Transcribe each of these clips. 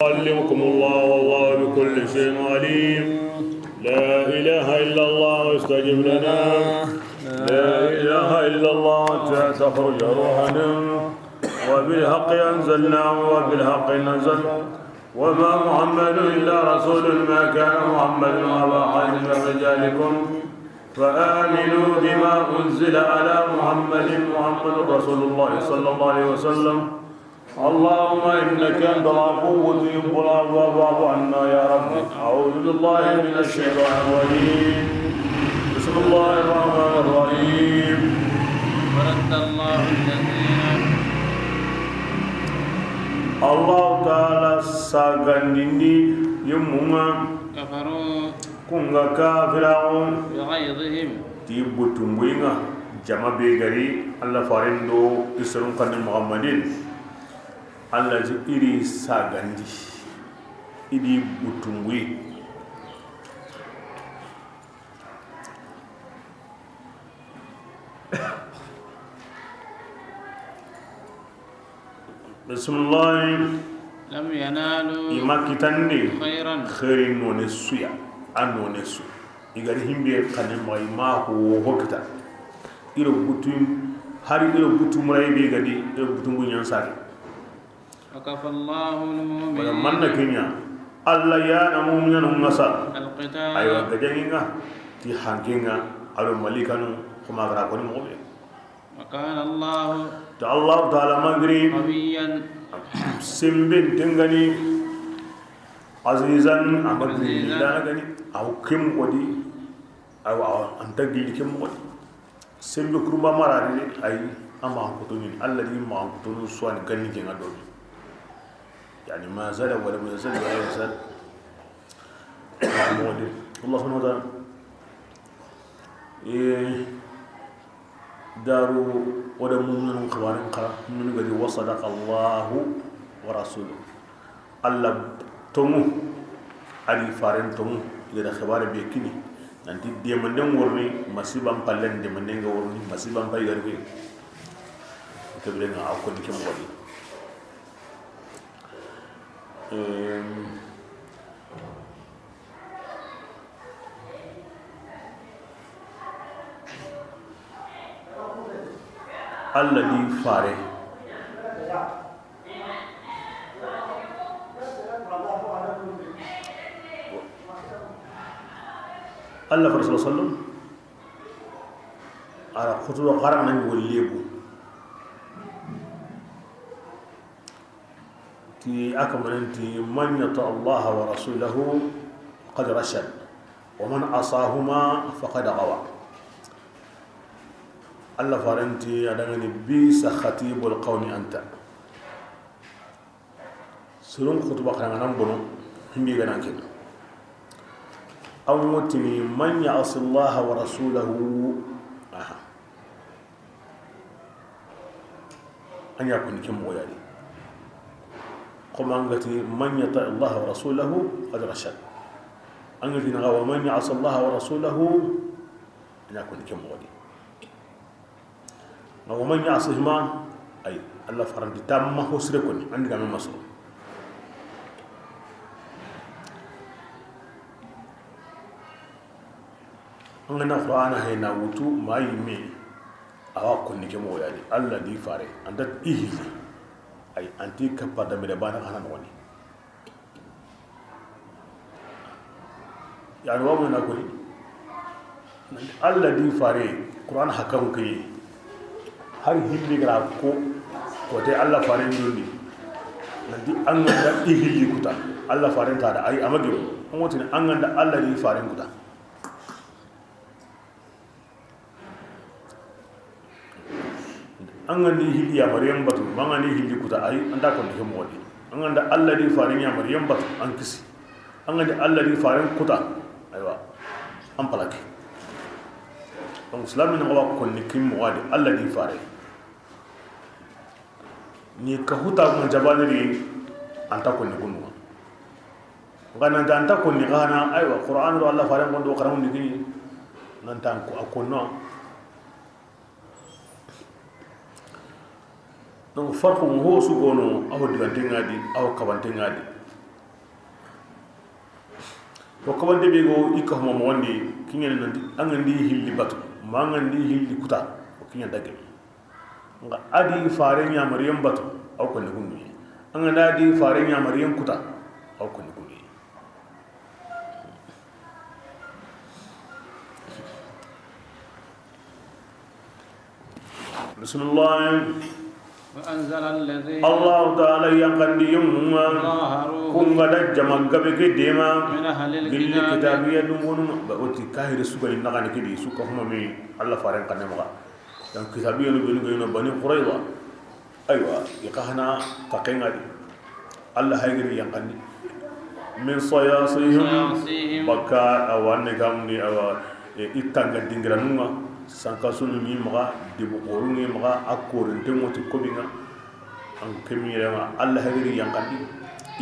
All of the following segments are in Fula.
يعلمكم الله والله بكل شيء عليم. لا إله إلا الله واستجب لنا. لا إله إلا الله تخرج روحنا وبالحق أنزلناه وبالحق نزل وما محمد إلا رسول ما كان محمد أبا أحد من رجالكم فآمنوا بما أنزل على محمد رسول الله صلى الله عليه وسلم. اللهم إنك أنت العفو تحب العفو فاعف عنا يا رب. أعوذ بالله من الشيطان الرجيم. بسم الله الرحمن الرحيم. ورد الله الذين الله تعالى ساغندي يمما كفروا كونغا كافرون بغيظهم تيبوتومبوينغا جما بيغري الله فارندو اسرون كان محمدين Allah ji iri sagandi iri butungwi bismillah لم ينالوا imakitandi خيرا khairin none suya anone su igari himbe kanem mai ma ko hokta iro butum hari iro butum ray be gadi iro butum gunyan sare وكفى الله المؤمنين ولمن كنيا الله يا نمومنا نمسا القتال أيوة كجينا تي حنكينا على ملكانو كما غرا كوني موبي وكان الله الله تعالى مغري قويا سمبين تنغني عزيزا أمغني لا غني أو كم ودي أو أنت جيل كم ودي سمبي كروبا مراري أي أما كتونين الذي ما كتونو سوان غني جينا دولي يعني ما زال ولم يزل ولا يزال محمود الله سبحانه وتعالى دارو ولا مؤمن خوانن قرا من غدي وصدق الله ورسوله الله تومو علي فارن تومو يدا خبار بيكني nanti dia mendeng warni masih bampalen dia mendeng warni masih bampai garbi itu bilang aku ni kemu wali الذي فاره الله صلى الله عليه وسلم على خطوة قرآن يوليبو تي أكملنتي من يطع الله ورسوله قد رشد ومن عصاهما فقد غوى الله فارنتي أدغني بيس خطيب القوم أنت سلون خطبة قرآن نمبرو هم يغنى كنا أموتني من يعص الله ورسوله أن يكون كم ويالي قم أنغتي من يطع الله ورسوله قد رشد أنغتي نغا ومن يعص الله ورسوله أن يكون كم ولي ومن يعصهما أي الله فرد تام هو سركني عندك من مصر أنغنا القرآن هنا وتو ما يمي أواكن كم ولي الله دي فاري عندك إهلي ay anti kappa da mede bana hanan woni yani wa mun akuri Allah di fare Qur'an hakam kai har hilli gara ko te Allah fare ndoni nandi an da ihilli kuta Allah fare ta da ai amage an woti an da Allah di fare kuta angani hilli ya maryam batu mangani hilli kuta ay anda ko de modi anganda Allah di farin ya maryam batu an kisi anganda Allah di farin kuta aywa an palaki donc islamin wa ko ni kim wadi Allah di farin ni ka huta mun jabaniri anta ko ni kunu ngana anta ko ni gana aywa qur'an ro Allah farin ko do karamu ni nan tan ko akono donc farko mo ho su gono aw digante ngadi aw kabante ngadi to ko wonde be go ikko mo wonde kinyel nanti angandi hilli batu ma ngandi hilli kuta o kinya dagge nga adi fare nya maryam batu aw ko ne gunni anganda di fare nya maryam kuta aw ko ne gunni bismillah وأنزل الذين الله تعالى يقندي يوم كون غدا جما غبي كديما من أهل بالكتاب الكتاب يدون بوتي كاهر سوغا نغاني كدي سوكا هما مي الله فارن كان مغا دان كتاب يلو بنو بني قريظه ايوا يقهنا تقينا دي الله هيغري يقندي من صياصيهم بكا اوان غامني او itanga dingranunga sanka sunu ni maga dibu qorungi maga akorin temoti kobinga an kemire ma Allah hagiri yankandi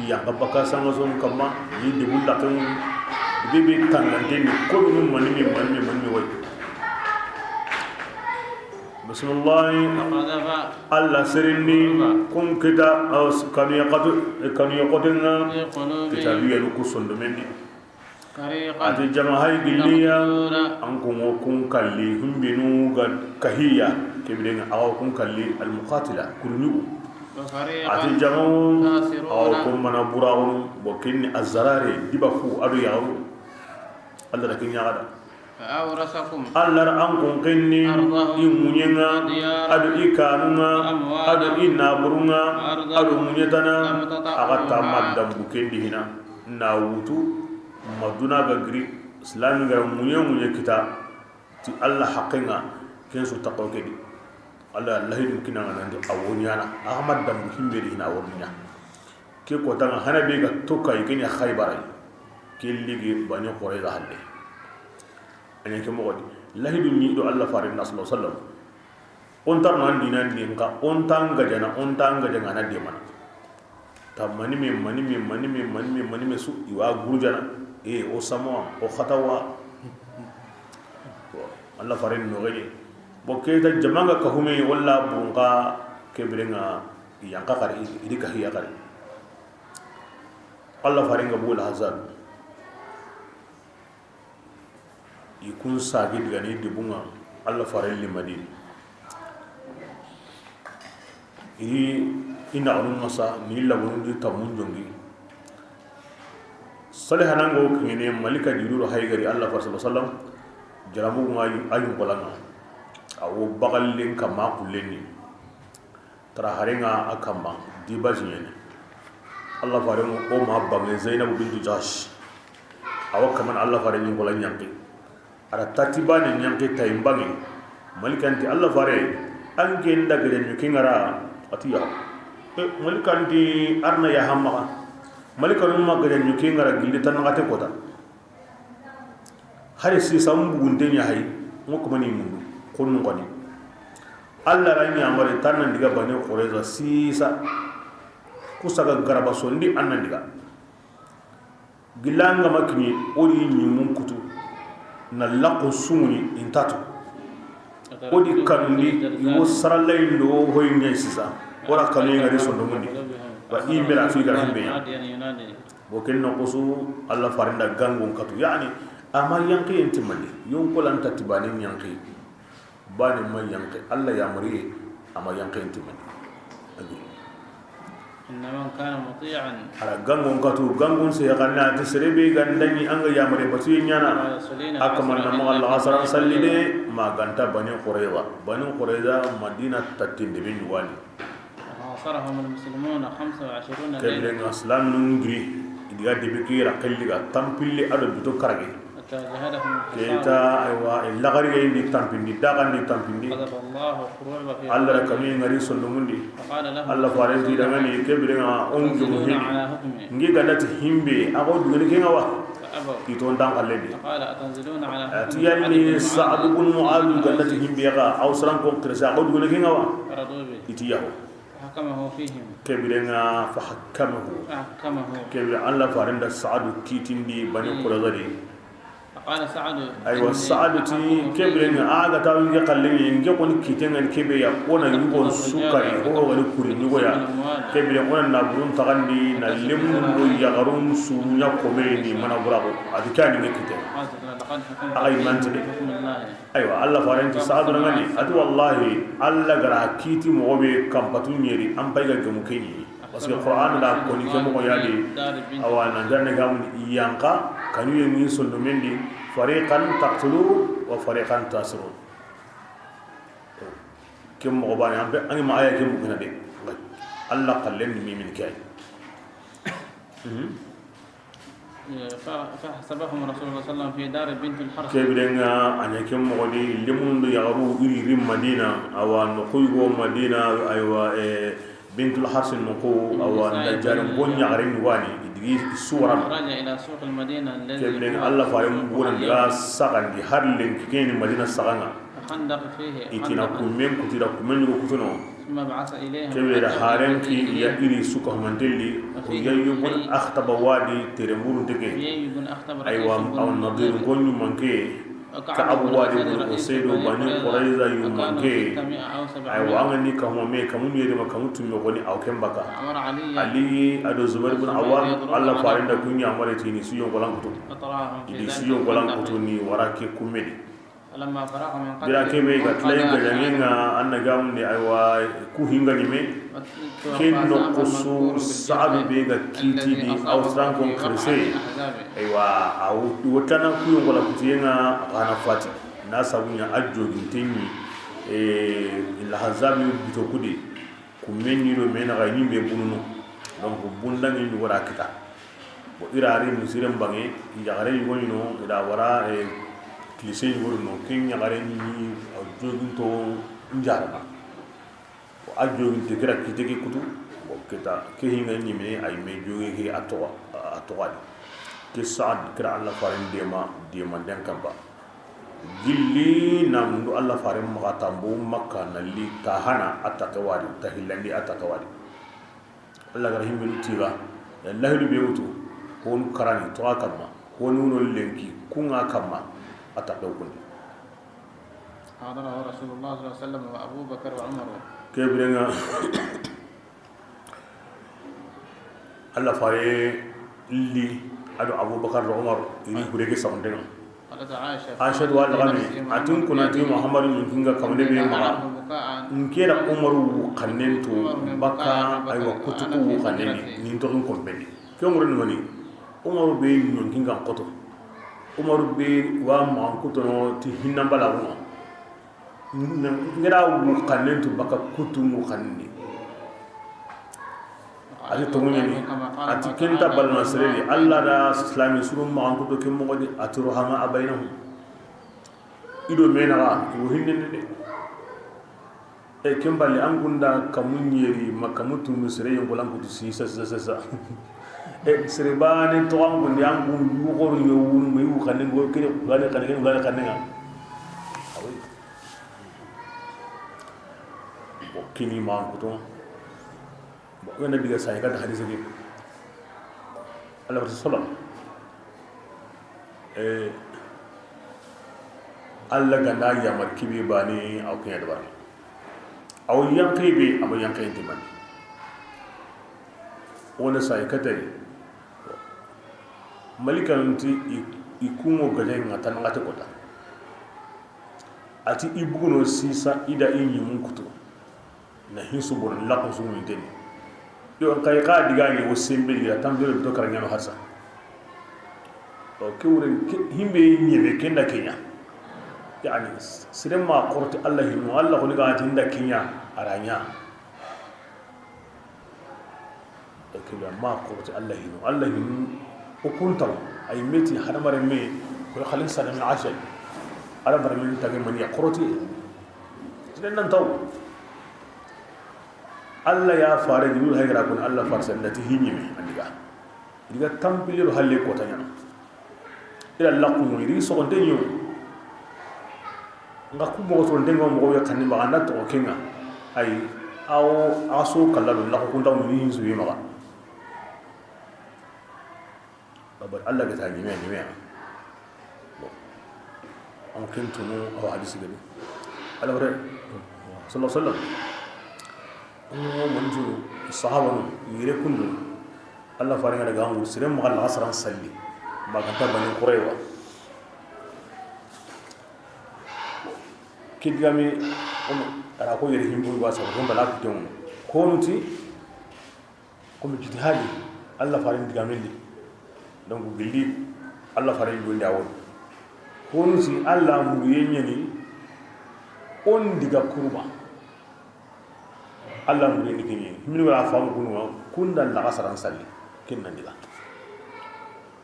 iyanga baka sanga sonu kama ni dibu lakum bibi tangante ni kobinu manimi way bismillah Allah serindi kun kita kanu yaqaduna kitabiya ku sondo mendi ati jamahay gilliya ankum kun kalli humbinu kahiya kebiden aw kun kalli al muqatila kurnu ati jamaw aw kun mana buraun bokinni azarare dibafu adu yaru Allah dakin yaada فأورثكم Allah ankum kinni imunyenga adu ikanunga adu inaburunga adu munyetana agatta maddam bukendi hina na wutu maduna ga gri islami ga munye kita ti Allah haqqinga ken su taqo kedi Allah lahidin kina nan da awonyana ahmad dam himbe di na awoninya ke ko tanga hanabe ga tokka yikini khaybara ke ligi banyo qore da halle anya ke mo godi lahidin ni do Allah farin nas sallallahu alaihi wasallam on tar man dinan din ka on tanga jana na de man tamani me su iwa gurjana o samo o khatawa Allah farin no gadi bokke ta jamanga ka hume walla bunga kebrenga yanka kari idika hiya kari Allah farin ga bul hazan ikun sagi diga ni dibunga Allah farin limadi ina anu masa ni labunu di tamun jongi salihanango kene malika diruro haygari Allah sallallahu alaihi wasallam jaramu ngai ayun kolanga awo bagallin kama kullenni tara harenga akamba dibajine Allah faremu o mahabba me Zainab bint Jahsh awo kaman Allah faremu kolan yanki ara tatibani yanki taimbangi malikanti Allah fare ange ndagere nyukingara atiya malikanti arna ya hamma malika numa gada nyuke ngara gilli tan ngate kota hari si sambu gunde nya hay ngoko mani mundu konnu ngani alla ranya amare tan nan diga bane qoreza sisa kusaga garaba sondi annan diga gilanga makni odi nyimun kutu na laqo sumuni intatu odi kanundi yo saralay ndo hoynya sisa ora kanu ngari sondo mundi wa imira fi ga himbe bo kenno qusu Allah farinda gangon katu yani ama yanki intimali yon ko lan tatibani yanki bani man yanki Allah ya muri ama yanki intimali إنما كان مطيعا على gangon katu gangon se yakanna tisrebe gandani anga ya muri batu nyana akaman nama Allah asran sallide ma ganta bani qurayza madina tatinde bin wali حاصرهم المسلمون 25 ليلة كبرنا اسلام نغري ديغا ديبكي راكليغا تامبيلي ادو بيتو كارغي حتى جهدهم كيتا ايوا اللغري دي تامبيندي داغان دي تامبيندي غضب الله وقروع في الله كمي غري سولومندي فقال له الله فارنتي دغاني كبرنا اونجو هي نغي غدات هيمبي اغو دوغني كيغا وا كيتون دان خالدي قال اتنزلون على اتياني سعد بن معاذ غدات هيمبي غا او سران كون كرسا اغو دوغني كيغا وا اتياو حكمه فيهم كبرنا فحكمه كبر الله فارند سعد كيتين دي بني قرظدي قال سعد أيوة سعد تي كبرين آغا تاوي يقلني إنجي قوني كيتين الكبي يقونا يقون سكري هو غني كوري نيويا كبرين قونا نابرون تغني نلمون يغرون سونيا كوميني منا براغو هذا كان يكتين أي منتبه أيوة الله فارنتي سعد نغني أدو والله الله غرا كيتي موبي كامباتو نيري أم بايغا جمكيني parce que Qur'an la ko ni kemo yadi awana darne gamun yanka kanu yemi solo mendi fariqan taqtulu wa fariqan tasrun kemo bani ambe ani ma aya kemo kana de Allah qallen mi min kay فحسبهم رسول الله صلى الله عليه وسلم في دار بنت الحرث كبرنا أن يكون مغني لمن يغرو إلى مدينة أو نقول مدينة أيوة بنت الحرث النقو أو نجار بني غرين واني إدريس السورة خرج إلى سوق المدينة الذي كبرنا الله فارم بقول لا سكان دي هارلين كين مدينة سكانا خندق فيه إتنا كمين كتير كمين يكتونو ثم بعث إليهم كبر هارم كي يأري سوق همندلي ويجيبون أخطب وادي ترمون تكين أيوة أو النظير كوني منكي كأبو وادي وسيدو بني قريظة يمانكي أيوة أغني كهما مي كمون يدما كمون تميقوني أو كم بكا علي أدو زبير بن عوام الله فارين دا كوني أمالي تيني سيون قلان كتو إدي سيون قلان كتو ني وراكي كوميدي لما فرغ من قتل bila kebe gatlay gajanginga anna gamni aywa ku hingani me ken no kusu sa'ad be ga kiti di awstran kon krese aywa aw wotana ku ngola kutiyenga ana fati na sabunya ajjo gintenni ila hazabi bito kudi ku menni do mena ga nyimbe bununu donc bundangi ni wara kita bo irari musirem bangi jagare yoni no ida wara cliché yi no ken yagare ni ajogin to njarama o ajogin te kira kiteke kutu o kita ke hinga ni me ay me joge ke atwa ke saad kira Allah farin dema den kamba gilli nam do Allah farin magatambo makka nalli tahana atakawadi tahillandi atakawadi Allah garahim min tiga Allah du bewutu hon karani to akamma honuno lenki kunga kamma أتقولون حضره رسول الله صلى الله عليه وسلم وأبو بكر وعمر كيف لنا الله فاري اللي أدو أبو بكر وعمر إني بريك سامدنا قالت عائشة والغني أتون كنا تي محمد من كينغا كمدة بيما نكير عمر وقننتو بكا أيوة كتبو وقنني نينتوكم كمبني كم مرة نمني عمر بين من كينغا كتو Umaru be wa mankuto no ti hinna bala no ngira wu kanentu baka kutu mu kanni ati tongoni ati kenta bal masreli alla da islami suru mankuto ke mo godi aturu hama abainahum ido mena wo hinne de e kembali angunda kamunyeri makamutu musre yongolan kutu si sa e serebane to angu ndi angu yugor yowun mi wu xane ngo kene gane nga awi o kini man ko to bo wona diga say gada hadith bi Allah sallam Allah ganda ya markibe bani aw kene da bar aw yankibe am yankayinti bani wona say katari malika nti ikumo gajen ngata ngata kota ati ibugono sisa ida inyi munkuto na hinsu bon la ko sumu inteni yo kay ka digani wo sembe ya tambere to karanyano harsa o kewre himbe nyebe kenda kenya yani sirema qorti Allah hinu Allah ko ni ga tinda kenya aranya o kewre ma qorti Allah hinu وكنتم أي ميتي حرمر مي كل خلين سنة من عشر حرمر من تجي من يقرتي جنن نتو الله يا فارج يقول هاي راكون الله فارس التي هي نيمي عندك إذا تم بيلو هاللي كوتانيا إلى الله كم يري سكون دينيو ngaku mo to ndengo mo ya kanni ma na to kenga ay aw aso kala do la ko kunta mo ni hinsu yima babar Allah ga tani me on kentuno aw hadisi gabe ala bare sallallahu alaihi wasallam on manju sahaba yire kundu Allah faringa daga ngur sire mo Allah asran salli ba kan tabani quraywa kidgami ara ko yere himbu ba sa ko bala ko ton ko nuti ko mi jihadi Allah farin digameli donc gilli Allah farin gonde awon ko nuti Allah mu yenyani on diga kurba Allah mu yenyani kinyi min wala fam kunu kunda la asran salli kinna diga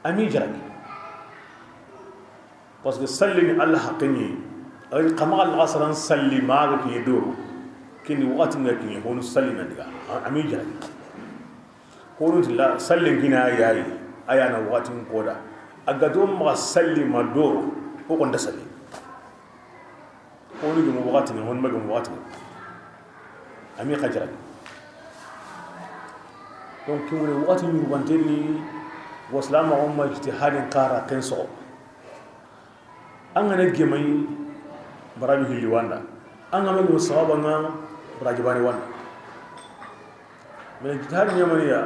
ami jaragi parce que salli ni Allah haqqini ay qamal asran salli ma ga ki do kini wati nga ki hono salli na diga ami jaragi hono la salli gina yayi ayana wati koda aga do ma salli ma do ko kon da salli hono gi mo wati ni hono ma gi mo wati ami khajragi donc ki woni wati ni rubanteni waslama umma ijtihadin qara kenso angana gemay barabi hilli wanda angama go sawaba nga rajibani wanda من اجتهاد يمنيا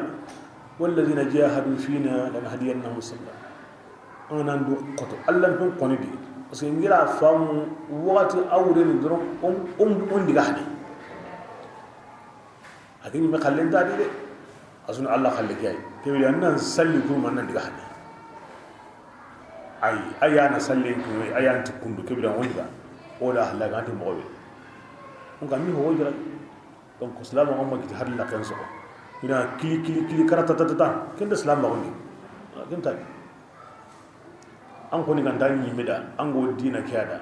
والذين جاهدوا فينا لنهدينهم سبلا انا ندو قطو الله نكون قندي parce que ngira fam wati awre ni dron on diga hadi akini me khallen dadi de asun Allah khalle kay kewli annan salli ko man diga hadi ay ayana salli ko ayan tukundu kewli on diga ola halla ganti mo be on gami ho wajira donc islam on ma giti har la kan so ina kili karata tata kenda islam ba woni genta an ko ni ganda ni meda an go dina kiyada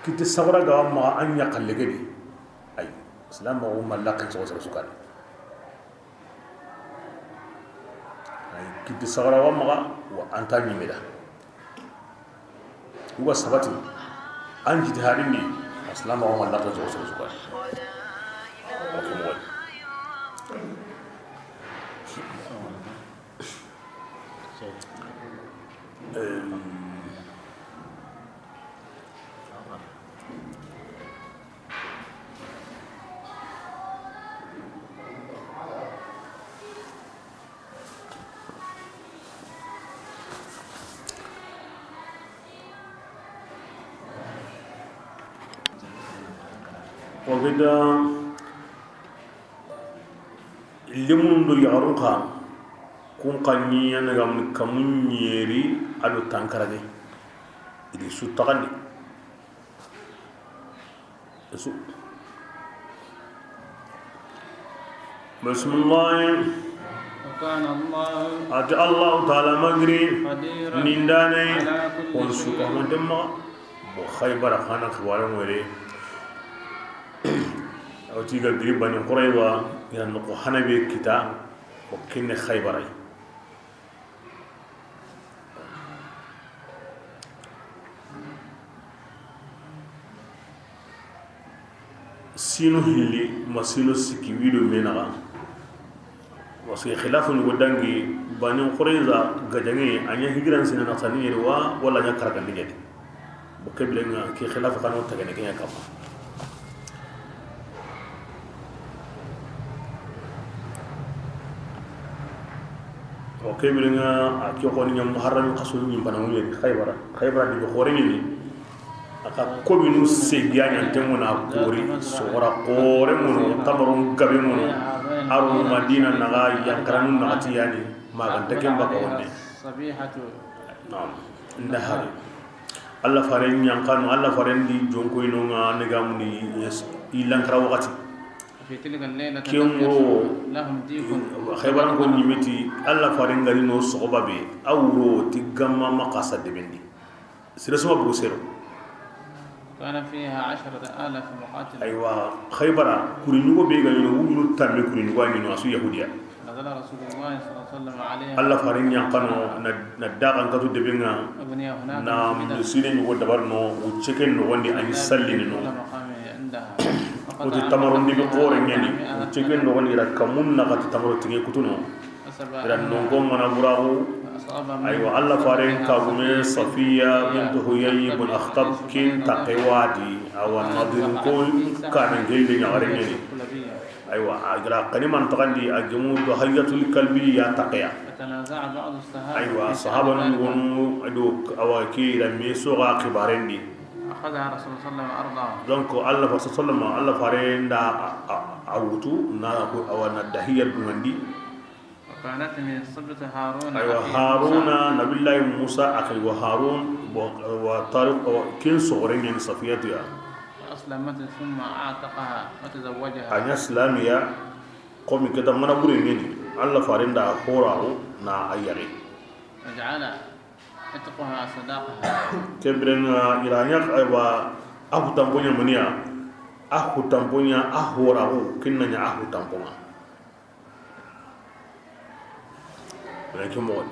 kiti sabra ga ma an ya kalle gadi ay islam ba umma la kan so so kan ay kiti sabra wa ma wa anta ni meda wa sabati an jihadin ni islam ba umma la kan so so kan وكذا limun do yarunka kun kanyi yana gam kamun yeri ado tankarage idi su tagandi su bismillah وكان الله ati Allah taala magri قديرا nindane على كل on su شيء. ko demma bo khaybara khana khwaran wore o tiga gri bani qurayba yan ko hanabe kita o kinne khaybara sino hilli masino siki wido menaga wasi khilafu ni godangi bani qurayza gajangi anya hijran sina nasani wa wala nya karkan digedi bo keblenga ki khilafu kanu tagane kenya kama o keblenga akyo ko ni muharram qasul ni bana mu khaybara di khore ni aka kominu segianya temuna kori sora kore munu tamarun gabe munu aru madina naga yankaranu nagati yani magan takem baka wonne صبيحة nam ndahari alla faren yankanu alla faren di jonko inonga negamuni ilankara wakati في تلك الليلة كيمو لهم ديك khaybaran ko nimiti alla faren ngari no sobabe awro tigamma maqasa debendi siresuma bu sero كان فيها 10,000 مقاتل. aywa khaybara kurinugo be ga no wulu tambe kurinugo ni no asu yahudiya نزل رسول الله صلى الله عليه وسلم عليها alla farin yankano na dagan katu debenga وبني هناك na مسجدا musire ni woda barno o cheken no wandi ani salli no كل مقام عندها o ti tamaro ni ko re ngeni o cheken no wandi ra kamun na katu tamaro tinge kutuno حسب ira no gom mana burago أيوة الله فارين كابومي صفية بنت هيي بن أخطب كين تقوادي أو النظر كل كان جلد يغريني أيوة أجرا قنيم تغني الجمود هيئة الكلبي يا تقيا فتنازع بعض الصحابة أيوة الصحابة نقولوا أدوك أواكي لما يسوع كبارين دي أخذها رسول الله صلى الله عليه وسلم وأرضاه donc Allah fa sallallahu Allah fare nda awutu na ko awana dahiyar dumandi وكانت من صبة هارون aywa haruna nabillahi musa akay wa harun wa tariq kin sogren ni safiyatu ya أسلمت ثم أعتقها وتزوجها anya islamiya qomi kata mana buri ni Allah fare nda horao na ayare وجعل عتقها صداقها kebren iranya aywa ahu tamponya mania ahu tamponya ahorao kinanya ahu tamponya laki mo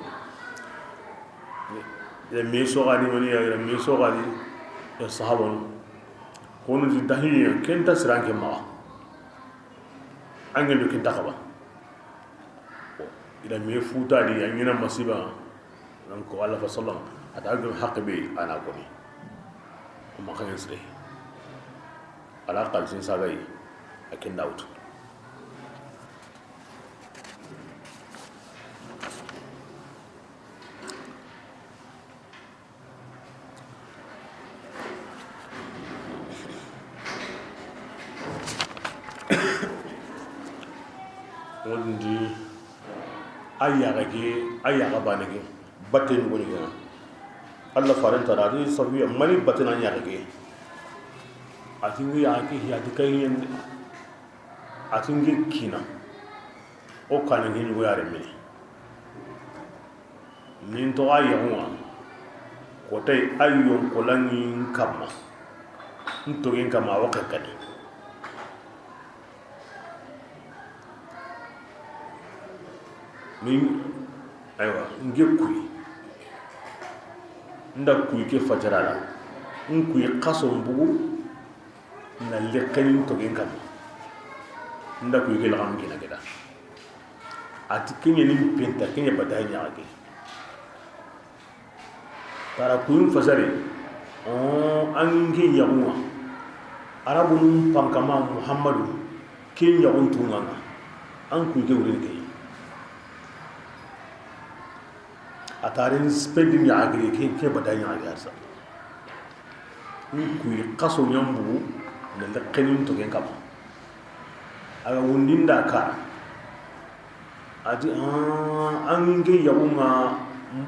ya meso gadi mania ya meso gadi ya sahabon kono di dahiya kenta siranke ma angel do kenta kaba ila me futa di anyina masiba nan ko Allah fa sallam atagul haqbi ana koni kuma kan sire ala qalsin sagai akin daud wondi ayaga banege batten goni gana Allah faran tarari sabiya mani batten anya gage atingi yaki hiyati kayen atingi kina o kana ngini go yare mini nin to ayyawa ko tay ayyon kolani kamma nto gen kama wakakani ni aywa nge kuy nda kuy ke fajarala kuy qaso mbugu na lekkanin to gen kam nda kuy ke lagam gina gida ati kenya ni penta kenya badanya age tara kuy fajari ange yawa arabun pankama muhammadu kenya untunganga an kuy ke wurin ke atarin spending ya agri ke badanya agasa ku qaso nyambu na lakanin to gen kama aga wundinda ka adi an ge yawuma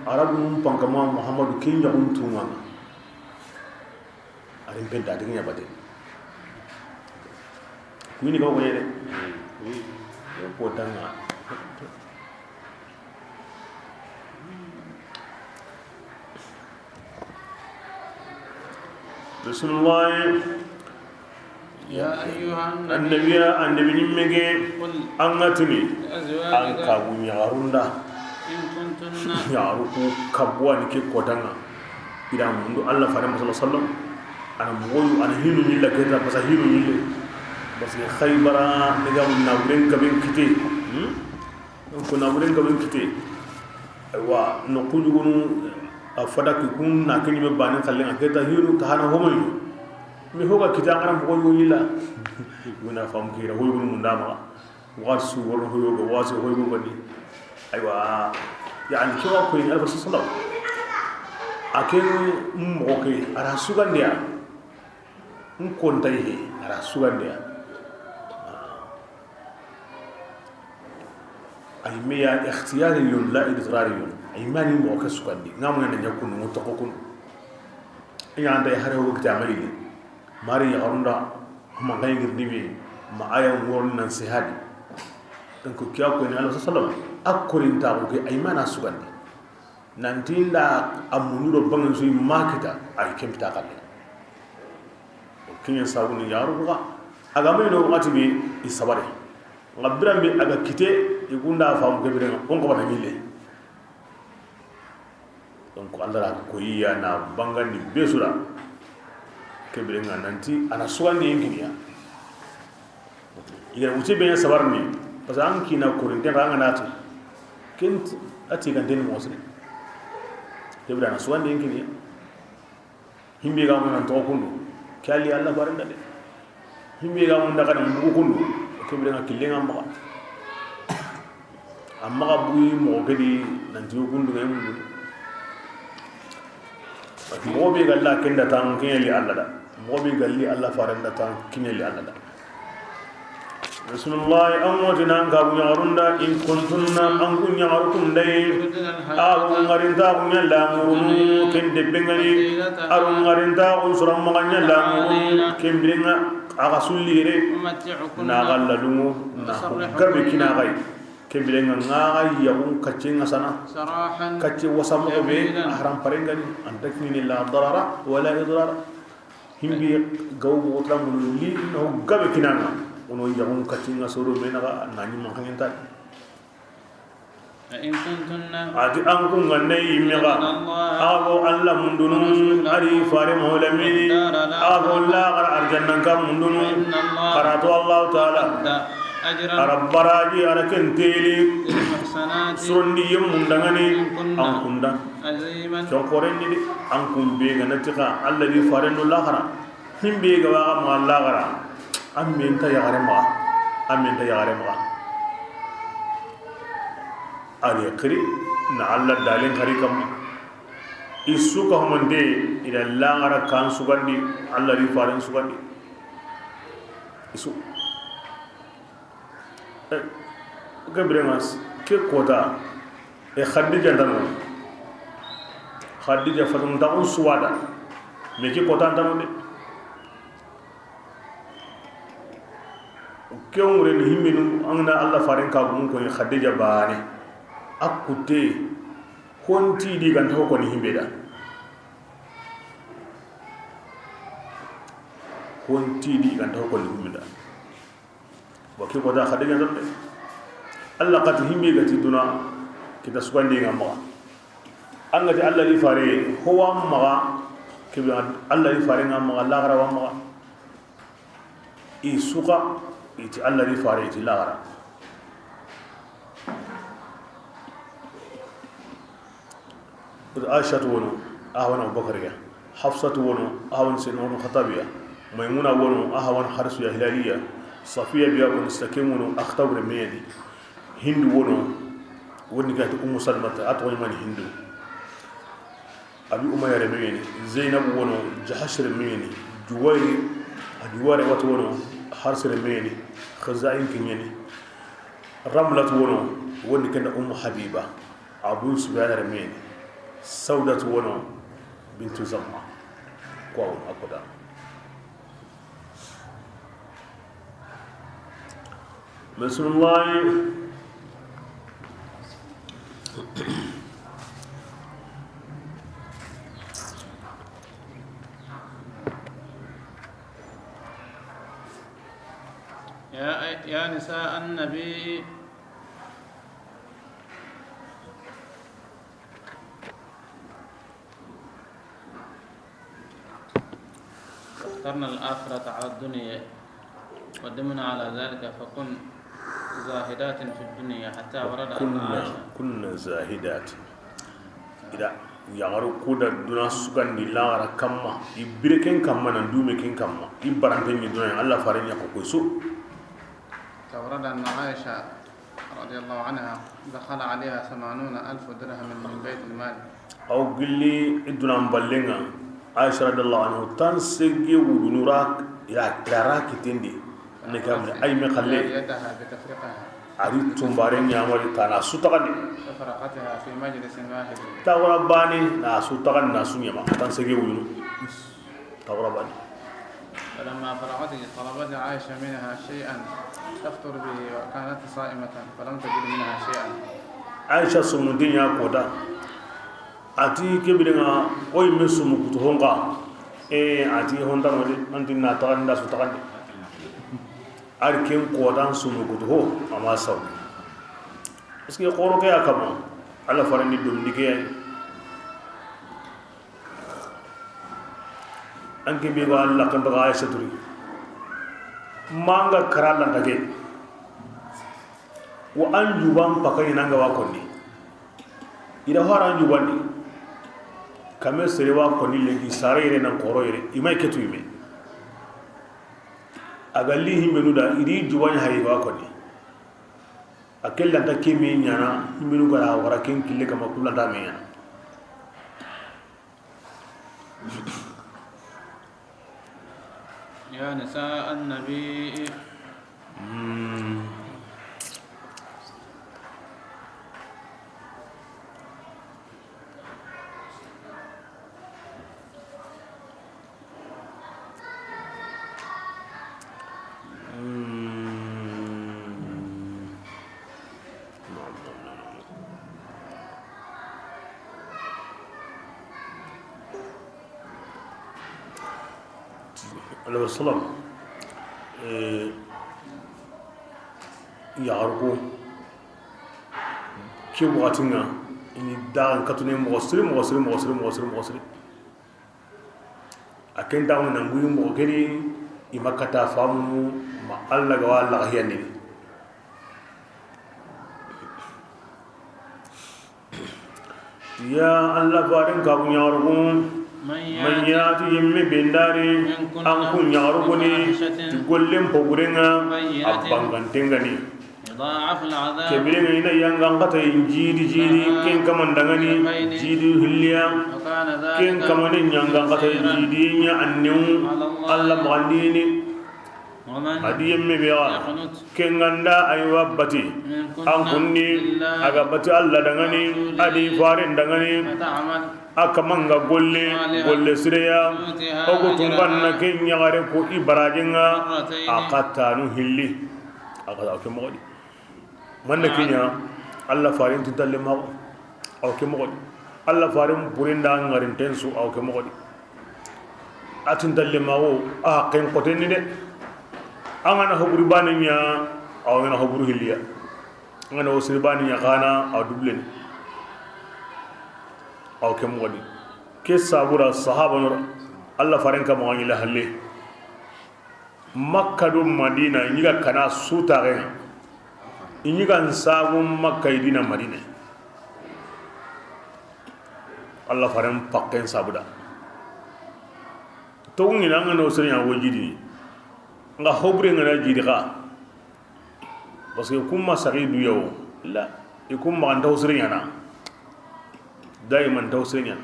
arabun pankama muhammadu kin yawun tunwa arin benda dinga bade ku ni ga wele ko danga بسم الله يا أيها النبي نمجي أنغتني أزواجك أنك ونياروندا إن كنتن ياركو كبوان كي كودانا إذا منذ الله فرما صلى الله عليه وسلم أنا مغيو أنا هينو نيلا كيتا بس هينو نيلا بس خيبرا نجاو نابرين كبين كتي نكون نابرين كبين كتي أيوا نقول afada ki kun na kini be bani kallen aketa hiru tahana homoyo mi hoga kita kana mo yo yila guna fam kira hoyo mun ndama wasu wala hoyo go wasu hoyo go bani aywa yani kiwa ko ni alfa sallallahu aken mo ke ara sugandia kon tay he ara sugandia ay miya ikhtiyari la idrariyun imani mo ka sukandi ngamu na nyakun mo to kokun ina anda ya hare wakta amali mari ya horunda ma ngay ngir dibi ma aya ngol nan sihadi dan ko kiya ko ni Allah sallallahu akkurin ta ko imana sukandi nan tinda amunu do bangan suyi makita ay kempita kalle kinya sabuni yaru ga aga mai do wakati bi isabare ngabira bi aga kite igunda fam gebere on ko bana mille donc Allah ko iya na bangandi besura kebere nanti ana suwandi ngiya ira uti be sabarni parce que an kina korinte ga ngana to kent ati kan den mosri kebra na suwande kini himbe ga mun to kundu kali Allah baranda de himbe ga mun daga mun kundu kebra na killenga ma amma bui mo gadi nan ti kundu ga mun mo be galla kenda tan kineli Allah da mo be galli Allah faranda tan kineli Allah da Bismillah amwatina kabunya arunda in kuntunna ankunya arukum dai arun ngarinta kunya lamuru kende bengani arun ngarinta usram maganya lamuru kembringa aga sullire na gallalumu na gabe kinagai kembrenga ngaga yagun kaccenga sana kacce wasamu be haram parengani antakni la darara wala idrar himbi gawbu utlamu li no gabe kinanga ono yagun kaccinga soro be naga nani mahangenta in kuntunna ati ankum ganne yimega abo alla mundunu ari fare mawlamini abo la arjannan kam mundunu qaratu Allah taala arabbaraji arakenteli surundi yem mundangani ankunda chonkorendi de ankum be ganatika alla di fare no lahara himbe ga wa ma lahara amenta yagare ma ari khiri na alla dalin khari kam isu ko mande ila langara kan sugandi alla ri faran sugandi isu gabremas ke kota e khadija dano khadija fatum ta suwada me ke kota dano de ke umre ni himinu angna alla faran ka mun ko khadija baane akute honti di gan ko ni himbe da honti di gan ko ni himbe da wake ko da khadija zambe alla qat himbe gati duna kita sugandi ngamma anga ti alla li fare huwa maga ke alla li fare ngamma alla gara wa maga i suqa iti alla li fare iti la gara Aisha wono ahwan Abubakar ya Hafsa wono ahwan Sayyidina Khatabiya Maimuna wono ahwan Harsu ya Hilaliya Safiya biya ko istakimuno akhtabr medi Hindu wono woni gati Salmata atwa man Hindu Abi Umayya remeni Zainab wono Jahash remeni Juwayri adiware wat wono Hars remeni Khazain kinyani Ramlat wono woni kana Habiba Abu Sufyan remeni سودة ونو بنت زمة قوم أقدا بسم الله يا نساء النبي اخترنا الآخرة على الدنيا ودمنا على ذلك فكن زاهدات في الدنيا حتى ورد كنا زاهدات إذا يغارو كودا دونا سكان دي لغارا كما يبركين كما ندومي كين كما يبرانتين دونا الله فارين يقو كويسو ورد أن عائشة رضي الله عنها دخل عليها 80,000 درهم من بيت المال أو قل لي إدنا مبلغا عائشة رضي الله عنها تنسجي ودنوراك يا تراك تندي نكمل أي مخلي يدها بتفرقها أريد تنبارين يا مولي تانا سوتغني تفرقتها في مجلس واحد تغرباني نا سوتغني نا سونيما تنسجي ودنو تغرباني فلما فرغت طلبت عائشة منها شيئا تفطر به وكانت صائمة فلم تجد منها شيئا عائشة سمودين يا كودا ati kebirnga oy mesumu kutu honga ati honda no anti na tanda su tanda ar ken ko dan sumu kutu ho ama saw eske qoro ke akama ala farani dum dike anke be wa Allah kan baga Aisha turi manga karala ndage wa anjuban pakai nanga wa konni ida hara anjubani kame serewa koni legi sare yere nan koro yere imay ketu ime agalli himbenu da iri juwani hayba koni akella ta kemi nyana himbenu gara wara ken kille kama kula da me yana يا نساء النبي عليه السلام يعرقو كي وقتنا إني دان كتوني مغسري أكن داون نقول مغكري إما كتا فامو ما الله جوال الله هيني يا الله بارين كابو يعرقو من ياتي يمي بنداري أنكو يعرقوني تقولين بقرنا أبانغانتينغاني يضاعف العذاب كبيرين إنا ينغانقتا جيدي كين كمان دغاني جيدي هليا كين كمان ينغانقتا جيدي أنيو الله مغنيني adi yemme bewa kenganda aywa bati an kunni aga bati Allah dangani adi farin dangani akamanga golle sireya ogo tumbanna kenya gare ko ibarajenga akatanu hilli akata ke mogodi manna kenya Allah farin tutalle ma aw ke mogodi Allah farin burinda ngarin tensu aw ke mogodi atin dalle mawo a ken kotenni de angana hoburu baninya aw ngana hoburu hilliya ngana osir baninya kana aw dublen aw kem wadi ke sabura sahaba nur Allah faran ka mo ngila halle makka do madina nyiga kana suta re nyiga nsabu makka idina madina Allah faran pakken sabuda to ngina ngana osir ya wajidi nga hobre ngana jidika parce que kuma sagidu yow la ikum ma ndaw sriñana daiman ndaw sriñana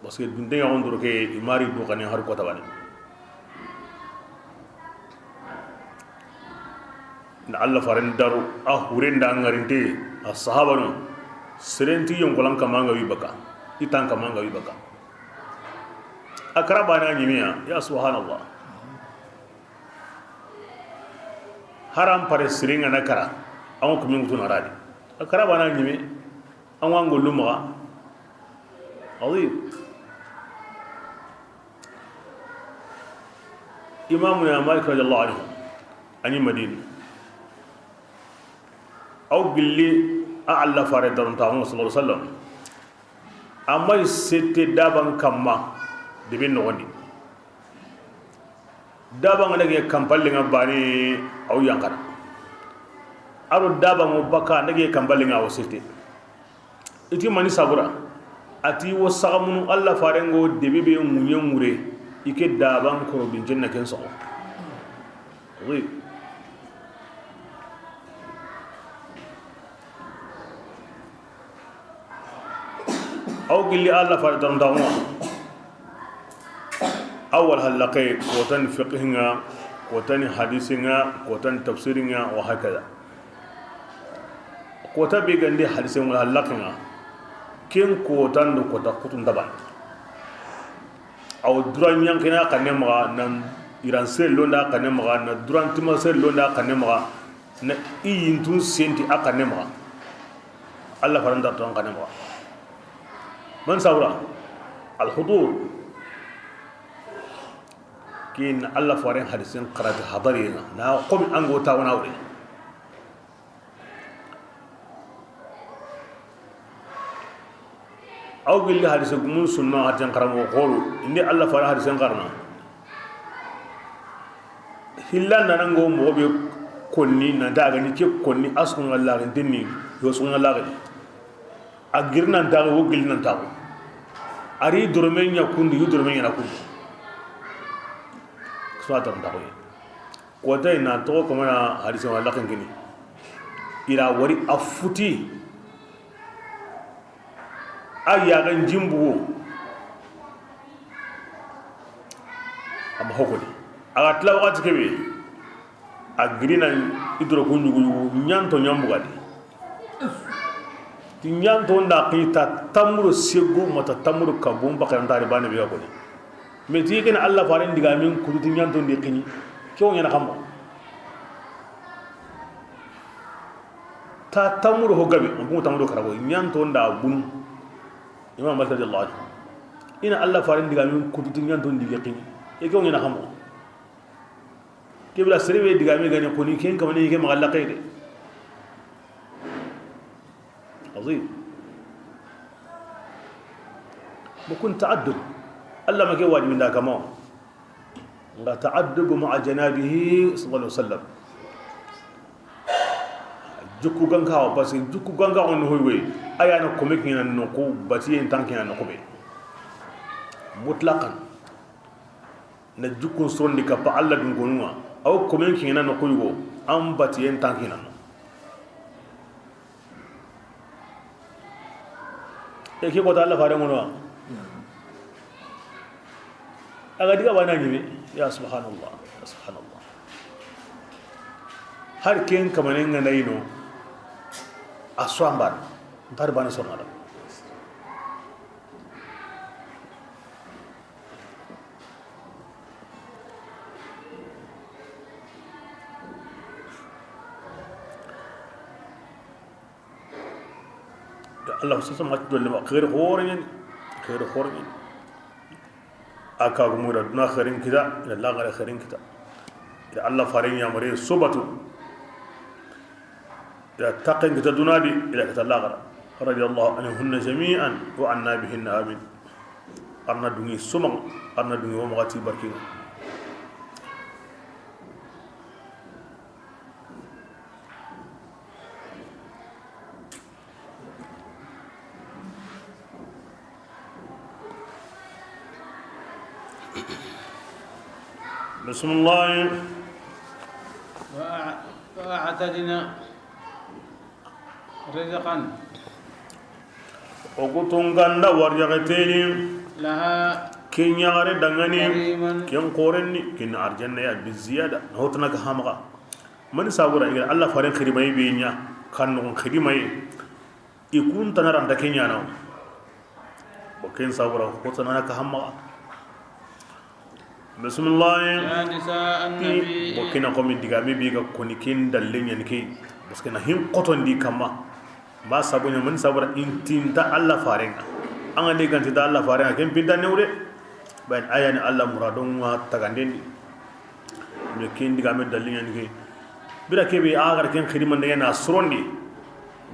parce que dunde ya ondoro ke imari do kane har ko tabane na Allah faran daru hurenda ngarinte as-sahaba no serenti yongolan kamanga wibaka itan kamanga wibaka akara bana nyimiya ya subhanallah haram pare siringa nakara an ko min gutuna radi akara bana nyime an wango lumma azim imamu ya malik radiyallahu anhu ani madina aw billi a'alla fare daron ta sallallahu alaihi wasallam amma sette daban kamma de bin woni daban nage kampalle ngabani aw yankara aro daban mo baka nage kampalle ngawo sette iti mani sabura ati wo sagamunu alla farengo debebe munye mure ike daban ko bin janna ken so oui aw gilli alla fare daron dawo أول هاللقي كوتن فقهنا كوتن حديثنا كوتن تفسيرنا وهكذا كوتا بيجندي حديثنا هاللقينا كين كوتن دو كوتا كوتن دبان أو دران يانكنا كنمغا نم إيران سير لوندا كنمغا ندران تما سير لوندا كنمغا ن إينتون سنتي أكنمغا الله فرندا تون كنمغا من سورة الحضور كين الله فارين حديثين قرات حضرينا نا قوم انغو تاونا وري او بالله حديث من سنه حديثين قرام وقولوا اني الله فارين حديثين قرنا hillan nan ngo mo be konni na daga ni ke konni asun Allah rin dinni yo sun Allah rin agirna daga wo gilna tawo ari dormenya kundi yu dormenya na kundi swata ndakoy ko tay na to ko mana hadisi wala kan gini ira wari afuti aya gan jimbu am hokoli aga tla wakati kebe agrina idro kunjugu nyanto nyambugadi ti nyanto nda qita tamru segu mata tamru kabum bakay ndari bane be yakoni me ti ken Allah faran diga min kudu ti nyanto ndi qini kyo nyana xam ta tamru hogabe ngum tamru karabo nyanto nda bunu imam Malik radiyallahu anhu ina Allah faran diga min kudu ti nyanto ndi qini e kyo nyana xam kibla sirbe diga mi gani koni ken kamane ke magalla qayde عظيم بكون تعدد الله ما كان واجب منها كمان لا تعدد مع جنابه صلى الله عليه وسلم جوكو غانكا بس جوكو غانكا اون هوي ايا انا كوميك ني نكو باتي ان تانكي نكو بي مطلقا نجوكو سوندي كبا الله دون غونوا او كوميك ني نكو يغو ام باتي ان تانكي نكو ke ko ta Allah fare mu no aga diga bana ni ya subhanallah subhanallah har ken kamane ngana ino aswambar tar bana sonala Allah sasa ma dolle ma khair khorni aka gumura duna khairin kita ila Allah gara khairin kita ila Allah farin ya mare subatu ila taqin kita dunadi ila kita Allah gara radiyallahu anhunna jami'an wa anna bihinna amin arna dungi sumang arna dungi wa magati barkin بسم الله وأعتدنا رزقا وقتون غندا ورجعتيني لها كين يغري دغني كريما كين قورني كين ارجنة يا بالزيادة هوتنا كهامغا من سابورا إلى الله فارن خدمي بينيا كانون خدمي يكون تنران دكينيا نو وكين سابورا هوتنا كهامغا بسم الله يا نساء النبي وكنا قوم دغامي بيغا كونيكين دالين ينكي بس كنا هين قطن دي كما ما سابوني من سابورا انتينتا الله فارن ان دي غانتي دا الله فارن كين بيدا نوري بين ايان الله مرادون ما تاغاندين لكن دغامي دالين ينكي بيرا كيبي اغار كين خدمه ندينا سروندي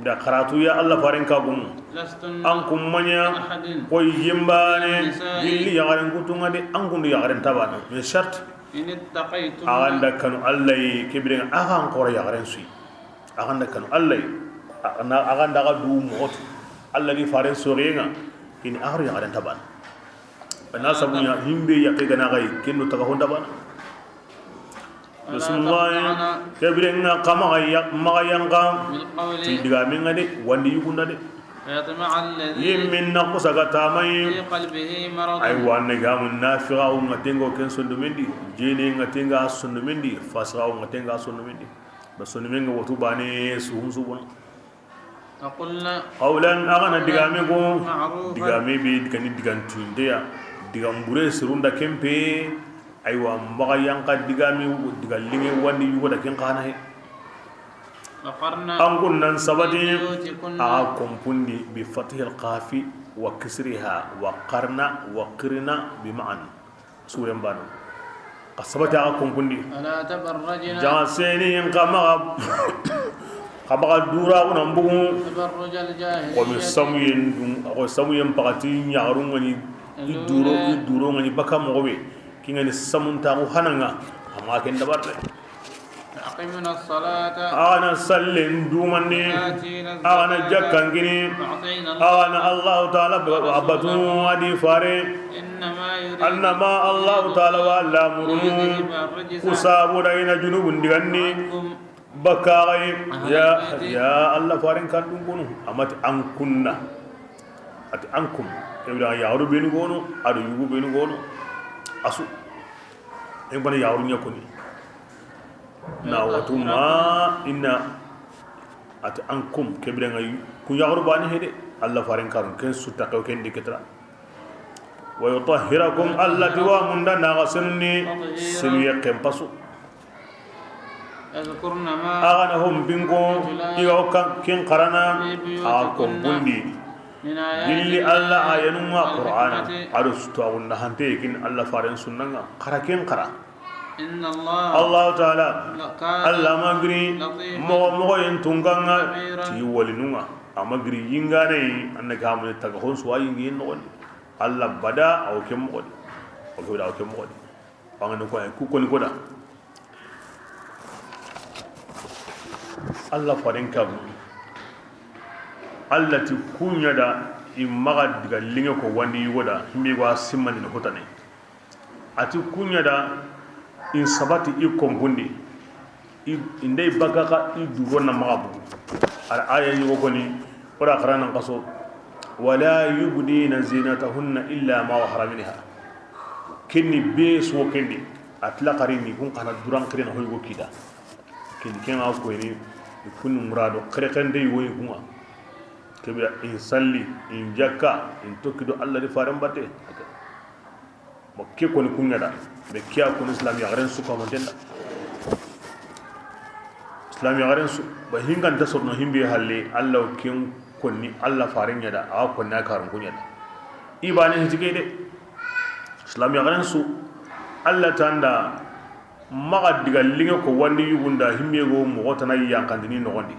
da karatu ya Allah farin ka gum an kummanya koy yimbane gilli ya garan kutunga de an gundu ya garan tabana me shart in ittaqaytum anda kanu Allah kibrin agan qora ya garan sui anda kanu Allah aganda ga du mot Allah ni farin sorenga in agar ya garan tabana bana sabunya himbe ya ke gana gai kenu taga honda bana bismillah kebrenga kama ya magayanga ti diga minga de wandi yugunda de فيطمع الذي يمن نقص غتامي في قلبه مرض اي وان غام نافقا ونتنغو كن سندمندي جيني نتنغا سندمندي فاسرا ونتنغا سندمندي بس سندمنغا وتباني سوم سوبن فقلنا قولا اغنا ديغاميغو معروفا ديغامي بي كان ديغانتونديا ديغامبوري سروندا كيمبي ايوا مغايانقا ديغامي ديغالينغي واني يودا كين قانا أنقول ننسبتي أكمبندي بفتح القاف وكسرها وقرنا وقرنا بمعنى سورة بانو قصبتي أكمبندي ألا تبرجنا جاسيني كما كما دورا ونبغو تبرج الجاهلية ومسامين بقتين يعرون غني يدورو غني بكا مغوي كي غني سمون تاغو هنغا أما كن دبر أقمنا الصلاة أنا سلم دومني أنا جكنجني أنا الله تعالى عبدو ودي فاري أنما الله تعالى ولا مرنو كسابو داينا جنوب دغني بكاي يا الله فارين كان كونو أمات أنكنا أت أنكم يبدا يارو بينو كونو أدو يوغو بينو كونو أسو يبدا يارو نيكوني na watuma inna at ankum kebre ngay ku yagru bani hede Allah farin karun ken sutta taw ken diketra wa yutahhirakum allati wa munda na gasunni sinu yakem pasu يذكرنا ما aganahum bingo igo ken qarana akom bundi gilli Allah ayanuma qur'ana arustu awunna hante kin Allah farin sunnanga qaraken qara إن الله الله تعالى الله مغري مو ينتونغا تي ولنوما امغري ينغاني انك هم تغون سوا ينغين نون الله بدا او كم قد او كدا او كم قد بان نكو كو كوني كودا الله فارين كاب الله تي كونيا دا imaga diga linge ko wandi woda himbe go simman ni hotane ati kunya da in sabati i kombundi indai bagaka i dugona magabu ar aya yugo koni ora qarana qaso wala yubdina zinatahunna illa ma wahara minha kinni bes wo kendi atla qarini kun kana duran qirina hoygo kida kinni kenga ko ni kun murado qirqende woy kuma kebe in salli in jakka in tokkido Allah di faram batte mo ke ko ni kunyada be kiya ko islam ya garen su ko montenda islam ya garen su ba hingan da sorno himbe halle Allah kin konni Allah farin yada a ko na karun kunyada ibane hijige de islam ya garen su Allah tanda maga diga linga ko wandi yugunda himbe go mo gotana yankandini no gondi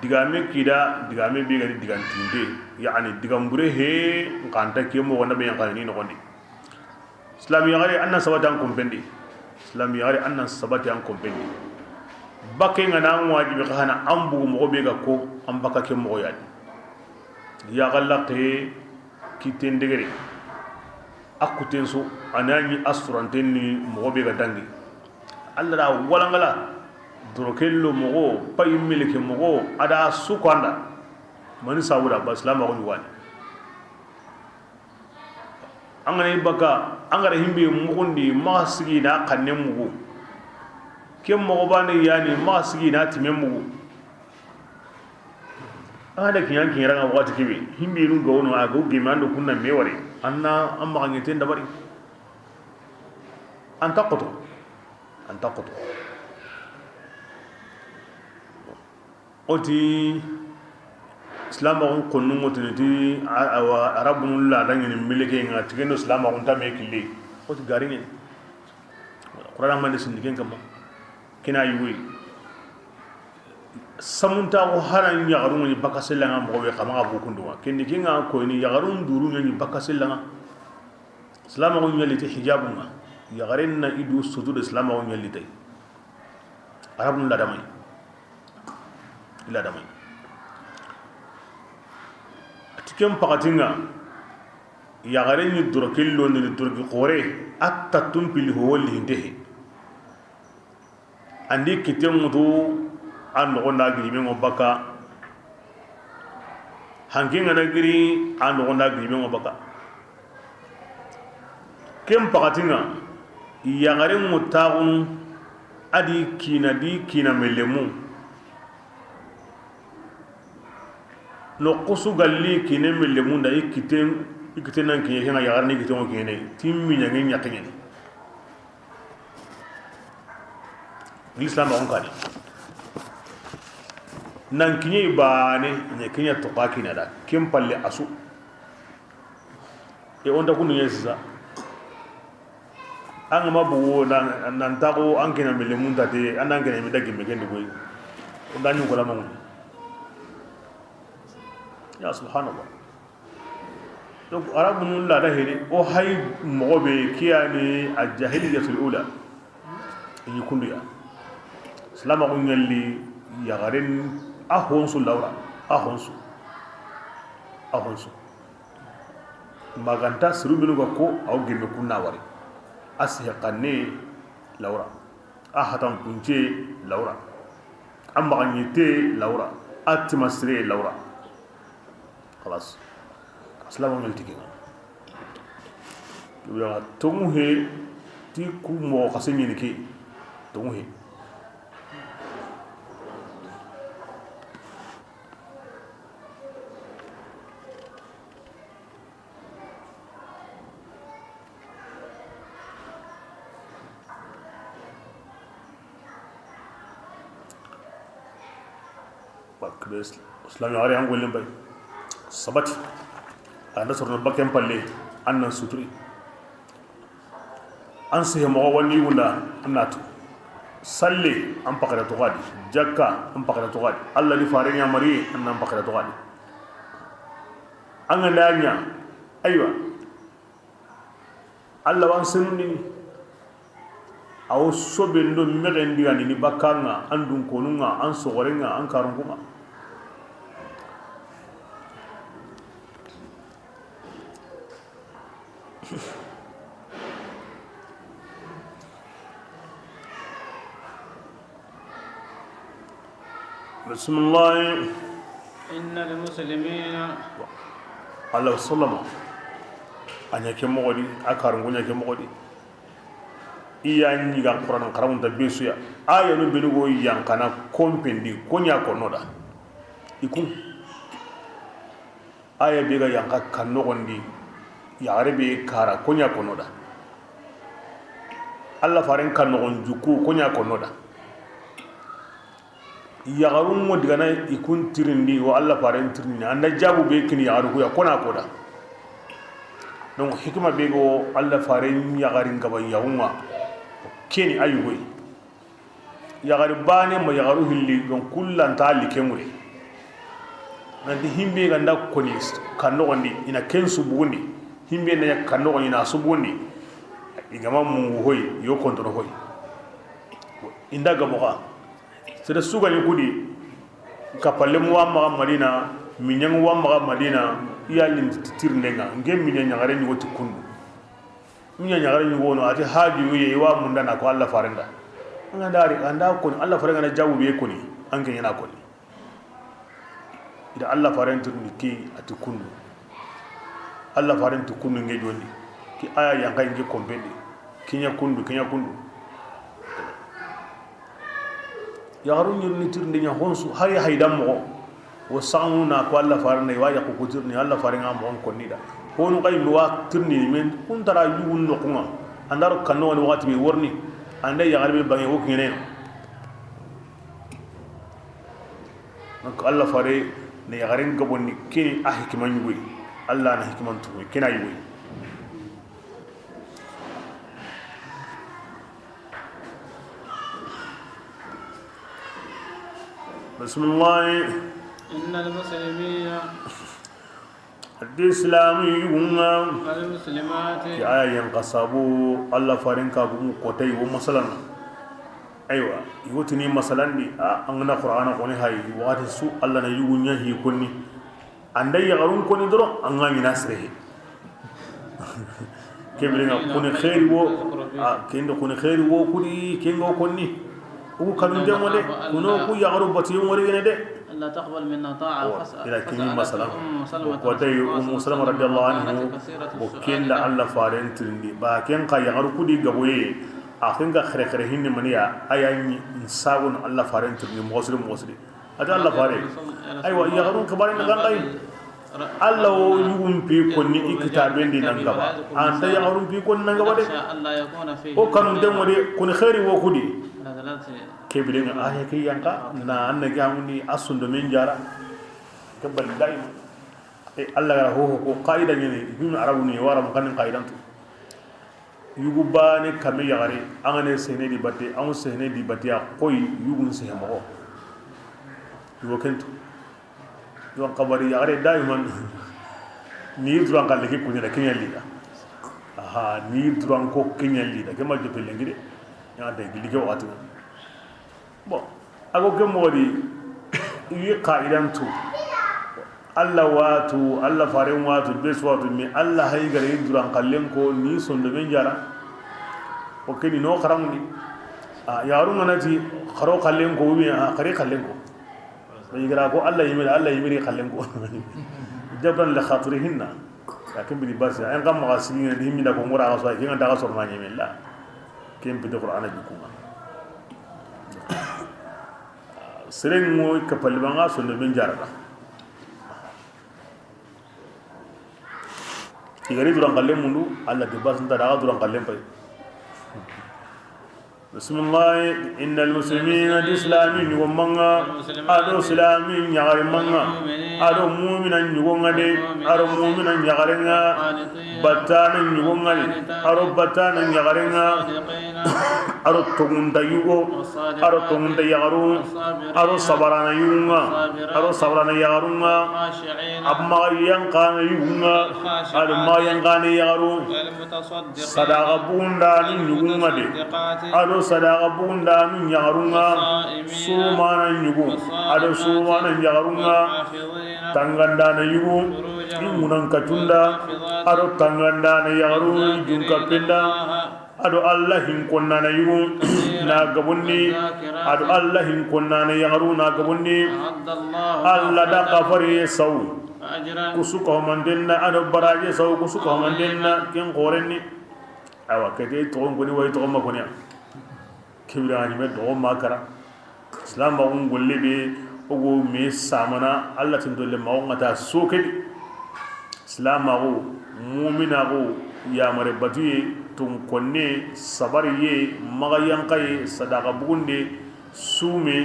digame kida digame be gani digantinde yani digambure he kanta ke mo wona be yankandini no gondi islam yagare anna sabata an kompendi islam yagare anna sabata an kompendi bakke ngana wajibi khana ambu mo be ga ko am bakka ke mo yadi ya gallaqe kitendegere akuten so anani asuranten ni mo be ga dangi Allah da walangala drokello mo pay milike mo ada sukanda man sawura ba islam ko wani angane baka angara himbe mugundi masigi na kanne mugu kem mo bane yani masigi na time mugu ada kiyan kiranga wati kibi himbe nu gono ago gimando kunna meware anna amma ngete ndabari antaqatu oti islam on konnu ngotiniti awa arabun la dangeni milike nga tigendo islam on tame kille oti garini qur'an man sindiken kam kina yuwi samunta ko haran yagarun ni bakasella nga mo be kama bu kunduwa kendi kinga ko ni yagarun duru ni bakasella nga islam on yaliti hijabunga yagarenna idu sujud islam on yaliti arabun la damay ila damay atikem pakatinga yagare ni durokillo ni durki qore atta tumpil holi hindehe andi kitemudu ando onda giri men obaka hanginga na giri ando onda giri men obaka kem pakatinga yagare mutagun adi kina melemu no qusu galli kine mille munda ikiten nan kiye hena yagarni kiton kine timmi nyangi nyakene l'islam on kadi nan kinye bane ne kinya to bakina da kim palle asu e onda kunu yesa an mabu nan tago an kina mille munda te anan kina mi dagi megende boy onda nyu ko la mamun ya subhanallah donc arabun la da hede o hay mogobe kiyani al-jahiliyatul ula yi kundu ya silama ko ngalli yagaren ahonsu laura ahonsu maganta siru minu ga ko aw gemme kunna wari ashiqanne laura ahatan kunce laura amma ganyete laura atmasre laura خلاص اسلام من تيغا يبقى تومه تي كو مو خاسني نكي تومه bakres islam yare an golin bai sabati anda sorno bakem palle annan suturi an sihe mo wani wunda annatu salle an pakara to gadi jakka an pakara to gadi allah ni fare nya mari annan pakara to gadi an nganya aywa allah wan sunni aw sobendo merendi ani ni bakanga andun konunga an sogorenga an karunga بسم الله إن المسلمين الله سلم أن يكون مغدي أكارم غني يكون مغدي إياني عن القرآن كرام تبيسويا آية نبلغو إيان كنا كومبندي كونيا كونودا يكون آية بيجا يانكا كنوغندي يعربي كارا كونيا كونودا الله فارن كنوغن جوكو كونيا كونودا yagarum mo digana ikun tirindi wa Allah faren tirindi anda jabu be kini yagaru ya kona koda donc hikma be go Allah faren yagarin gaba yawunga keni ayugoy yagari bane mo yagaru hilli don kullan tali kemure nandi himbe ganda koni kanno gondi ina kensu bugundi himbe na kanno gondi na subundi igama mu hoy yo kontro hoy inda gamoka sida suga ni kudi kapalle mu wamma madina minyang wamma madina iyalin tirndenga ngem minya nyagare ni woti kundu minya nyagare ni wono ati haji wiye wa munda na ko Allah farenda anga dari anda ko ni Allah farenda na jawu be ko ni anke yana ko ni ida Allah farenta ni ki ati kundu Allah farenta kundu nge jondi ki aya yanga nge kombedi kinya kundu yagaru ni tirndi nya honsu hari haydam mo wo sanguna ko Allah farna wa ya ko tirni Allah faringa mo on konnida honu kay luwa tirni men kun tara yugun no kuma andar kanno woni wakati be worni ande yagarbe bangi wo ngene ko Allah fare ne yagarin gabonni kini ahikman yugo Allah na hikman tu kina yugo بسم الله إن المسلمين الإسلام يوما والمسلمات يا ينقصبوا الله فارنكا بوم كوتاي ومثلا أيوة يوتني مثلا دي أنغنا قرآن كوني هاي وقت سو الله نيجونيا هي كوني عندي يغرون كوني درو أنغاني ناسره كبرنا كوني خير و كيندو كوني خير و كوني كيندو كوني او كانوا دمولي كنو كو يغرو باتيوم وري نده لا تقبل منا طاعه الى كني مثلا وتي ام سلمة رضي الله عنه وكين لا الله فارن ترندي با كين قا يغرو كودي غبوي اخين غا خره خره هين منيا اياني انساون الله فارن ترندي موسر هذا الله فارن ايوا يغرو كبارين غانداي الله يوم بي كوني كتابين دي نغبا انت يغرو بي كون نغبا دي او كانوا دمولي كون خيري وكودي kebireng aya ke yanka na anna gamuni asundo men jara kebal daim Allah ho ko qaida ni ibn arabu ni wara mo kan qaidan tu yugu bane kame yagare angane sene di batte an sene di batte ya koy yugun se mo yugo kentu yon qabari yagare daiman ni duran kal ke kunya kenya lida aha ni duran ko kenya lida ke ma jepelengide ya de gilike watu bon ago ke modi yi qaidan tu Allah watu Allah farin watu bes watu mi Allah hay gare duran kallen ko ni sondo ben jara o keni no kharam ni yaru nganati kharo kallen ko wi khari kallen ko be gara ko Allah yimi kallen ko jabran la khatirihinna lakin bi bas en kam magasini ni himmi da ko ngura ga so ki ngata ga so ma nyemi la kem bi qur'ana bi kuma sereng mo kapal banga sondo ben jara da igari duran kallen mundu Allah de bas nda daga duran kallen pay bismillah innal muslimina islamin wa manga ado islamin yagare manga ado mu'minan yugonga de ado mu'minan yagarenga batanan yugonga de ado batanan yagarenga ado togunda yugo ado togunda yagaru ado sabarana yugonga ado sabarana yagarunga amma yankana yugonga ado ma yankana yagaru sadaqa bunda ni yugonga de ado sadaqa bunda ni yagarunga sumana yugo ado sumana yagarunga tanganda na yugo imunan katunda ado tanganda na yagaru junka penda ado Allah hin konna na yugo na gabundi ado Allah hin konna na yagaru na gabundi Allah da kafari saw kusuko mandenna ado baraje saw kusuko mandenna ken qorenni awa kete to ngoni way to makoni kibira ni me do makara islam ba ngolle be ogo me samana Allah tin dolle ma ngata sokedi islam go mu'mina go ya mare batuye tun konne sabariye magayankai sadaqa bugunde sume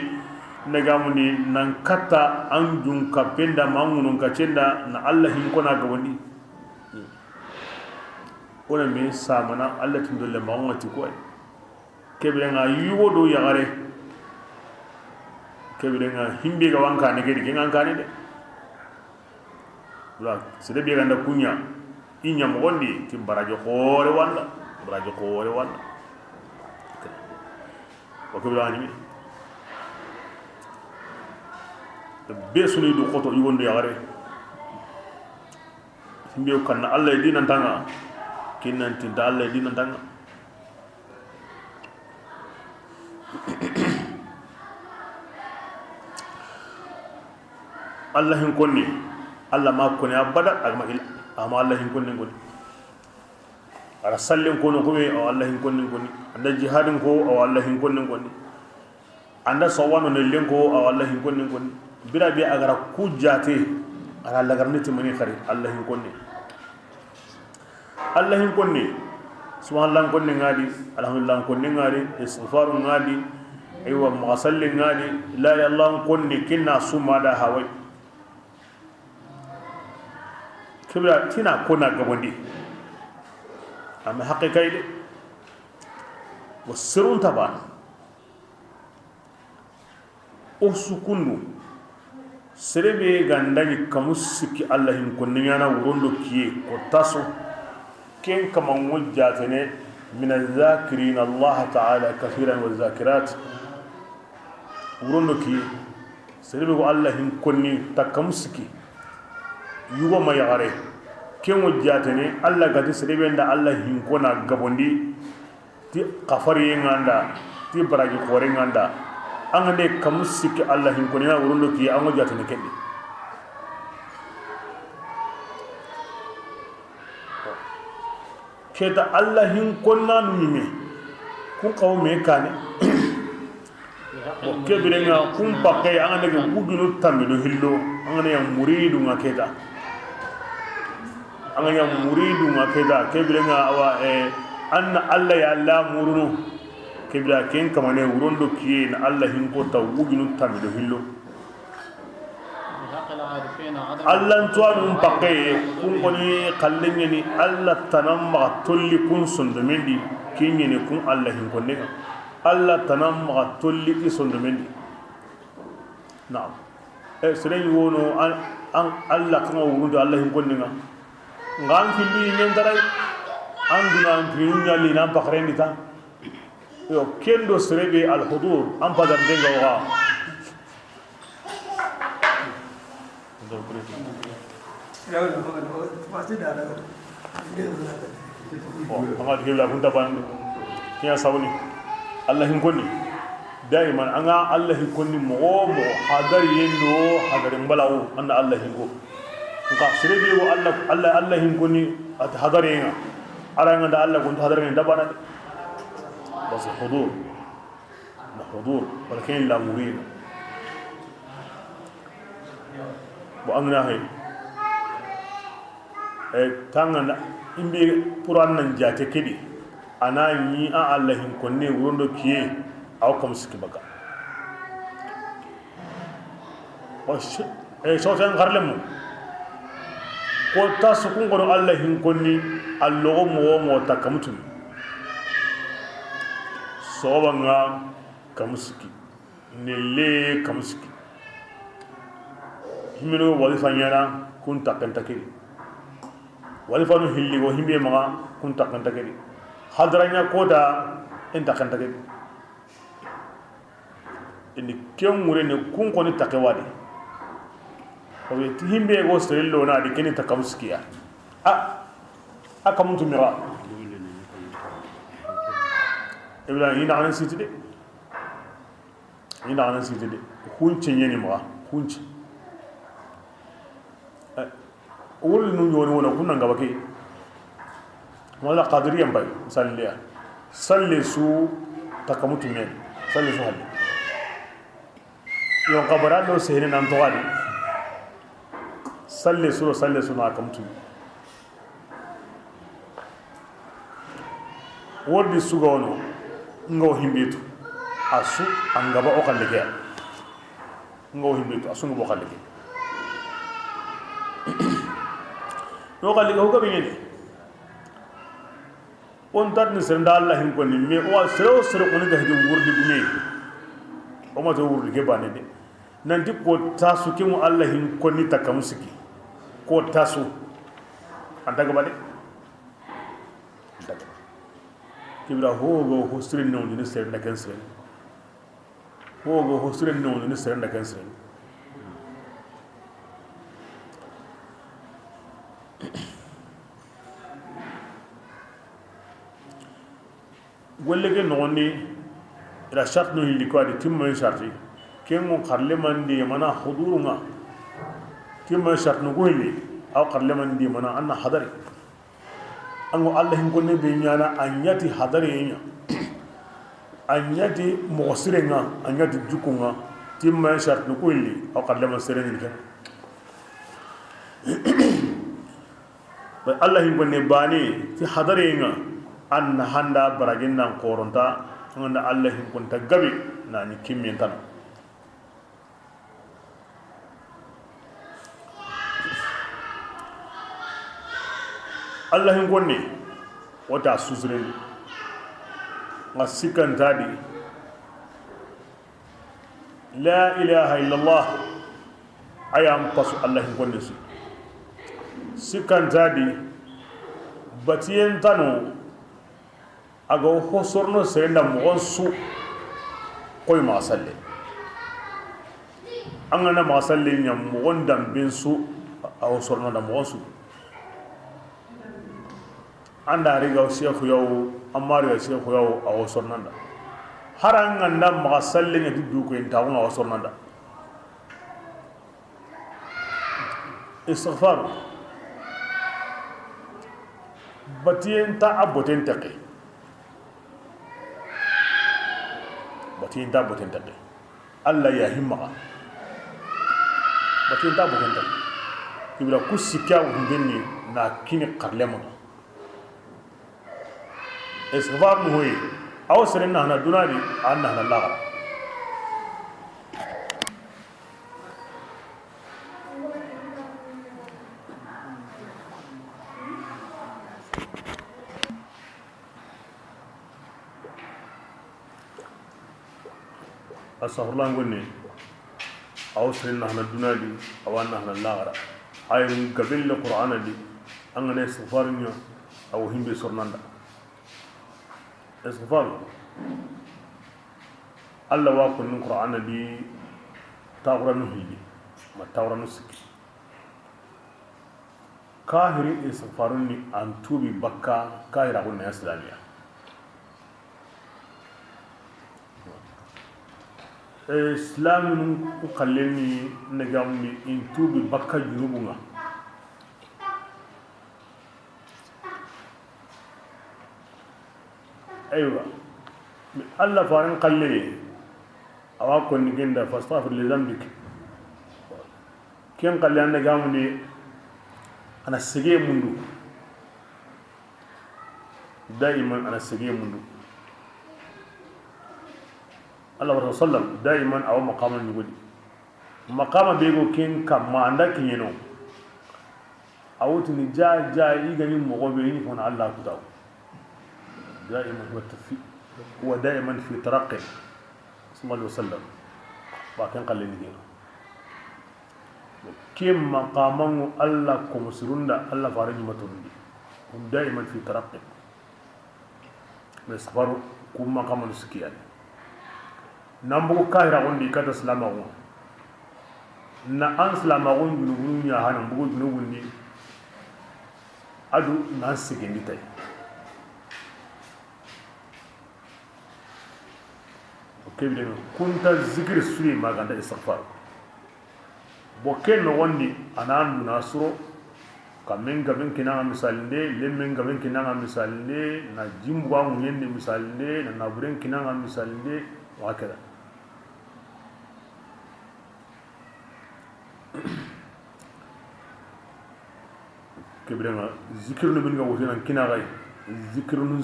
nagamundi nan kata anjun kapenda mangunun kacenda na Allah hin kona ga wani ona me samana Allah tin dolle ma ngati ko kebire nga yugo do yagare kebire nga himbe ga wanka ne gedi ngan kane de la sede be ganda kunya inya mo gondi ti barajo khore wala o kebire ani be sunu do khoto yugo do yagare himbe kan Allah dinan tanga kinan tin Allah dinan tanga Allah hin konni Allah ma konni abada agma il ama Allah hin konni konni ara sallin kono ko o Allah hin konni konni anda jihadin ko o Allah hin konni konni anda sawano ne len ko o Allah hin konni konni bira bi agara kujate ara lagarniti mani khari Allah hin konni subhanallah konni ngadi alhamdulillah konni ngadi istighfaru ngadi aywa musalli ngadi la ilaha illallah konni kinna sumada hawai kibra tina kona gabondi amma haqiqai de wasirun taban usukundu serebe gandani kamusiki Allah hin konni yana wurondo kiye ko taso ken kama wajjatene min adh-dhakirin Allah ta'ala kathiran waz-zakirat wurondo kiye serebe ko Allah hin konni takamusiki yugo ma yagare ken wajjatene Allah gati serebe nda Allah hin kona gabondi ti qafari nganda ti baraji khore nganda angande kamusiki Allah hin koni na wurondo kiye an wajjatene kendi keta Allah hin konna nuime kun qawme kane o kebirenga kun pakke angane ke kudunu tamido hillo angane yang muridu ngaketa angane yang muridu ngaketa kebirenga awa anna Allah ya Allah murunu kebira ken kamane wurondo kiye na Allah hin ko ta wudunu tamido hillo Allah tuanu pakke kun koni kallengeni Allah tanamma tolli kun sondomendi kinyene kun Allah hin konne Allah tanamma tolli ki sondomendi na'am seren wono an Allah kan wurundo Allah hin konne ngam filli nyen taray anduna finya li nan pakrendi ta yo kendo serebe al hudur am padam denga wa anga dikibla kunta ban kiya sawni Allah hin konni daiman anga Allah hin konni mo hadar yendo hadar mbalawo anna Allah hin ko ka sirebe wo Allah hin konni at hadar yenga ara nga da Allah kunta hadar ngi dabana bas hudur na hudur walakin la murid bo amna hay tangana imbe puran nan jate kedi ana yi a Allah hin konne wurondo kiye aw kam ski baga o so tan garlem ko ta su kun gono Allah hin konni allo mo takamtu so banga kamski nelle kamski himino wali fanyana kun takanta kedi wali fanu hilli wo himbe maga kun takanta kedi hadranya koda enta kanta kedi ini kemure ne kun koni takewadi o be himbe go strello na di keni takamskiya akamuntu mira ibla ina anan sitide hunci nyeni maga hunci wol nu yoni wona kunna ngabake wala qadiriyam bay salliya salli su takamutu men salli su hali yo qabara do sehne nan to wadi salli su na kamutu wodi su gono ngo himbitu asu angaba o kalleke ngo himbitu asu ngo kalleke no kalli ko gabe ne on tad ni senda Allah hin ko ni me o sero ko ni gahdi wurdi bu ne o ma to wurdi ke bane de nan di ko tasu ke mu Allah hin ko ni takamusiki ko tasu andaga bade kibra hogo hostrin no ni senda kan sere hogo hostrin no ni senda kan sere golle ke nonni ila shart no hilli ko adi timma sharti kengo kharle mandi mana hudurunga timma shart no golle aw kharle mandi mana anna hadari ango Allah hin konne be nyana anyati hadari nya anyati mosirenga anyati jukunga timma shart no golle aw kharle man sereni ke ba Allah hin konne bani ti hadari nya an handa baragin nan koronta nganda Allah hin kunta gabe na ni kimmin tan Allah hin gonne wata suzure ngasikan tadi la ilaha illallah ayam pasu Allah hin gonne su sikan tadi batiyen tanu aga hosorno serenda mo su koy ma salle angana ma salle nyam mo wondam bin su aw sorno da mo su anda riga sheikh yow amar ya sheikh yow aw sorno da haranga ndam ma salle ne du ko enta ko aw sorno da istighfar batien ta aboten taqi batin da boten tade Allah ya himma batin da boten tade kibra kusika hundenni na kini qarlema esvar mu hoyi aw serena na dunadi anna na laga asahurlan gonne aw sirna hana dunadi awanna hana lagara ay gabil qur'ana di angane safarnya aw himbe sornanda asfar Allah wa kun qur'ana di tawranu hidi ma tawranu siki kahiri istighfarun ni antubi bakka kahira gunna islamiya islamin ku kalleni nagamni intubi bakka junubunga aywa Allah faran kalle awa ko ni genda fastaghfir li dhanbik ken kalle an nagamni ana sige mundu daiman ana sige mundu Allah wa sallam daiman aw maqaman yugudi maqama bego ken kam ma anda kinyeno awuti ni ja igani mo go be ni fona Allah ku taw daiman huwa daiman fi taraqi sallallahu alaihi wasallam ba kan kalleni dino كم مقامه الله كمسروندا الله فارج متوندي هم دائما في ترقب مسفر كم مقام السكيان نامبو كايرا وندي كاتا سلامو نا ان سلامو جنوبون يا هانم بو جنوبون ني ادو ناس سكيندي تاي اوكي بيدو كنت ذكر سوري ما غاندا استغفار boken no wondi anan nasro kamen gaben kinanga misalinde lemmen gaben kinanga misalinde na jimbwa munyende misalinde na naburen kinanga misalinde wakada kebrema zikir no binga wotena kinaga zikir no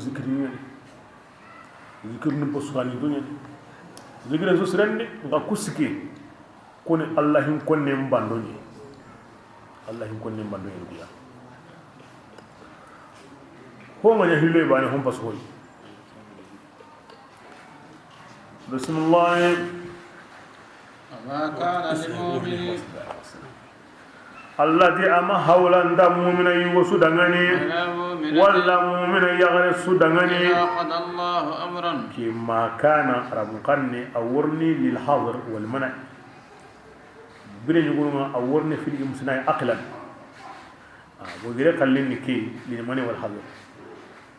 posukani dunya zikir so sirende nga kusiki kone allahin konne mbandoni dia ho nganya hille bani hon pas hoy bismillah ma kana lil mu'minin allati ama hawlan da mu'mina yusu dangani walla mu'mina yaghre su dangani qad Allahu amran kima kana rabun qanni awurni lil hadr wal mana bire yuguma aworne fili musnay aqlan bo gire kallin ki li mani wal hadr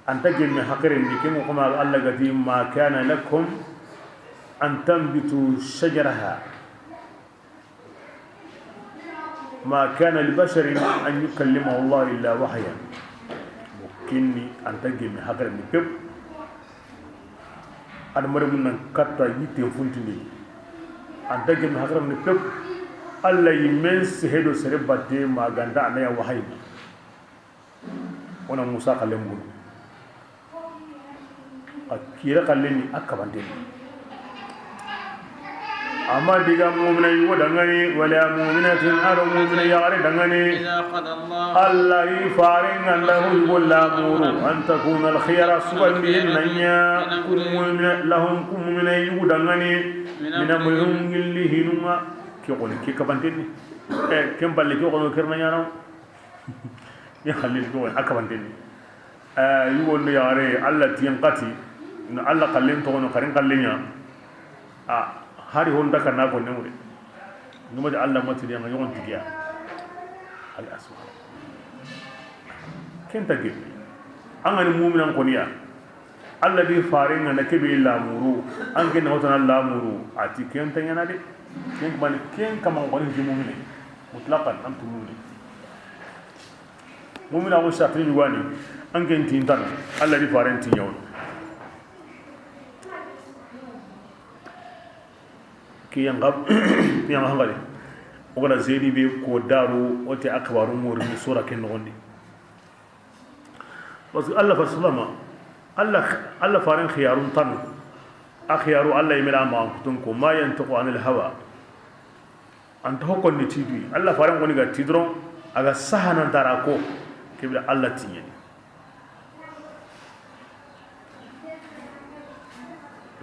anta jemme hakarin ni kemo kuma Allah gati ma kana lakum an tanbitu shajaraha ma kana li basharin an yukallimahu Allah illa wahyan mukini anta jemme hakarin ni pep ad maramun nan katta yitte funtini anta jemme hakarin ni pep Allah immense hedo sere badde maganda anaya wahay ona Musa kallembu akira kalleni akabande amma diga mu'mina yuwa dangane wala mu'minatin aro mu'mina yare dangane Allah yifarin Allahu wallamuru an takuna al-khiyara suban bihin nanya mu'mina lahum mu'mina yuwa dangane min amrihum gillihinuma kekoni ke kabanteni kemballe ke ko kerna nyana ya khalil ko akabanteni yuwo no yare Allah tiyanqati no Allah kallin to no karin kallinya hari honda kana ko nemure numa da Allah mati yang yon tigiya al aswa kenta ge angani mu'minan ko niya Allah bi farin na kebe lamuru an ken hotana lamuru ati kenta yana de ken bani ken kama ngoni mu'mine mutlaqan am tumuni mu'mina ko shafri wani an ken tintan Allah bi farin tin yawo ki yangab yang hangale o gala zedi be ko daru o te akbaru mur ni sura ken ngondi parce que Allah fa sallama Allah farin khiyarun tan akhyaru Allah yimira ma kutun ko ma yantiqu anil hawa anta hokon ni tibi Allah farin goni ga tidron aga sahana darako kibla Allah tinye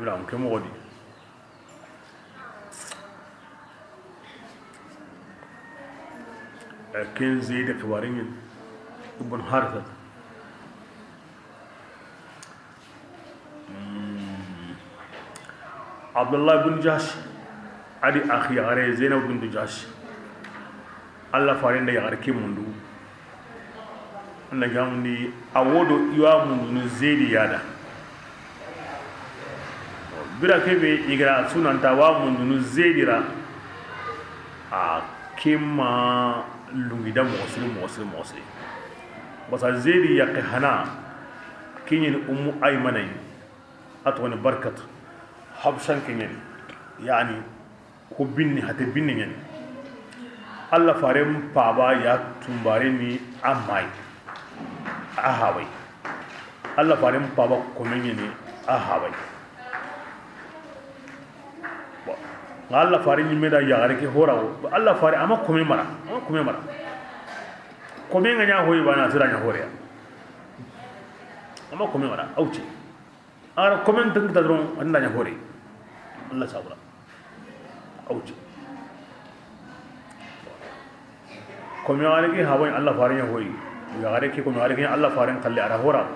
ibra am kemo godi كان زيد كبارين ابن حارثة عبد الله بن جاش علي أخي غري زينب بن جاش الله فارين ده يغري كم مندو na gamni awodo iwa mun zedi yada bira kebe igra sunanta wa mun zedira a kima lungida mosri basa zedi ya hana kinyin ummu aymanay atwani barkat habshan kinyin yani ko binni hate binni nyen alla farem paba ya tumbare ni amai ahawai alla farem paba komenye ni ahawai alla fare ni meda yagare ke horawo alla fare ama kome mara kome nganya hoyi bana siranya hore ama kome mara auci ara kome tan ta dron andanya hore alla sabra auci kome wale ke hawai alla fare nya hoyi yagare ke kome wale ke alla fare kalle ara hora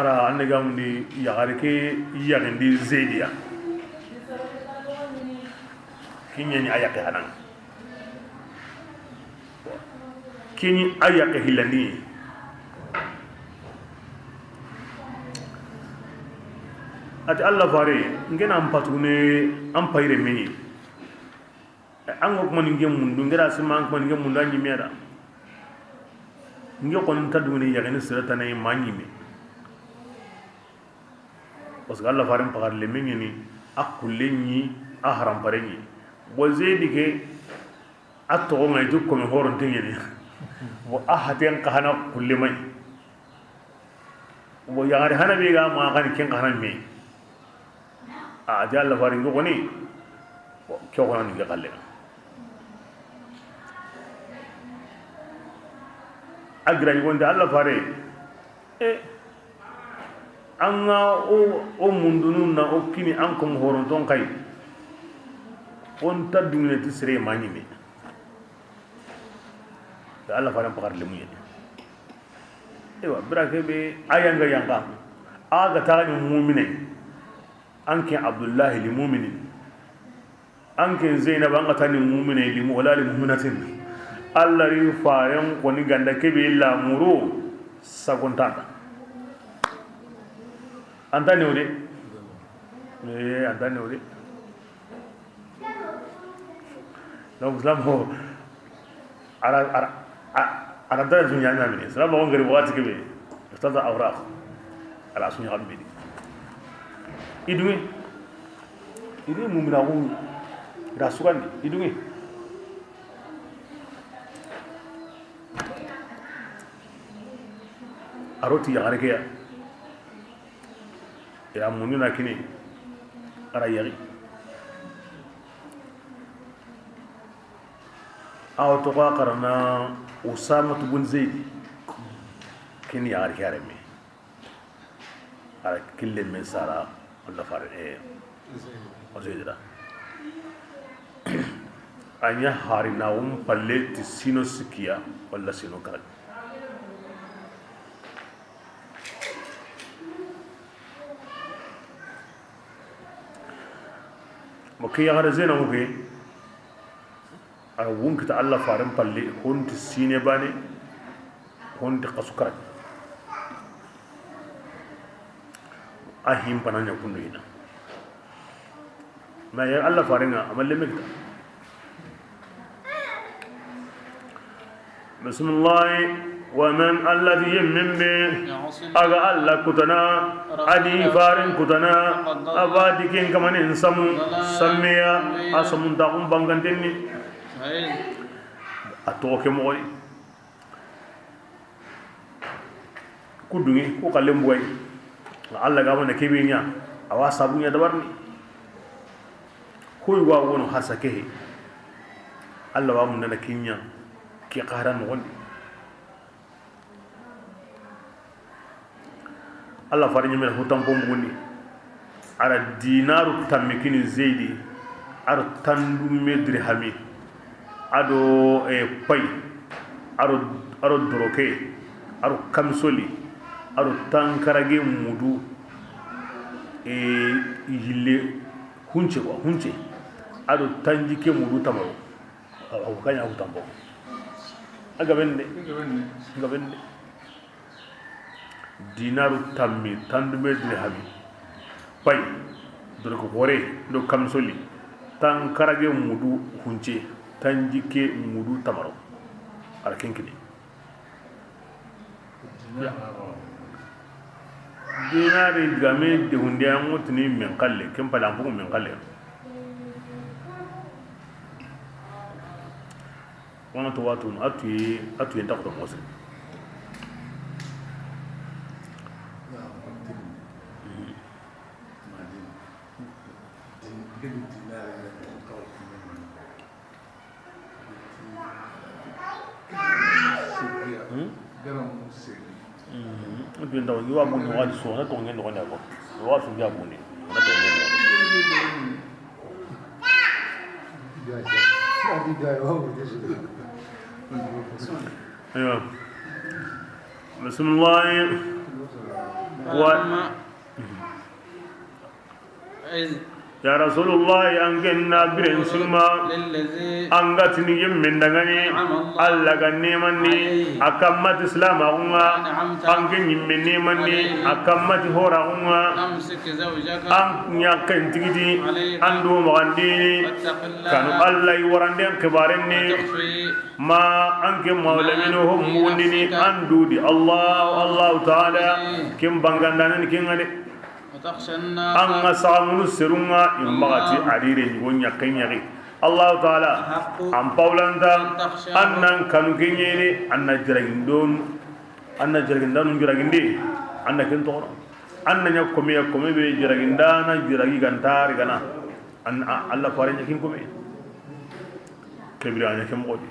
ara ande gamdi yagare ke yagandi zediya kinyani ayake hanan kini ayake hilani ati Allah fare ngena ampatune ampayre meni ango ko ngem mundu ngera sima ko ngem mundu anyi mera ngi ko ntadune yagani sirata nay manyime parce que Allah farin pagar le mengeni akullenyi ahram parenyi bo zedi ke atto ngai to ko me horon tengeni bo ahaten kahana kulle mai bo yagare hana be ga ma kan ken kahana me a ja Allah farin go ni bo kyo ko ni ga kalle agra ni wonde Allah fare anga o mundunu na o kini an ko horon ton kay on tadune tisre manime da Allah faran pakar le muye ewa brake be ayanga yanga aga tani mu'mine anke abdullah li mu'minin anke zainab anga tani mu'mine li mu'lal mu'minatin Allah ri fayan ko ni ganda kebe la muro sagontata antane ode antane ode donc islam ho ara dara dunya na mini islam ho ngari wati kebe ustad awraq ala sunya qalbi idungi mumina ko rasukan idungi aroti ya gareke ya mununa kini ara yari aw to qarna usama bin zaid kini yari karame ara kille men sara wala fare zaidra anya harina palle sino sikia wala sino kala مكي يغار زينا مكي وونك الله فارم بالي هونت سيني باني هونت قسكرك أهيم بنانيا كندو هنا ما يا الله فارنا عمل لمكتا بسم الله ومن الذي يمن به أغا الله كتنا أدي فارن كتنا أبادي كين كمان إنسامو سميا أسمون داقم بانغانتيني أتوكي موي كدوغي وكالي مبوي الله غابو نكيبينيا أوا سابونيا دبارني كوي واغونو حسكيه الله وامو نكينيا كي قهران مغني Allah farin yemel hutam pombundi ara dinaru tamikini zaidi ar tandu medri hami ado pay aro doroke aro kamsoli aro tankarage mudu yille hunce ado tanjike mudu tamaro aw kanya ko tambo aga bende dinaru tammi tandume dirhami pay do ko hore do kamsoli tan karage mudu hunce tan jike mudu tamaro ar kenkini dinari game de hunde an mutuni min kalle kin fala bugu min kalle wana to watu atu yenta ko mose Itu yang tahu, iwa bunyi wali so, na tongeng do ngene ko. Iwa su ya bunyi, na tongeng. Ayo. Bismillah. Wa Ya Rasulullah angenna biren sima angatini yemmen dangani alla ganne manni akammat islam agunga angen yemmen manni akammat hora agunga an nyaken tigidi andu magandi kanu alla yiwarande kibarenni ma anke mawlamino humundini andu di Allah taala kim bangandanan kingani anga samunu serunga immagati adire nyonya kenyari Allah taala am paulanda annan kanu kenyeni anna jiragindon jiragindi anna kento anna nyakome be jiragindana jiragi gantari gana an Allah fare nyakin kome kebira nyakin modi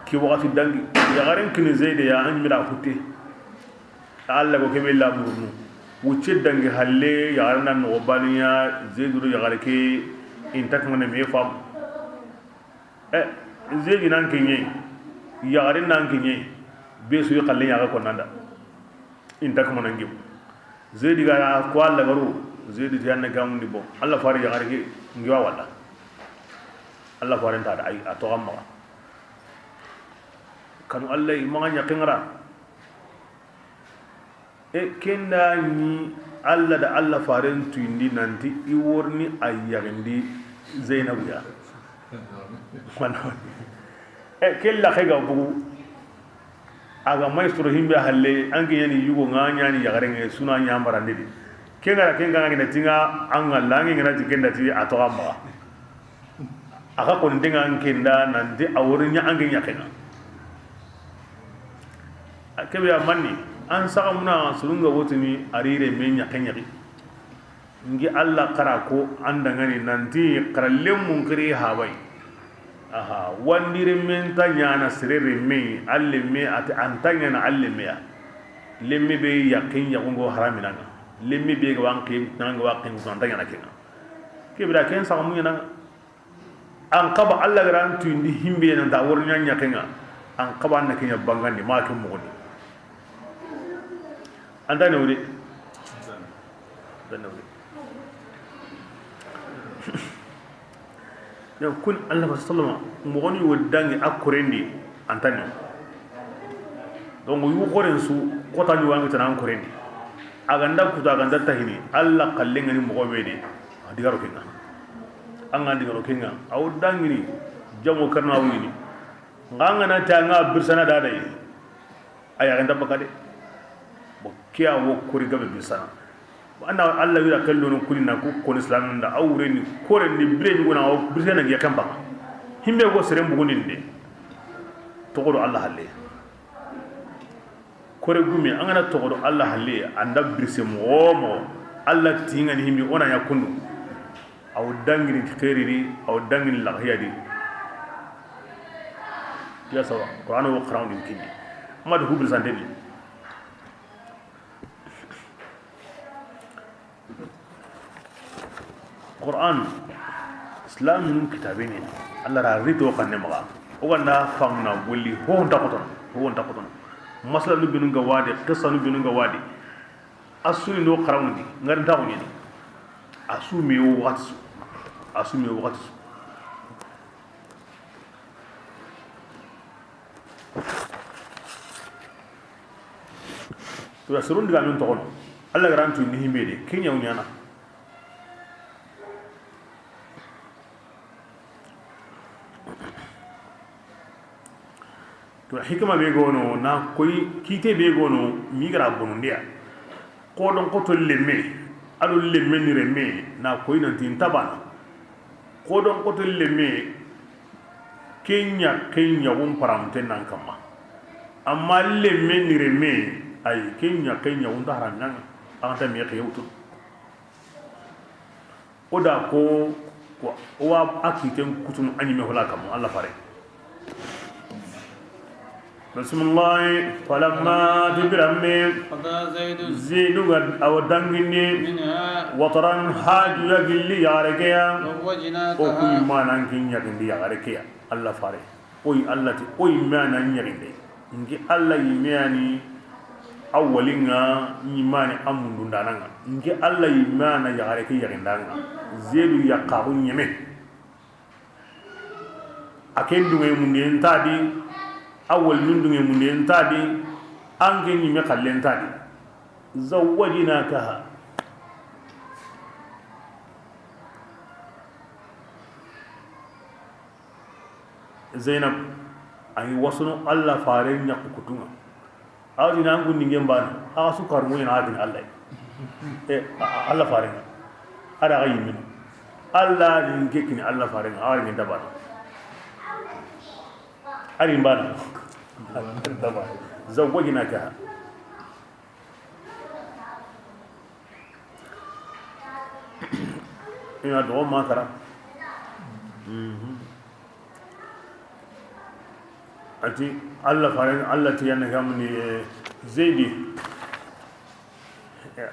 ki wakati dangi ya garen kini zaide ya an mira hutte Allah ko kebilla burnu wuce dangi halle yaran nan no baniya zai duru ya garke in tak mana me fam zai ginan kinye yaran nan kinye be su kalle ya ga konanda in tak mana ngiw zai diga ko Allah garu zai di yanna gamundi bo Allah fari ya garke ngiwa walla Allah fari ta da ai ato amma kanu Allah imanya kinra kenda ni Allah da Allah farin tuindi nanti iworni ayyagindi Zainabu ya wana kella khega bugu aga maestro himbe halle ange yani yugo nganya ni yagarenge suna nyambara ndidi kenga ngina tinga angalangi ngina tikenda ti atogamba aka ko ndinga nkenda nanti aworinya ange nyakena akebe ya manni an saka muna surunga wotini arire menya kenyari ngi alla karako andangani nanti karallem munkiri hawai aha wandire men tanyana sirere me alle me ati antanya na alle me lemmi be yakin yakungo haramina lemmi be ga wanki nanga wakin antanya na kina kibra ken saka munya an qaba alla garan tu indi himbe nan da wornya nyakenga an qaba na kenya bangandi ma kin mugoni anda ne wuri ya kun Allah sallama mo goni wodangi akurendi antani donc yu koren su kota ni wangi tan akurendi aganda ku aganda tahini Allah kallenga ni mo gobede digaro kinga anga digaro kinga aw dangi jamo karna wini nganga na tanga birsana dadai aya ganda bakade kiya wo kuri gabe bisana anna Allah wira kallo non kulina ko ko islam da awre ni kore ni bre ni gona o bisana gi kamba himbe go serem bugo ninde to godo Allah halle kore gumi angana to godo Allah halle anda brise mo Allah tinga ni himbe ona yakundu aw dangini khairiri aw dangini lahiyadi ya sawa Qur'an wa Qur'an din kindi ma do hubul sandeni Quran Islam nun kitabini Allah ra rito kanne maga o ganda famna golli ho honta koton masala lu binu ga wadi qissa lu binu ga wadi asuni no qarawni ngar dawni asumi o watsu to asrun diga min to kono alla garantu ni himbe de kenya unyana to hikma be gono na koy kite be gono mi gara bonundia ko don ko to lemme adu lemme ni remme na koy nan tin tabana ko don ko to lemme kenya won paramte nan kama amma lemme ni remme ay kenya won daran nan anta mi xewtu oda ko wa akiten kutun anime hola kam Allah fare bismillah falamma tibrammi زيد أو دنجني وطران حاج يجلي ياركيا أوكي ما نانكين يجلي ياركيا الله فاري أوي الله تي أوي ما نانيريندي إنكي الله يمياني أولينا يماني أمون دانا إنكي الله يمانا ياركيا ياركيا زيد يقاون يمي أكين دوغي مندين تادي أول من دوغي مندين تادي أنكين يمي قلين تادي زوجناكها زينب أي وصلوا الله فارين يقطعون أودي نانغون نيجي بان أسو كارمون ينادين الله الله فارين هذا غير من الله نيجي كني الله فارين أوري من دبان أرين بان دبان زوجناكها ina do ma kara ati Allah faran Allah ti yana gamni zaidi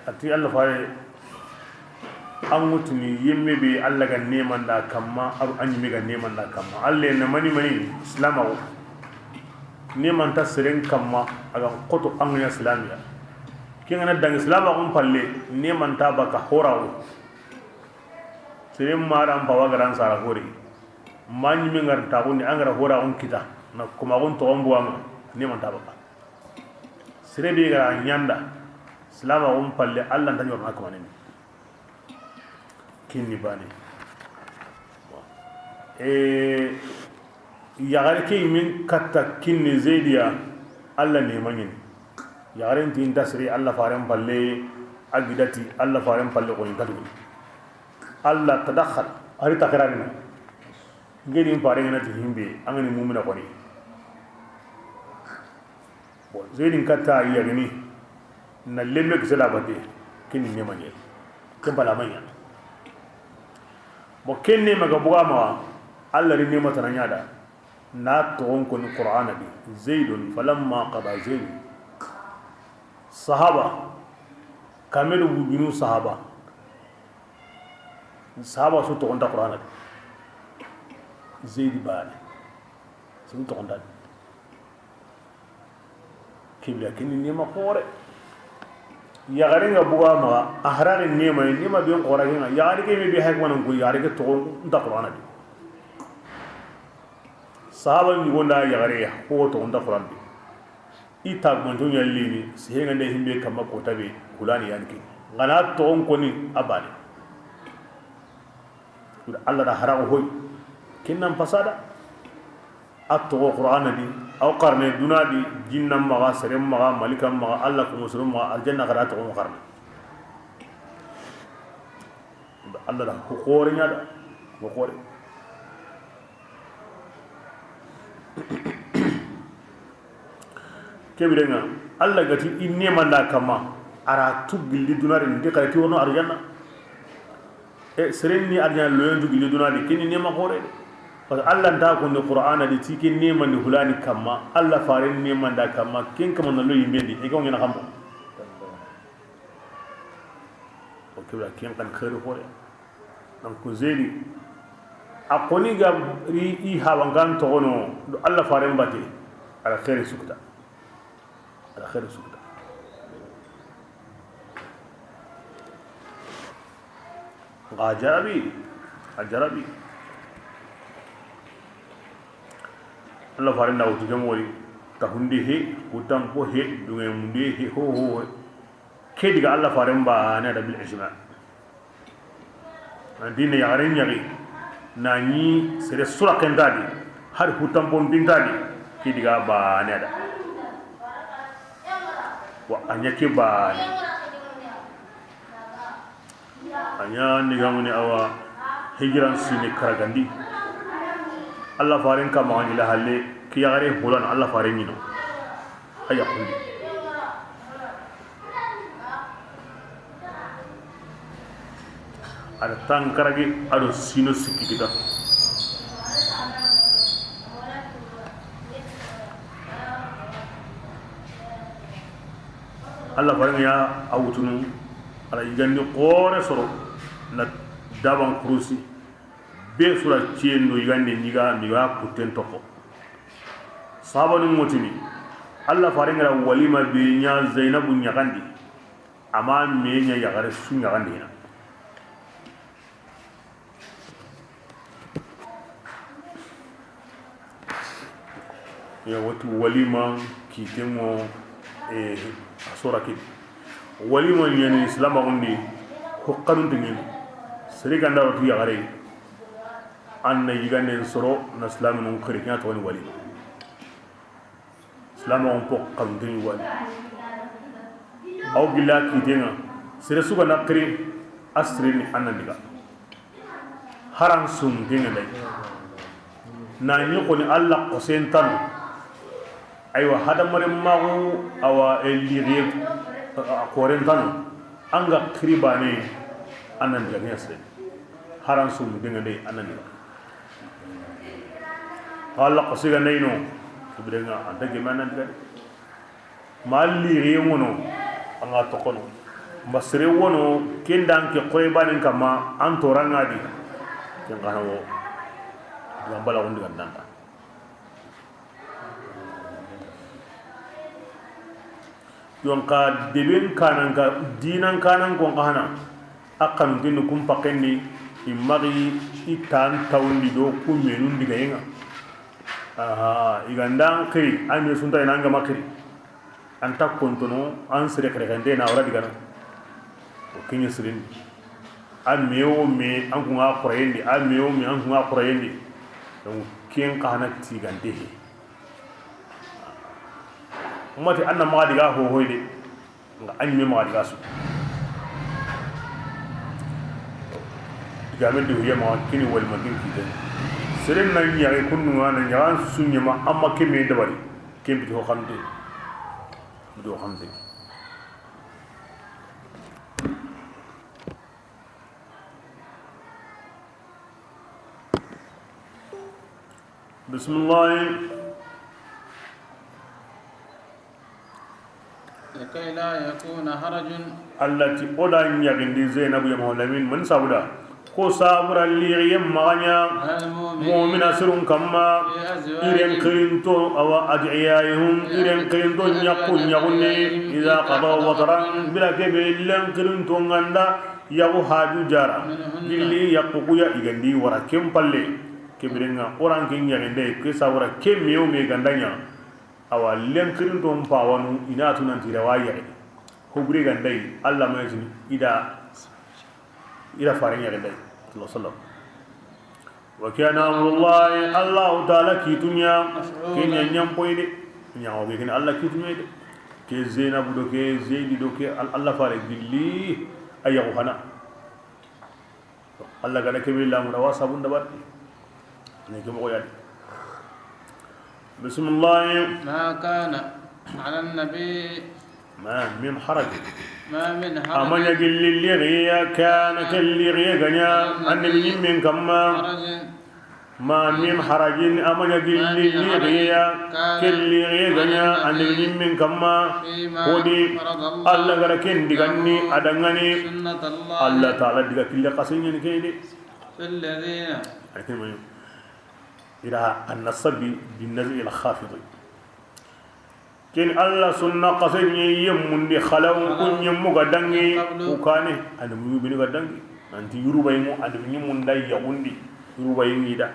ati Allah fare an mutuni yemme be Allah ga neman da kamma aru an yi ga neman da kamma Allah ne mani islamawo neman ta sirin kamma aga koto an ya islamiya kin na dan islamawo palle neman ta baka horawo sirin maran bawa garan sara hore manyi min gar ta ni angara hora on kita na kuma gon to on buwanga ne man tabaka sire be gara nyanda salama on palle Allah tan yorna kuma ne kinni bani yagare ke min katta kinni zaidiya Allah ne manyin yagare tin tasri Allah faran palle agidati Allah faran palle ko ngadu Allah tadakhal ari takrarina ngeni pare ngana himbe angani mu'mina ko ni bo zedin kata ya gani na lemme ko sala bade kini ne manye kan bala manya bo kenne maga buama Allah ri ne mata nyada na to on ko ni qur'ana bi zaidun falamma qada zaid sahaba kamelu buginu sahaba su to onda qur'ana zaidi bani su to onda kibla kini nema khore ya garinga buga ma ahrani nema bi qora ginga ya gari ke bi hakman ko ya gari to onda qur'ana bi sahaba ni gonda ya gari ko to onda qur'ana bi ita gonjo nyalli ni sehenga de himbe kamma ko tabe kulani yanki ngana to on ko ni abali Allah da harago hoy kinnan fasada atto qur'ana di aw qarne dunadi jinnam maga serem maga malikam maga Allah ko muslim maga aljanna garata ko qarne Allah da ko khore nyada ko khore kebirenga Allah gati inne manda kama ara tugilli dunari ndi karati wono arjanna serenni arjan loyendu gili dunadi kini nema khore parce Allah nda ko ne qur'ana di tiki nema ni hulani kamma Allah farin nema nda kamma kin kama na lo yimbendi e ko ngena xambo o kibra kin kan khairu khore donc ko zeli akoni ga i hawangan to ono do Allah farin bate ala khairu sukta ajarabi Allah farin da wutu jamori ta hunde he utam ko he dunga munde he ho ke diga Allah faren ba ne da bil ijma andine yaren yari nani sere sura kan dadi har hutam bon bin dadi ke diga ba ne da wa anya ke ba anya ni gamuni awa hijran sini karagandi Allah faren ka ma ngila halle ki yare bulan Allah faren ni no aya kulli ada tangkaragi ado sino sikki kita Allah faren ya awutunu ala yigandi qore soro na daban kurusi be sura ciendo yigande niga kutten toko sabanu mutini Allah faringa walima be nya Zainabu nyagandi ama me nya yagare su nyagandi na ya watu walima kitemo asura kit walima yani islam undi hokkanun tingin seriganda watu yagare anna yigande soro na islam non khirinya to walima islam on po qandin wali aw bila kidenga sere suga nakri asrin anandiga haran sum dinga lay na ni ko ni Allah ko sentan aywa hada mare magu awa eliri korentan anga kribane anandiga nyasre haran sum dinga lay anandiga Allah ko siga nayno kubrenga andage manandiga malli rewono anga tokono masre wono kendan ke koybanen kama antoranga di kengana wo gambala wondi gandanta yonka deben kanan ka dinan kanan ko ngana akkan dinu kum pakendi imari itan tawndi do kumenun diga yenga aha igandang kiri anye sunta inanga makiri anta kontono an sere kare gande na wara digana o kinyo sirin an mewo me an kunga qorendi an mewo me an kunga qorendi donc kien kana ti gande he mati anna ma diga ho hoyde nga an me ma diga su diga men do yema kini wal magin kiten sirin nan yare kunnu na nyaran sunyama amma kemi dabari kembi ho xamde do xamde bismillah لكي لا يكون حرج التي أولا يغندي زينب يا مولمين من سابدا ko sabura liye maganya mu'mina sirun kamma iren kirinto awa adiyayhum iren kirinto nyakun nyagunne idza qada wataran bila kebe len kirinto nganda yabu haju jara dilli yaquya igandi wara kempalle kebirenga orang kin yagende ke sabura kemeo me gandanya awa len kirinto mpawanu inatu nanti rawaya ko bure gandai Allah mai ida farenya gandai sallallahu alaihi wasallam wa kana amrullahi Allah ta'ala kitunya kenya nyampoide nyawo be ken Allah kitunya de ke Zainab do ke Zaidi do ke Allah fare gilli ayahu hana Allah gana ke billahi murawa sabun dabat ne ke mo yadi bismillah ma kana ala nabi ما من حرج أما يقول للغية كان كاللغية غنيا النبي من كما ما من حرج أما يقول للغية كاللغية غنيا النبي من كما ودي الله غركين دغني أدغني الله تعالى دغ كل قسين كيدي الذين إلى النصب بالنزع الخافض ken Allah sunna qasani yemmundi khalaw kun yemmu gadangi ukane adu mu bini gadangi nanti yurubay mu adu nyimmun day yagundi yurubay ngida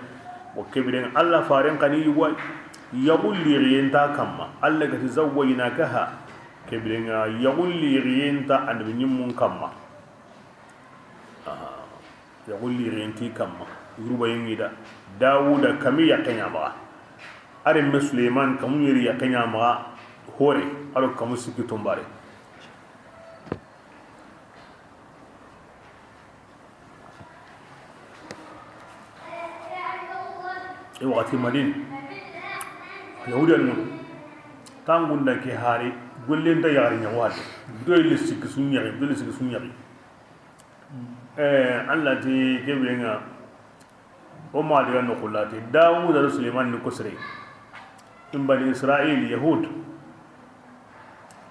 o kebiren Allah faren kani yuwa yagulli riyenta kamma Allah ga tazawwajnakaha kebrenga yagulli riyenta annabi nyimmun kamma yagulli riyenti kamma yuruba yingida dawuda kami yakenya ma are musliman kamu yiri yakenya ma hore aro kamu sikki tombare e wakati madin yahudan mun tangunda ke hari gollenta yari nyawade doyle sikki sunyari doyle sikki sunyari Allah ti kebenga o ma diga no kullati Dawud da Sulaiman ni kusre in bani Isra'il yahud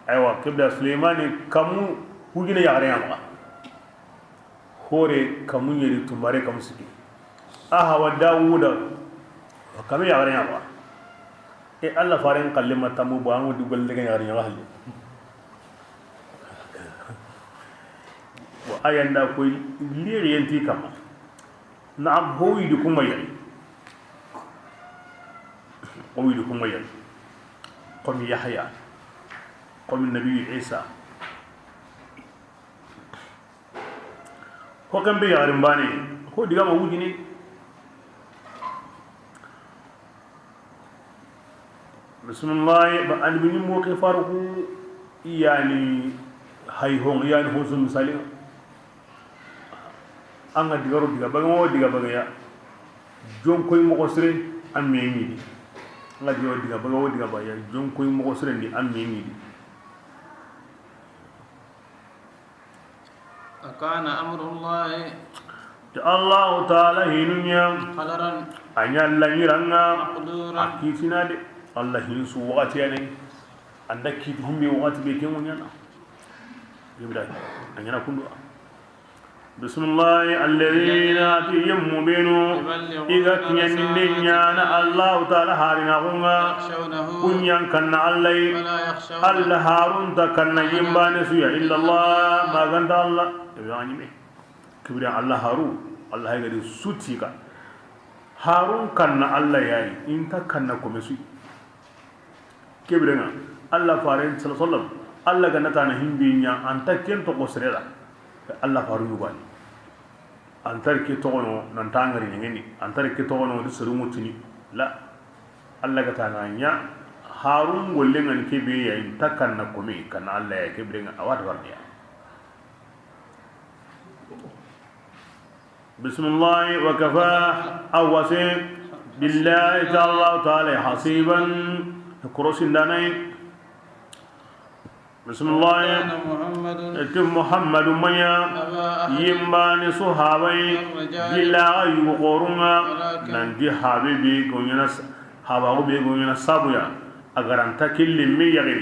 aywa kebda Sulaiman kamu hugina yare amma hore kamu yeri tumare kamu siki aha wa Dawud kamu yare amma e Allah faran kallima tamu ba mu dugol daga yare amma halli wa ayanda ko liri yenti kama na hoyi du kuma yari hoyi du kuma yari comme Yahya comme Nabi Isa ko kan be yarin bane ko diga ma wujini bismillah ba an bi mo ke farku yani hayhon yani hosun misali anga diga baga ya jon koy mo ko sire am meñi di nga diga baga ya jon koy mo ko sire ndi am meñi di akana amrullah ta Allah ta'ala hinunya qadaran anya langiranga maqduran akitina de Allah hin su wati ne anda kiti himbe wati be kemunya na yibda anya kundu بسم الله الذين أتيهم مبينوا إذا كنينا الله تعالى هارنا غنغا كنيان كان علي الله هارون تكن يمبان سويا إلا الله ما غند الله يعني مي كبريان الله هارون الله يغدي سوتيكا هارون كان الله ياي انت كان كومسوي كبريان الله فارين صلى الله عليه وسلم الله غنتانا هيمبينيا انت كين تو قسرلا الله فارون يغاني antar ke togono nan tangari ngeni antar ke togono di serumu tini la alla ga tananya harun golle ngan ke be yayin takkan na kome kan alla ya ke brenga awat wardiya bismillah wa kafa awasi billahi ta'ala hasiban kurosin danai bismillah محمد ميا يمبان صحابي جلا يغورنا نندي حبيبي غونينا حباو بي غونينا سابويا اگر انت كل مي يغي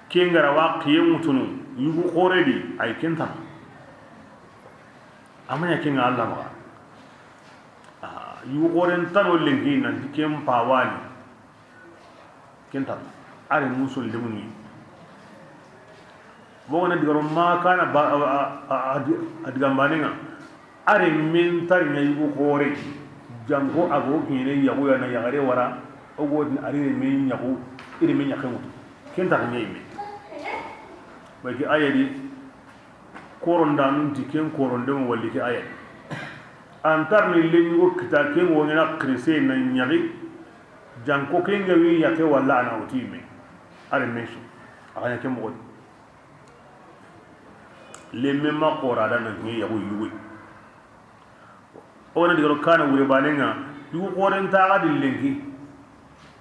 كينغرا واقي متنو يغو خوريدي اي كنتا امنا كينغا الله ما يغو خورن تانو لينغي نندي كيم باوالي كنتا اري موسول دمني bogona digaro ma kana adigambaninga are min tar nyayibu khore jango ago kine yago yana yagare wara ogo din are min yago ire min yakamu kenta nyayime baki ayadi koronda nun diken koronde mo walli ki ayadi antar ni lengo kita ken wona krese na nyagi janko kenga wi yake walla ana utime are mesu aya kembo le memma qorada na ngi yago yuwi ona digaro kana wure banenga yu qoren ta ga dillengi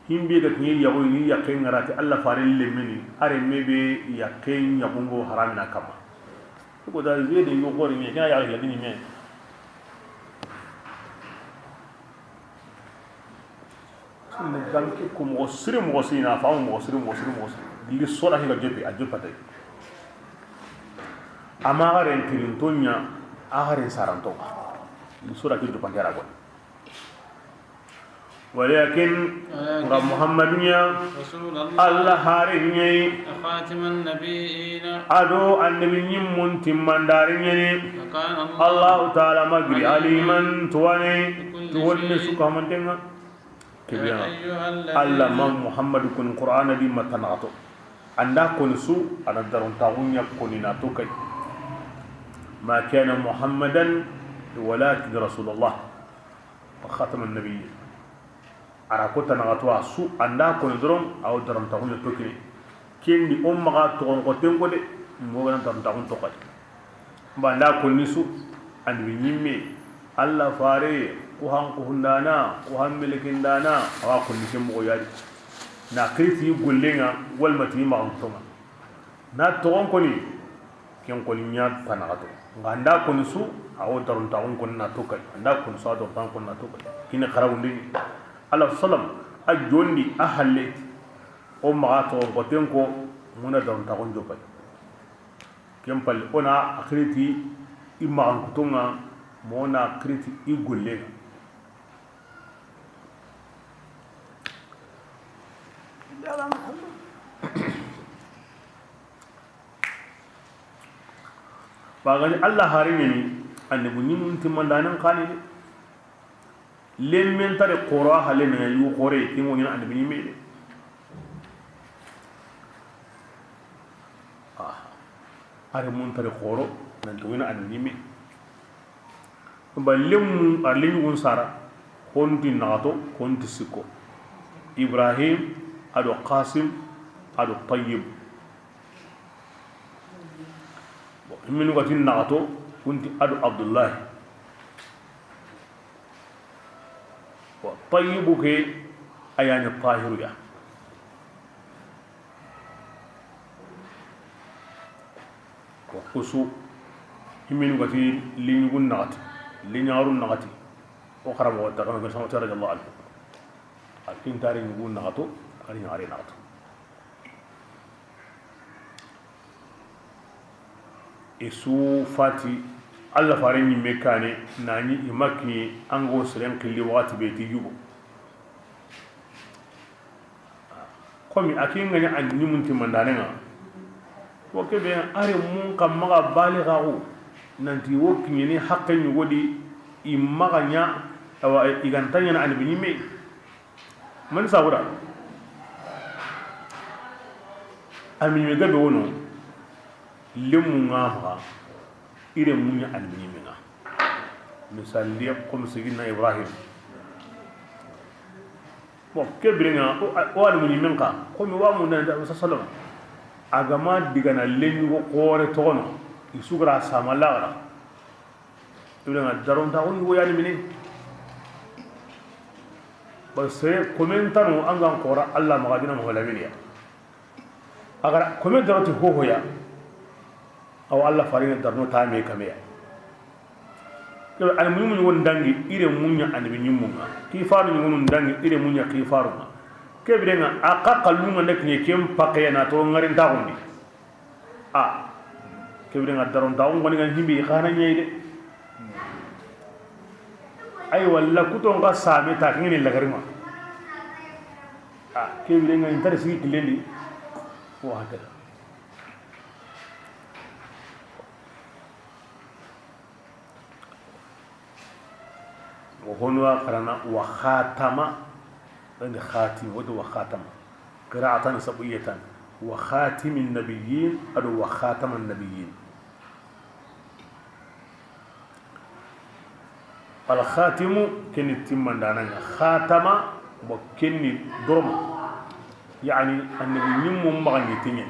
himbe ga ngi yago ni yaken ngarati alla farin le meni are mebe yaken yabungo haramna kama ko da zede yu qoren ni kana ya la dini men sunne gamke ko mo sire mo sina fa mo sire li sora higa jobe a jopata ama garen kirintonya agaren saranto sura ki dupan jara gon walakin ra muhammadnya allah harinya khatiman nabiyina ado annabi mun timmandarinya allah taala magri aliman tuwane tuwanne suka mantenga kibiya allah man muhammad kun qur'ana di matanato anda koni su ana daron tagunya koni na to kai ma kana muhammadan walakin rasulullah wa khataman nabiyyin ara ko tanagato su anda koni doron aw daron tagunya to kini kendi umma ga to ko tengo de mo ga daron tagun to kai ba anda koni su andi nyimme alla fare ko han ko hundana ko han melekin dana awa koni ke mo yaadi na kriti gullenga wal mati ma on na togon koni ken koni nya tanagato nganda koni su awo darun taun koni na to kai anda koni sa do tan koni na to kai kini qarawundi ala salam a jondi a halle o ma to ko ten ko muna darun taun jo kai ken pal ona akriti imma an kutunga mona kriti i gullenga bagani Allah harini ni annabu ni mun timandanan kani de lemmen tare qura halen ne yu qore timo ni annabi ni mede are mun tare qoro nan to ni annabi ni me ballem arlin gun sara honti nato honti sikko ibrahim ado qasim ado tayyib min wati nato kunti ado abdullah wa tayyib ke ayani tahiru ya wa kusu min wati linyugun nagati linyarun nagati o kharamo wata kama sama radiyallahu anhu akin tari nyugun nagato ari nyare nagato isu fati alla fare ni mekane nani imaki ango seren kili wakati beti yugo komi akin ngani anni munti mandanenga wakebe are mun kam maga balighahu nanti wokni ni haqqen yugodi imaga nya awa igantanya na anbi me man sawura ami me gabe wono lemu ngaha ire munya anbi me nga misal li qum sigina ibrahim bo kebrenga o al muni menka ko mi wa mun da sallallahu agama digana lenni ko qore tono isugra samala ibrenga daron ta woni woyani mini base komentano angan qora allah magadina mo laminiya agar comment daroti ho hoya aw allah farina darno tame kameya al mu'min won dangi ire munya anbi nyimunga ki faru ngun dangi ire munya ki faru kebrenga aqaqalunga nek ni kem pakena to ngarin tagundi kebrenga daron taun ngoni ngan himbi khana nyeyde ay walla kuton ga same ta ngini lagarima kebrenga interesi kilendi wa hada وهنا قرنا وخاتم عند خاتم ودو وخاتم قراءة سبعية وخاتم النبيين أدو وخاتم النبيين الخاتم كن تمن دانا خاتم وكن درم يعني النبيين مغني تنين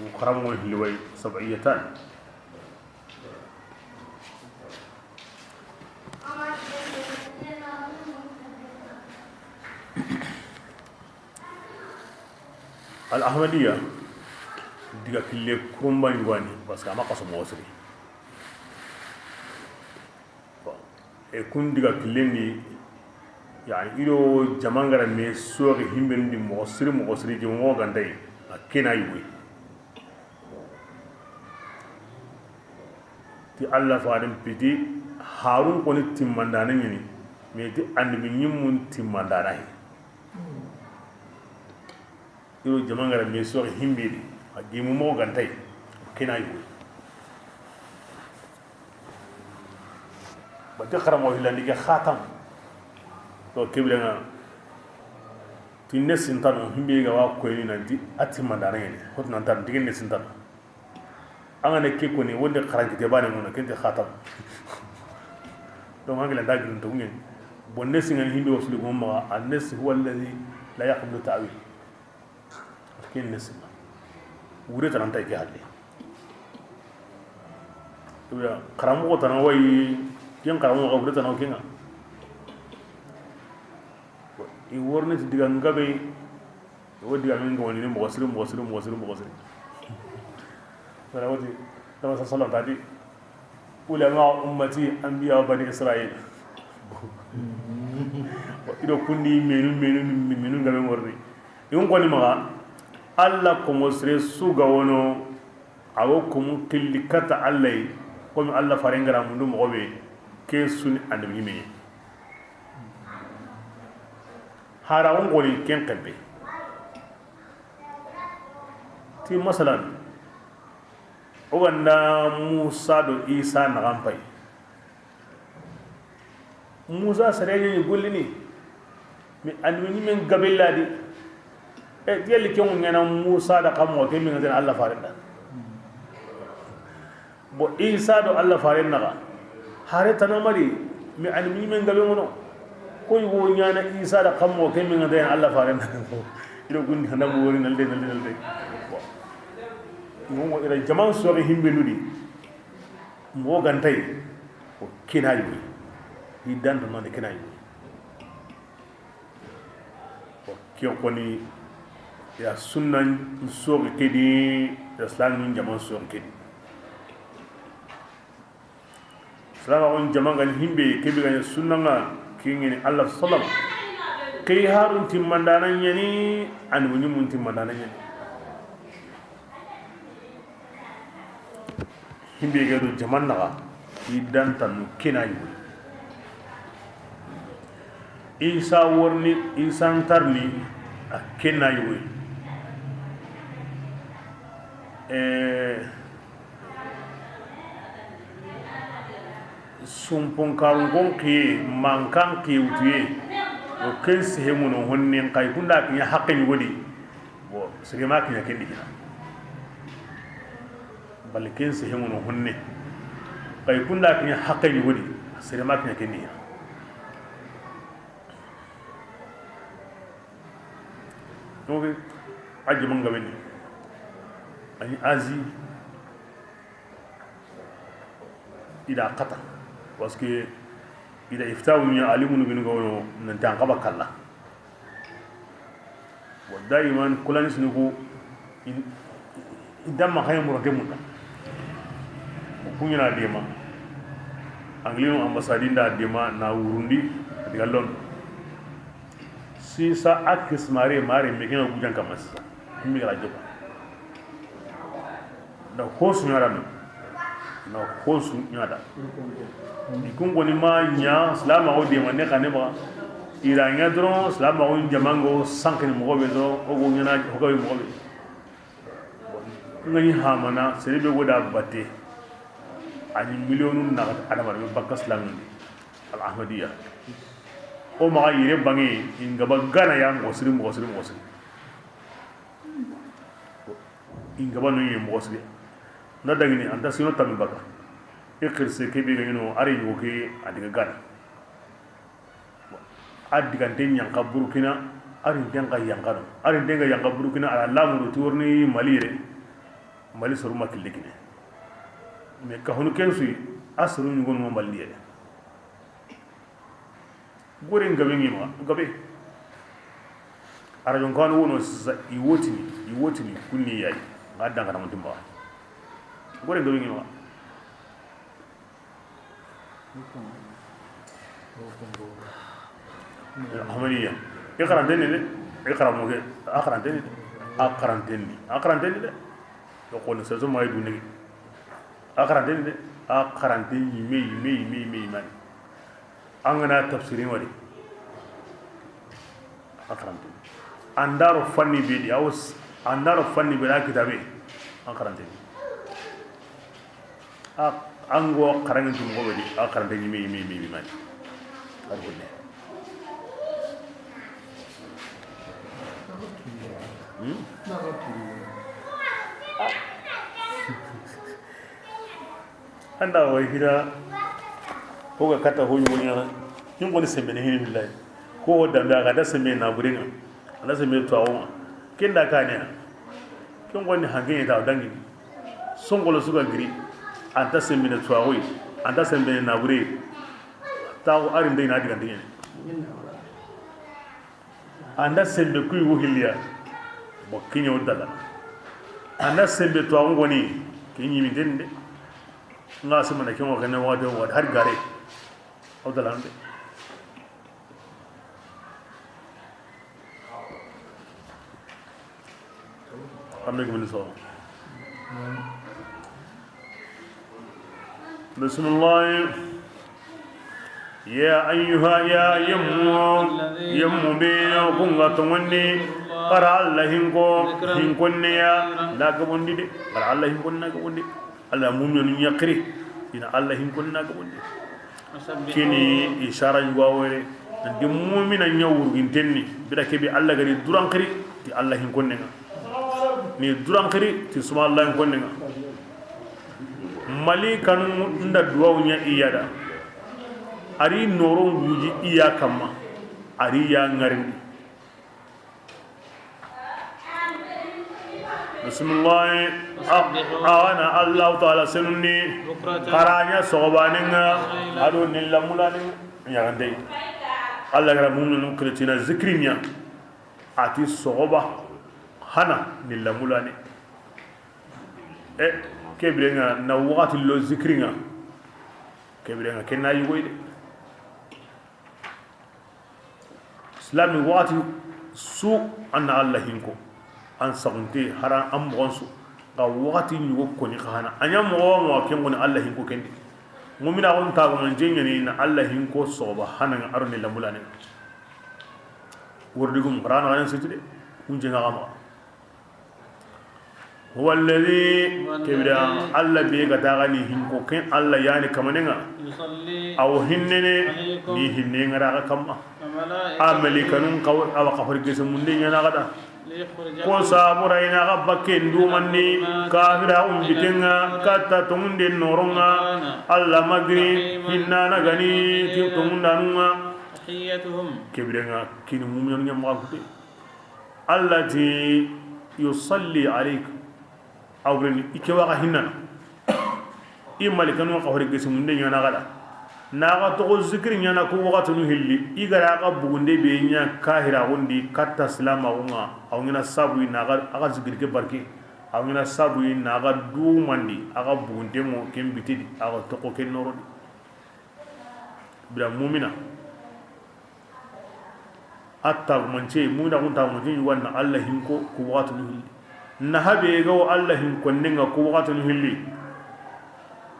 وقرموا اللوي سبعيتان الأحمدية diga kille kurumba ngwani parce que amaka so mosri e kun diga kille ni yani ido jamangara me sori himben di mosri je mo gandai akena yiwe ti Allah faadin piti harun ko ni timmandana ni me ti andimi nyimmun timmandana ido jamangara me sori himbedi agimu mo gantai kina yiwe bati kharamo hilandi ke khatam to kibrenga tinne sintano himbe ga wa ko ni nanti atti mandana ngene hot nan tan digene sintano anga ne ke ko ni wonde kharanki te bane non kente khatab donc angela dagin to ngene bonne singan himbe wasuli ko ma annas huwa alladhi la yaqbalu ta'wil ken nesma wure tan tay ke hadde to ya karamu ko tan way ken karamu ko wure tan o kenga i worne ti diga ngabe o diga min ngoni ni mo wasiri wala wati tawa sallallahu tadi ulama ummati anbiya bani israil ido kundi menu ngabe worni yon koni maga alla ko mosre suga wono awo ko mun killikata allai ko mi alla farengara mundu mo be ke suni andami me hara on goli ken kambe ti masalan o ganda musa do isa na gampai musa sareye gollini mi andami men gabelladi e diel ke on ngana musa da kamo ke min ngana alla farenda bo isa do alla farenda hare tanamari mi andami men gabe mono koy wo ñana isa da xammo ke mi nga den alla faare ilo gundi handa mo wori nalde mo ira jaman so himbe ludi mo gantay o kinayi yi dan do non kinayi o ki ko ni ya sunna so ke di islam ni jaman so ke di salama on jaman gan himbe ke bi gan sunna nga kingini Allah sallam kay harun timmandana nyani an woni mun timmandana nyani himbe ga do jaman naga idan tan kinayi isa worni insan tarni kinayi sumpon karungon ki mankan ki utuye o ken sehemu no honne kay kunda ki haqqi wodi bo sirima ki kendi gina bal ken sehemu no honne kay kunda ki haqqi wodi sirima ki kendi gina donc aji manga wen ani azi ida qata parce que ida iftawu ya alimun bin gono nan tan qaba kala wa daiman kulan snugo idam ma hay muro demuda kunyana dema anglino ambassade nda dema na wurundi diga lon si sa akis mare me kena gujan kamas mi gala joba da kosu nyara na kosu nyada ikungo ni ma nya salama o de manne kane ba iranya dron salama o jamango sankini mo be do o go nyana o go mo be ngani hamana serebe goda batte ani millionun na adama be bakkas lamin al ahmadiyya o ma yire bangi ingaba gana ya mo siri ingaba no yimo siri na dangini anta sino tammi baka ikirse kebe ga yino ari yoke adiga gana adiga den yanka burkina ari den ga yanka ari den ga yanka burkina ala lamu turni mali soru makillikine me ka honu kensu asru ni gon mo malliye gore ngabe ngima ngabe ara jon kan wono iwotini kunni yayi ngadda ngana mutumba gore ngabe ngima hamaniya ikra moge akaranteni de to ko ne sazo may du ne akaranteni de akaranteni me man angana tafsirin wadi akaranteni andaro fanni bidi awus andaro fanni bida kitabe akaranteni ango karangin tum go bedi akaranteni me man argonne anda wa hira ko ga kata ho nyugo nyana nyugo ni sembe ne hin billahi ko da da ga da sembe na buringa ala sembe to awu kenda kanya kin goni hangen da dangi songolo suga giri anta sembe ne to awu anta sembe na buri taw arin dai na diga dinne anda sembe kuy wo hilya bo kinyo dala anda sembe to awu goni kinyi mi dende nga semana kin wa kana wa har gare au dalande amnek min so bismillah ya ayyuha ya yammu bi kunga tungni para allah hinkonne ya nagabondi de para allah hinkonna nagabondi allah mu'minun yaqri ina allah hinkonna nagabondi kini ishara ngawore ndi mu'mina nyawurgin tenni bida kebi allah gari duran kari ti allah hinkonne nga ni duran kari ti suma allah hinkonne nga mali kanu nda duwawnya iyada ari noron guji iya kama ari ya ngarin bismillah ana allah taala sunni karanya sobaninga ado nilamulani ya ndey allah gara mu'minu kretina zikrinya ati soba hana nilamulani kebrenga na wakati lo zikringa kebrenga kenna yugoyde islami wakati su anna allah hinko an sagunte haran an mogonsu ga wakati yugo koni khana anya mo kengo na allah hinko kendi mumina on ta go jenya ni na allah hinko soba hanan arni lamulane wordugum qur'an wa sitide unje ngama huwa alladhi kibra allah be ga tagani hinko ken allah yani kamanenga aw hinnene ni hinne ngara kamma amali kanun qaw aw qafar gese munde nyana gada ko sabura ina gabba kendu manni kafira bitenga kata tunde noronga allah magri hinna na gani ti tumunda nunga tahiyatuhum kibrenga kin mu'minun nyamma kuti allah ti yusalli alayka awren ikewa hinna imali kanu qafar gese munde nyana gada naga to zikri nyana ko wakati nu hilli igara ga bugunde be nya kahira gondi katta salama wonga awngina sabu naga aga zikri ke barki awngina sabu naga du mandi aga bugunde mo ken bitidi aga to ko ken norodi bila mu'mina atta manche muna kunta mo tin wanna allah hinko ko wakati nu hilli na habe ga allah hinko nenga ko wakati nu hilli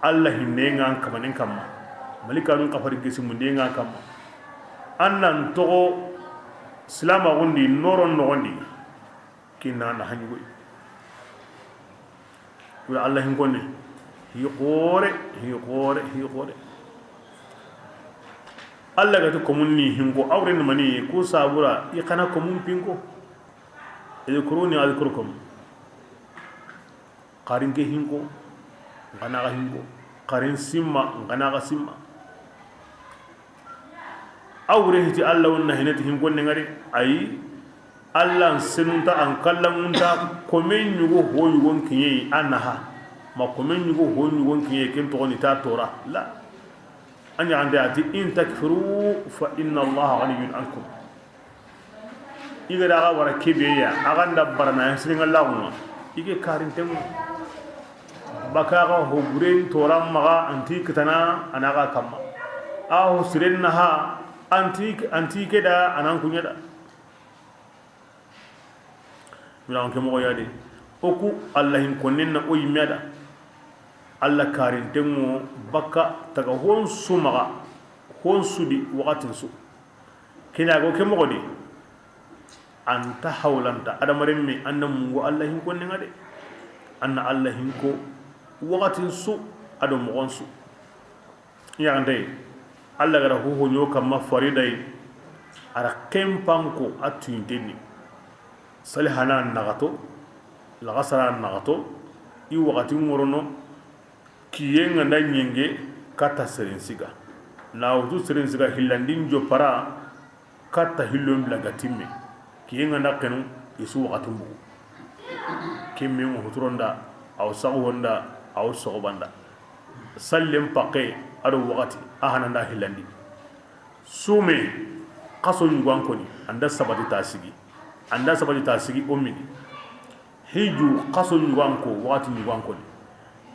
allah hinenga kamanin kamma malika nun kafar gesi munde nga kam annan to salama gondi noron no gondi kinna na hanyu ko allah hin gonne hi qore allah ga to komunni hingo awren mani ko sabura i kana komun pingo kuruni alkurkum qarin ge hingo kana ga hingo qarin simma kana ga simma awrehti allah wonna henetihim gonne ngari ay allah senunta an kallamunta ko men nyugo hoyu gon kiyi annaha ma ko men nyugo hoyu gon kiyi ken to ni ta tora la anya ande ati in takfuru fa inna allah ghaniyun ankum igara ga wara kebeya aganda barana sirin allah ma ige karin temu baka ga ho buren toram maga anti kitana anaga kamma aw sirin naha anti keda anan kunya da milan ke mo yade oku allah hin konnen na oyi meda allah karin temu baka taga hon sumaga hon sudi waqatin su kina go ke mo godi anta hawlanta adamaren mi annam mungo allah hin konnen ade anna allah hin ko waqatin su adom mo su ya ndey allah gara ho nyo kam ma faridai ara kempanko atindeni salihana nagato lagasara nagato i wakati ngorono kiye nganda nyenge kata serensiga na wutu serensiga hillandin jo para kata hillon blagatimme kiye nganda kenu isu wakati mbu kimme mo huturonda aw sagu honda aw sogobanda sallem paqe ado wakati ahananda hillandi sume qaso ngwankoni anda sabati tasigi omini hiju qaso ngwanko wakati ngwankoni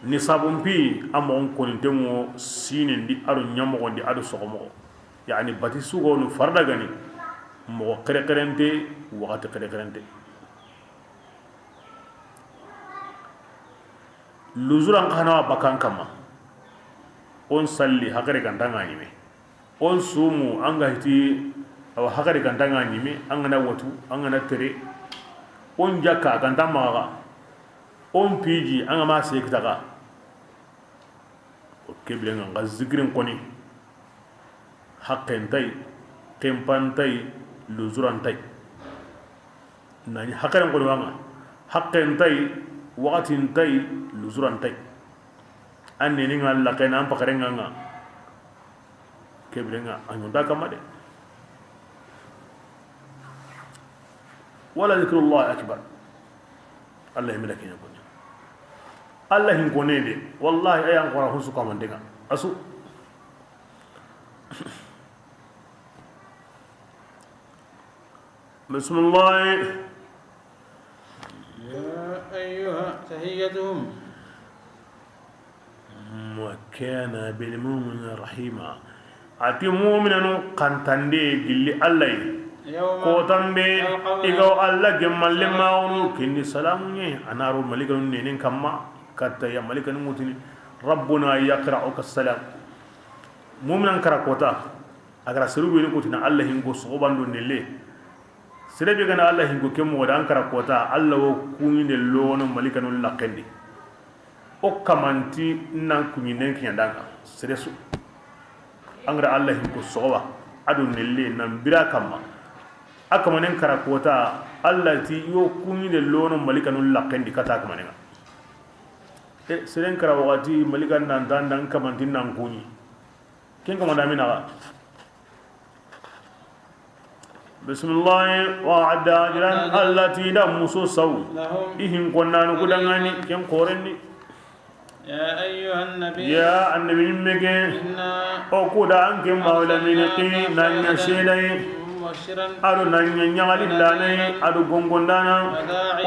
ni sabumpi amon koni temo sinindi ado nyamogondi ado sogomo yani bati sugo no farda gani mo kere wakati kere luzuran kana bakan kama on salli hakare gandanga nyime on sumu anga hiti aw hakare gandanga nyime anga watu anga tere on jaka gandama on piji anga ma sekitaka o keblen nga zikrin koni haqqen tay kempan tay luzuran tay nani hakare koni wanga haqqen tay waqtin tay luzuran tay anni ni ngalla kena am pakare nga keblen nga anyunda kamade wala zikrullah akbar allah yimlaki ne koni allah hin kone de wallahi ayan qora husu kamandenga asu bismillah يا أيها تحيتهم وكان بالمؤمن رحيما ati mu'minanu kantande gilli allah ko tambe igaw allah gemalle maunu kinni salamunye anaru malikanu nenen kamma katta ya malikanu mutini rabbuna yaqra'uka salam mu'minan karakota agara serubi ni kutina allah hingo sobandu nelle serebe gana allah hingo kemmo dan karakota allah wo kuninde lono malikanu laqendi o kamanti nan kunyinen kinyandanga seresu angra allah hingo soba adu nelle nan bira kamma akamanen karakota allah ti yo kuninde lono malikanu laqendi kata kamanenga seren kara wakati malikan nan dandan kamanti nan kunyi ken kamanda mina bismillah wa adda ajran allati da muso saw ihin konnanu kudangani ken korenni يا أيها النبي ya annabi mege o kuda anke mawla minqi nan yashilai مبشرا adu nan nyangali lane adu gongondana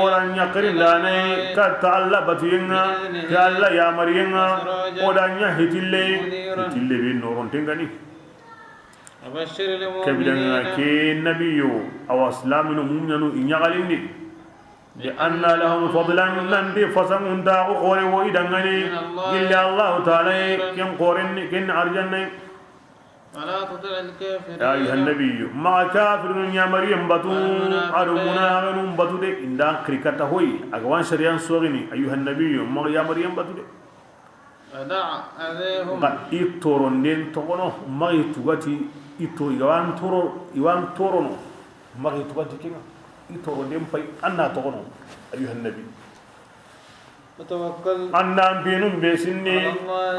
ora nyakri lane ka ta'alla batiyinga ya Allah ya mariyenga oda nya hitille be noron tengani وبشر kabidanga المؤمنين ke nabiyo aw aslaminu mu'minu inyagalindi bi anna lahum fadlan lan bi fasamun da qore wo idangani illa Allah ta'ala ken qorenni ken arjanni ولا تطع الكافرين يا أيها النبي ما كافر يا مريم بتو أرمنا بتو ده إن دا كريكتا هوي أقوان شريان سوغني أيها النبي ما يا مريم بتو ده ودع أذيهم قد إتورون دين تغنو ما يتوغتي إتو إيوان تورونو ما يتوغتي كنا إتورون دين باي أنا تغنو أيها النبي وتوكل أنا بينهم بسني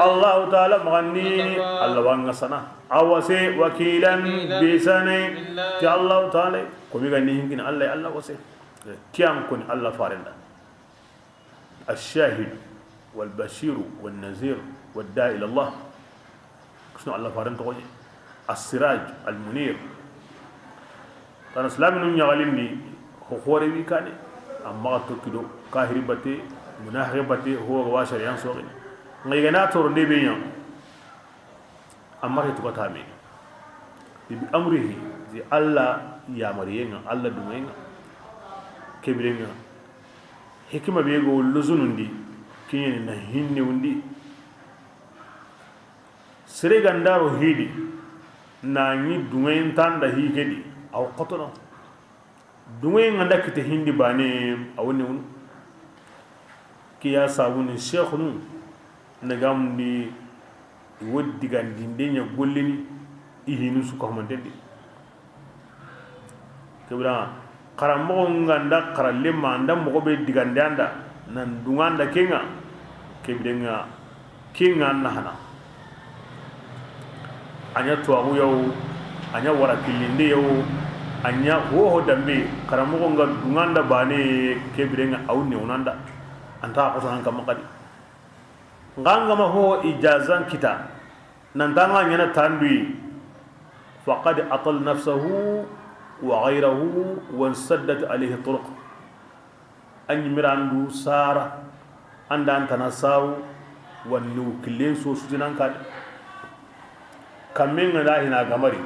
الله تعالى مغني الله وانغسنا أوسي وكيلا بسني تي الله تعالى كمي غني يمكن الله وسي كيام كن الله فارندا الشاهد والبشير والنذير والداعي إلى الله شنو الله فارن تقول السراج المنير أنا سلام من يغلمني خوري بيكاني أما تكدو كاهري بتي munahibati huwa washar yan so ngai gana toro de be yan amma ke tukata me bi amrihi di Allah ya mariyenga Allah dumenga kebirenga hikima be go luzunundi kinyeni na hinne undi sere gandaro hidi na ni dumen tanda hikedi aw qotono dumen nganda kite hindi bane awone kiya sabuni sheikhunu nagam ni woddi gandinde nya gollini ihinu su ko mandendi kebra karammogo nganda karalle manda mogo be digande anda nan dunganda kenga kebirenga kenga nahana anya tuwagu yaw anya warakilinde yaw anya hoho dambe karammogo nga dunganda bane kebirenga awne unanda anta ko tan kam kadi nganga ma ho ijazan kita nandanga nyana tandui faqad atal nafsahu wa ghayruhu wa saddat alayhi turuq an mirandu sara anda antana saru wannu killen so sujinan kad kamen ngada hina gamari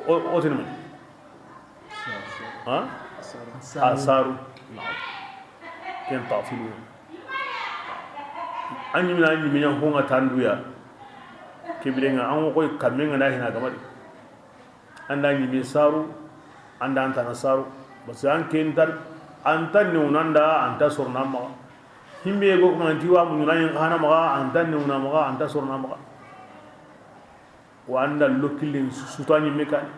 o tin ha asaru ken tafilu an minan honga tanduya kebirenga an ko kamen ngada hina gamari anda mi saru anda anta nasaru bas an kentar anta nunanda anta sornama himbe go ko antiwa munana hana maga anta nunna maga anta sornama wa anda lokilin sutani mekani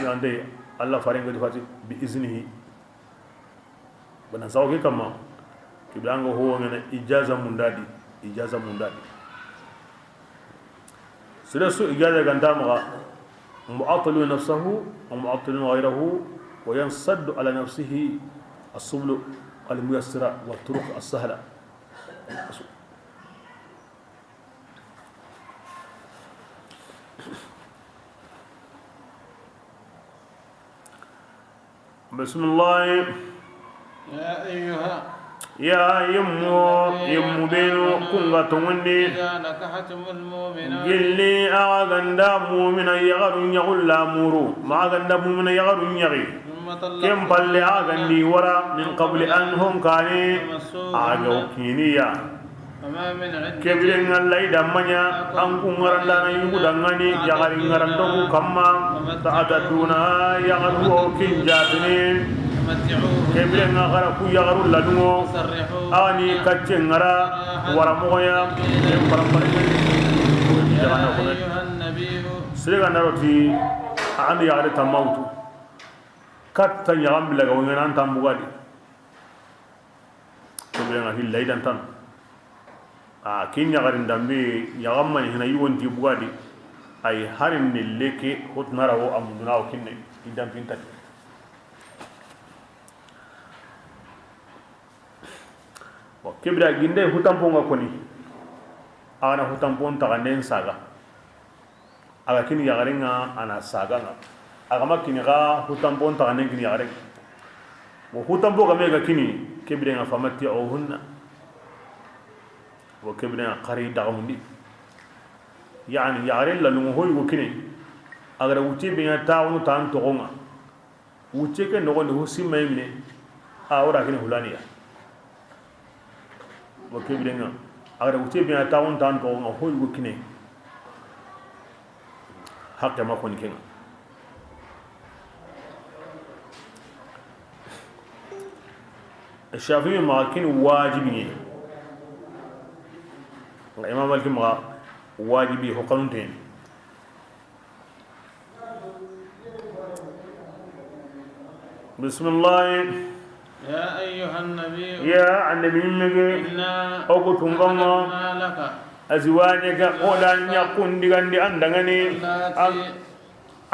yande Allah farenga di fati bi iznihi bana sawke kama kibanga ho ngana ijaza mundadi sira su ijaza ganta maga معطل نفسه ومعطل غيره وينصد على نفسه السبل الميسرة والطرق السهلة بسم الله يا يمو بينو كنغا توني جلي أغندا مؤمنا يغر يغل مورو ما أغندا مؤمنا يغر يغي كم بل أغندي ورا من قبل أن هم كاني أغو كينيا كبيرين الله دمانيا أنكو غرندانا يغدانغاني يغري غرندوكو كما تعددونا يغرو كنجاتنين kebire nga gara ku yagaru ladungo ani kacce ngara wara moya e parampare ni jana ko ne sirega naroti andi yagare tamautu katta yagam bilaga wona tambugadi kebire nga hilla idan tan kin yagare ndambe yagam man hina yiwonti bugadi ay harin ne leke hotnara wo amuna o kinne idan pintati kibra ginde hutampo nga koni ana hutampo ntaganden saga aga kini yagarenga ana saga nga aga makini ga hutampo ntaganden kini yagaren wo hutampo ga mega kini kibra nga famati o hunna wo kibra nga qari dagamundi yani yagaren la lungo hoy wo kini aga wuti be nga taawnu tan to nga wuti ke no gondi husima yimne a ora kini hulaniya وكبرنا أغرب وتبين تاون تان كون أهوي وكني حق ما كوني كنا الشافعي ما كان واجبي الإمام مالك ما واجبي هو قانونين بسم الله يا أيها النبي إنا أقتنغما أزواجك أولا يكون دي أندغني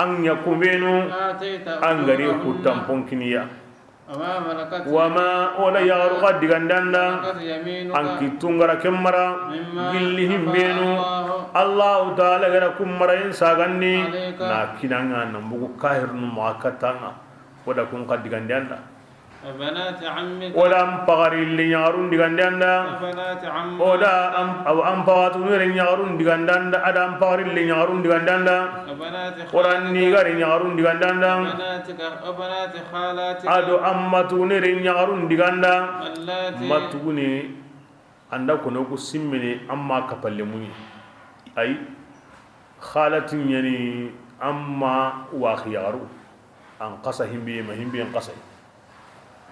أن يكون بينو أنغري خطام بونكينيا وما أولا يغرق دي أندغندا أنكي تنغر كمرا جلهم بينو الله تعالى غير كمرا إنساغني ناكينا نمبو كاهر نمعكتانا ودا كون قد دي أندغندا ولا أمبغر اللي يعرون دعندنا ولا أمبغر اللي يعرون دعندنا أدا أمبغر اللي يعرون دعندنا ولا نيجر يعرون دعندنا أدو أمتوني اللي يعرون دعندنا ماتوني anda kono ko simmene amma kapalle muni ay khalatin yani amma wa khiyaru an qasa himbi ma himbi an qasa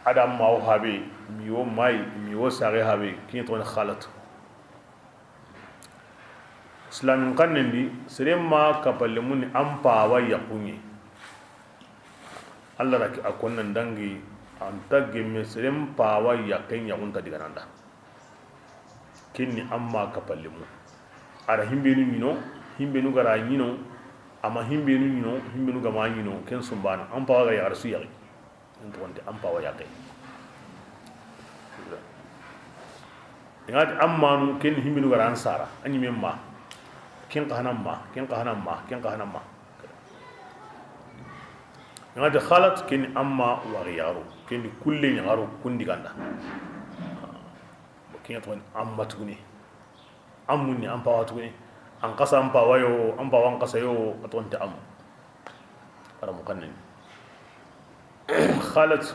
adam ma habe miwo mai miwo sare habe kin to khalat islam kan ndi serema kapalle muni am pa wa yakunyi Allah raki akonna dangi anta gemme serem pawa yakin yagunta digananda kinni amma kapallimu ara himbenu nyino himbenu gara nyino ama himbenu nyino himbenu gama nyino ken sumbana am pawa ga yar su yari ento wonde am pawa yakin ngati ammanu ken himbenu gara ansara anyi memma ken qahanamma ngati khalat ken amma wa ghiyaru ken kulli nyaru kundi ganda ken to amma tuguni ammunni am pawa tuguni an qasa am pawa yo am pawa an qasa yo atonta am ara mukannin khalat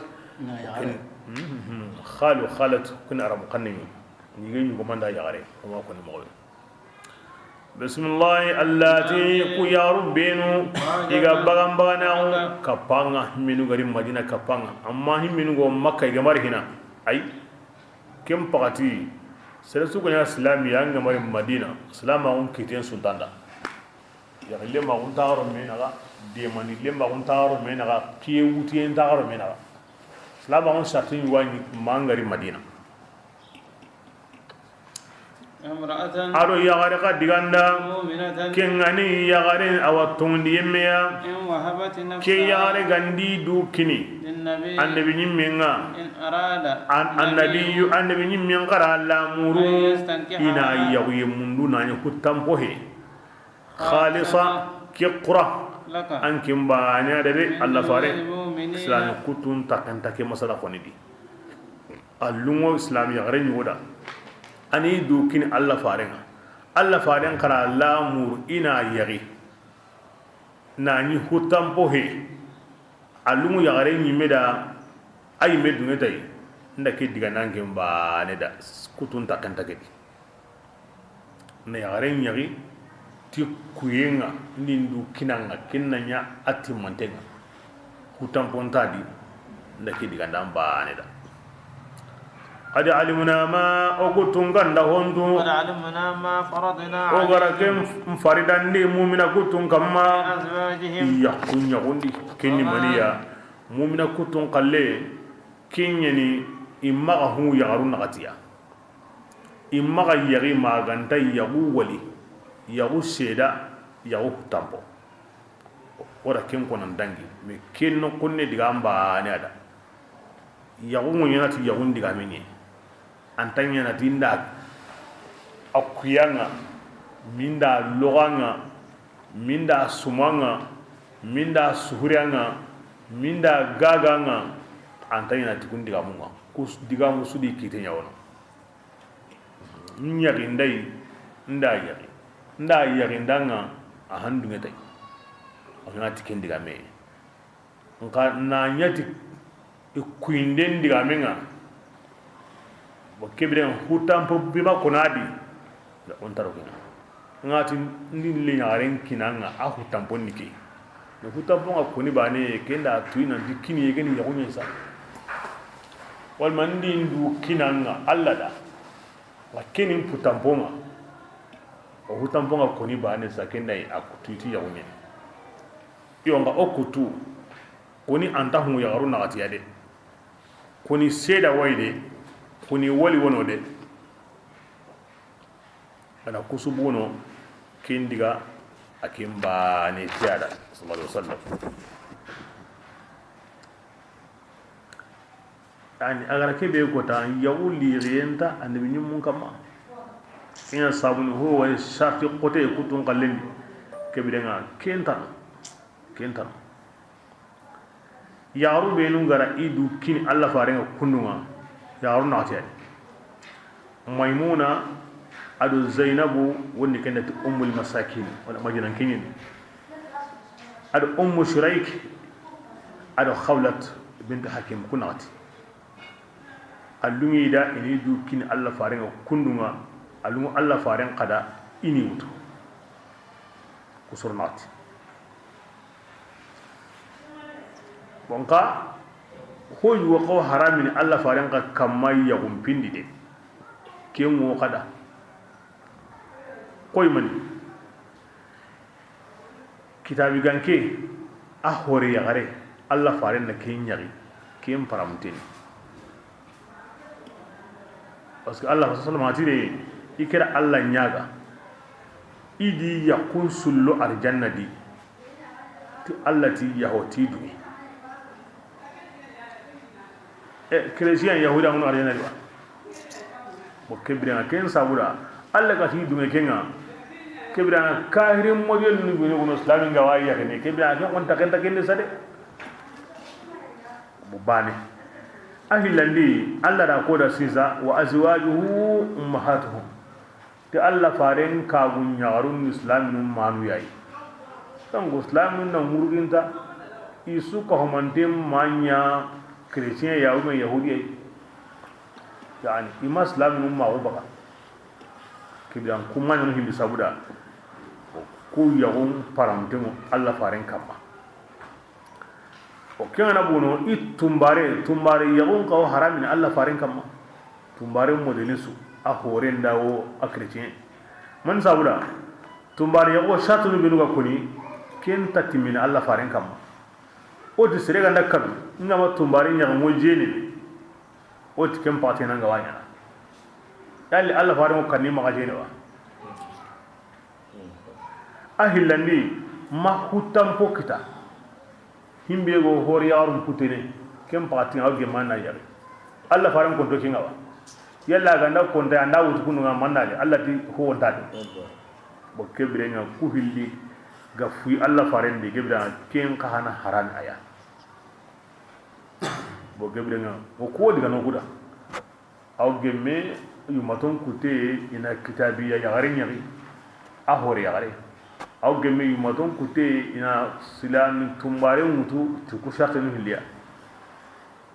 khalat kun ara mukannin ni gani ko manda yare kuma ko ni mo bismillah allati ku ya rubbinu iga bagam bagana kapanga minu garim madina kapanga amma himinu go makka iga marhina ay kem pagati sere su ko ya islami yanga mari madina islama on kiten sultanda ya le ma on taro menaga de mani le ma on taro menaga kiye wuti en taro menaga islama on shatin wani mangari madina aro yagare ka diganda kengani yagare awatundi yemmeya ke yagare gandi du kini annabi nyimmenga annabi nyimmen qara la muru ina yawi mundu nanya kutampo he khalisa kiqra an kimba nya de Allah fare islam kutun takanta ke masala konidi allungo islam yagare nyoda ani dukin Allah faren kara lamur ina yari nani hutam pohe alumu yagare nyime da ay medunga tay ndake diga nange mba ne da kutun takanta gedi na yagare nyari ti kuyenga nindu kinanga kinanya atti mantenga hutam pontadi ndake diga ndamba ne da قد علمنا ما أقولتم غندا هوندو قد علمنا ما فرضنا عليهم وغركم فردان دي مؤمنا كنتم كما أزواجهم يحكون يغندي كني منيا مؤمنا كنتم قلي كنيني إما هو يغرون غتيا إما يغي ما غنتا يغو ولي يغو سيدا يغو تامبو وركم كونن دانغي مي كنو كوني ديغامبا نيادا يغو نياتي يغون ديغاميني antanya na tinda akuyanga minda loganga minda sumanga minda suhurianga minda gaganga antanya na tikundi gamunga kus digamu sudi kitenya wono nyari ndai ndanga ahandu ngeta ngati kendi game nka na nyati ikuinden digamenga bokebren hutampo bima konadi da ontaro kina ngati ndin nyaren kinanga a hutampo niki no hutampo ngakoni bane kenda tuina dikini yegeni yakunya sa wal mandi ndu kinanga allada lakini hutampo nga o hutampo ngakoni bane sa kenda akutuiti yakunya yonga okutu koni antahu yagaru nagati yade koni seda waide kuni wali wono de ana kusubuno kindiga akimba ne tiada sallallahu alaihi wasallam ani agara kebe ko ta yawuli renta annabi nyum kama ina sabuni ho wa shafi qote kutun qallendi kebe denga kentan yaru benu gara idu kin Allah farenga kundunga yaru naatiyani maimuna adu zainabu wonni kanat ummul masakin wala majinan kinin adu ummu shuraik adu khawlat bint hakim kunati allungi da ini du kin Allah farenga kundunga allungu Allah faren qada ini wutu kusurnati bonka ko yuwa ko haramin Allah faran ka kamai ya gumpindi de kenwo kada koy mani kitabi ganke a hore ya gare Allah faren na ken nyari ken paramteni parce que Allah sallallahu alaihi wasallam ikira Allah nyaga idi yakun sullu arjanna di ti Allah ti yahoti du chrétien yahuda on arjanna di bo kebira ken sabura Allah ka ti du kenga kebira kahirin model ni bi no islamin ga wayi yakene kebira ken on takenta ken sade bo bane ahillandi Allah da koda sisa wa azwajuhu ummahatuhum ti Allah faren kagun yarun islamin manu yayi kan go islamin na murginta isu ka homantem manya chrétien ya umma yahudi yani ima islamin ma o baka kibiran kuma nan hindi sabuda ko yahun paramtemo Allah faren kamma o kena bono itumbare yahun ka haramin Allah faren kamma tumbare modelisu a horen dawo a chrétien man sabuda tumbare yago shatunu benuga kuni ken tatimina Allah faren kamma o de serega ndakkan ngama tumbare nyaga mo jeni o ti kem pati nanga wanya yalli Allah faren ko kanni ma jeni wa ahillandi ma hutam pokita himbe go hori yarum putene kem pati awge manna yare Allah faren ko do kinga wa yalla ga ndaw ko nda ndaw kunu nga manale Allah ti ho ndade bo kebre nga ku hilli ga fu Allah farende gebra ken ka hana haran aya bo kebre nga o ko diga no guda aw gemme yu maton kute ina kitabiya ya garin yari a hore ya gare aw gemme yu maton kute ina silam tumbare mutu ti ku shatanu hilliya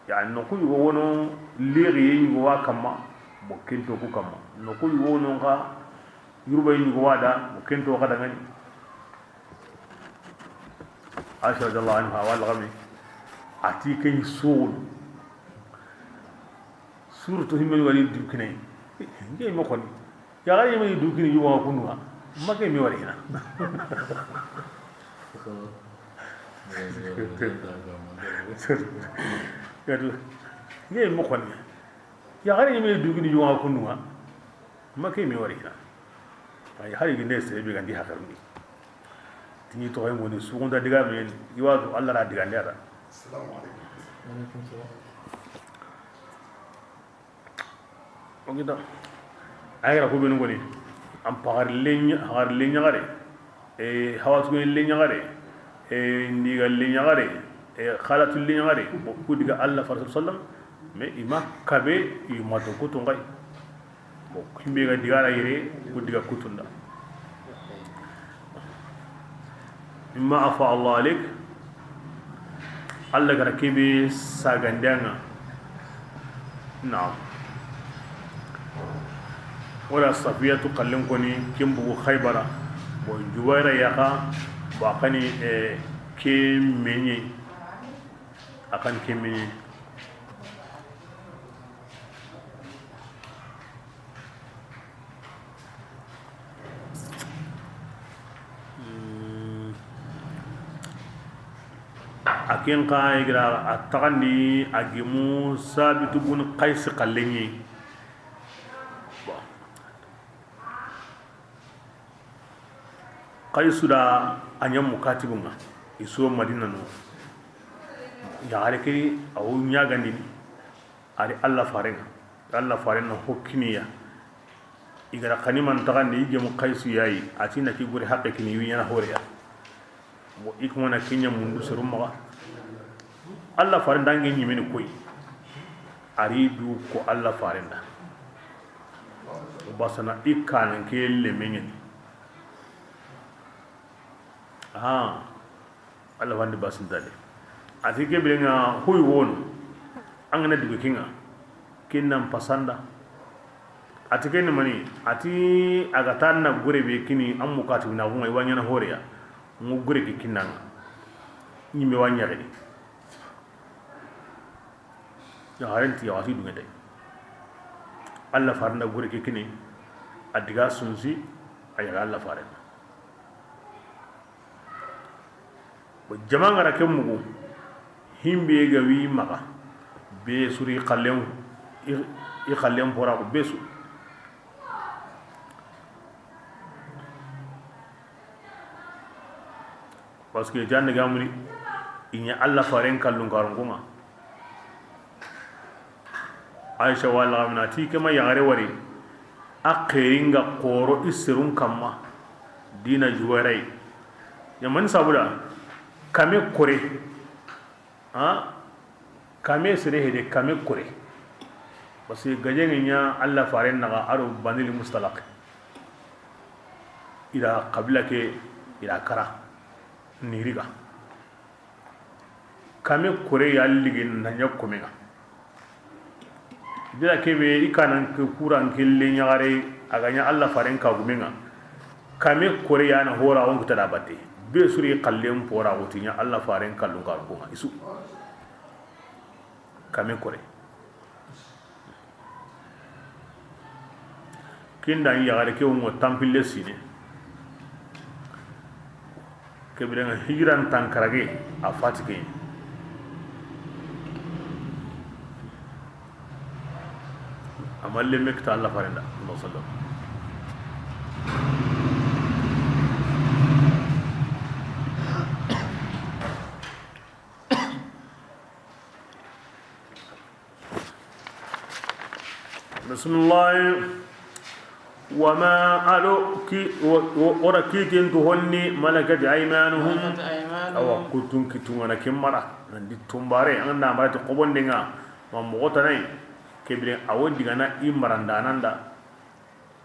ya no ku yu wono liri yu wa kama bo kento ku kama no ku yu wono ka yuruba yu wada bo kento ka dangani Aisha radhiyallahu anha wal ghami ati ken sul suratu himmel wali dukine nge mo kon ya gari mi dukine yu wa kunwa make mi wari na yadu nge mo kon ya gari mi dukine yu wa kunwa make mi wari na ay hari ginde se be gandi hakarni tini to ay ngoni sugunda diga men yiwadu Allah ra diga ndara assalamu alaikum ogida ayra ko ben ngoni am pagar lenya gare e hawatu lenya gare e ndiga lenya gare e khalatu lenya gare ko diga Allah fa sallam me ima kabe ima to ko to ngai bo kimbe ga diga ra yire ko diga kutunda imma afa Allah alik Allah ga rakibi sagandanga na'am wala safiyatu kallin koni kimbu khaybara bo juwaira yaka bo akani ke menye akan ke menye akin ka igra atagani agimu sabitu bun qais qallenyi qaisu da anyam mukatibunga iso madina no ya hareke awu nyagandi ari Allah farenga hokkiniya igra qaniman tagandi igemu qaisu yayi atina ki guri haqqe kini wiyana horiya bo ikmona kinya mundu serumma Allah farenda ngi nyimeni koy ari du ko Allah farenda basana ikana ke lemenyen Allah wandi basin dale atike bilenga hoy wonu angana digo kinga kinnam pasanda atike ni mani ati agatanna gure be kini amukati na ngoi wanyana horiya mu gure ki kinanga nyime wanyare ya harenti ya wasi dunga dai Allah farna gure ki kini adiga sunsi ayaga Allah farna bo jamanga ra kemmugo himbe ga wi maga be suri khallem i khallem pora ko besu parce que janne gamuri inya alla faren kallun karunga aisha wala amnati kama yare wari akhiringa qoro isirun kamma dina juwarai yaman sabuda kame kore ha kame sire hede kame kore parce que gajenya alla faren naga aro banil mustalaq ila qabla ke ila kara niriga kame kore ya ligin na nyakumenga bila kebe ikanan ke kuran kille nyare aganya alla faren ka gumenga kame kore ya na hora on kutada batte be suri kallem pora wotinya alla faren kallun ka ko isu kame kore kinda yagare ke on tampille sine kebiranga hijran tankarage a fatike amalle mekta Allah farenda sallallahu alaihi wasallam bismillah وما ألوكي وركيك انتهني ملكت أيمانهم أو كنتم كتونا كمرة عندي تنباري أنا مرات قبون دينا ومغتني كبيرين أود دينا إمران داناندا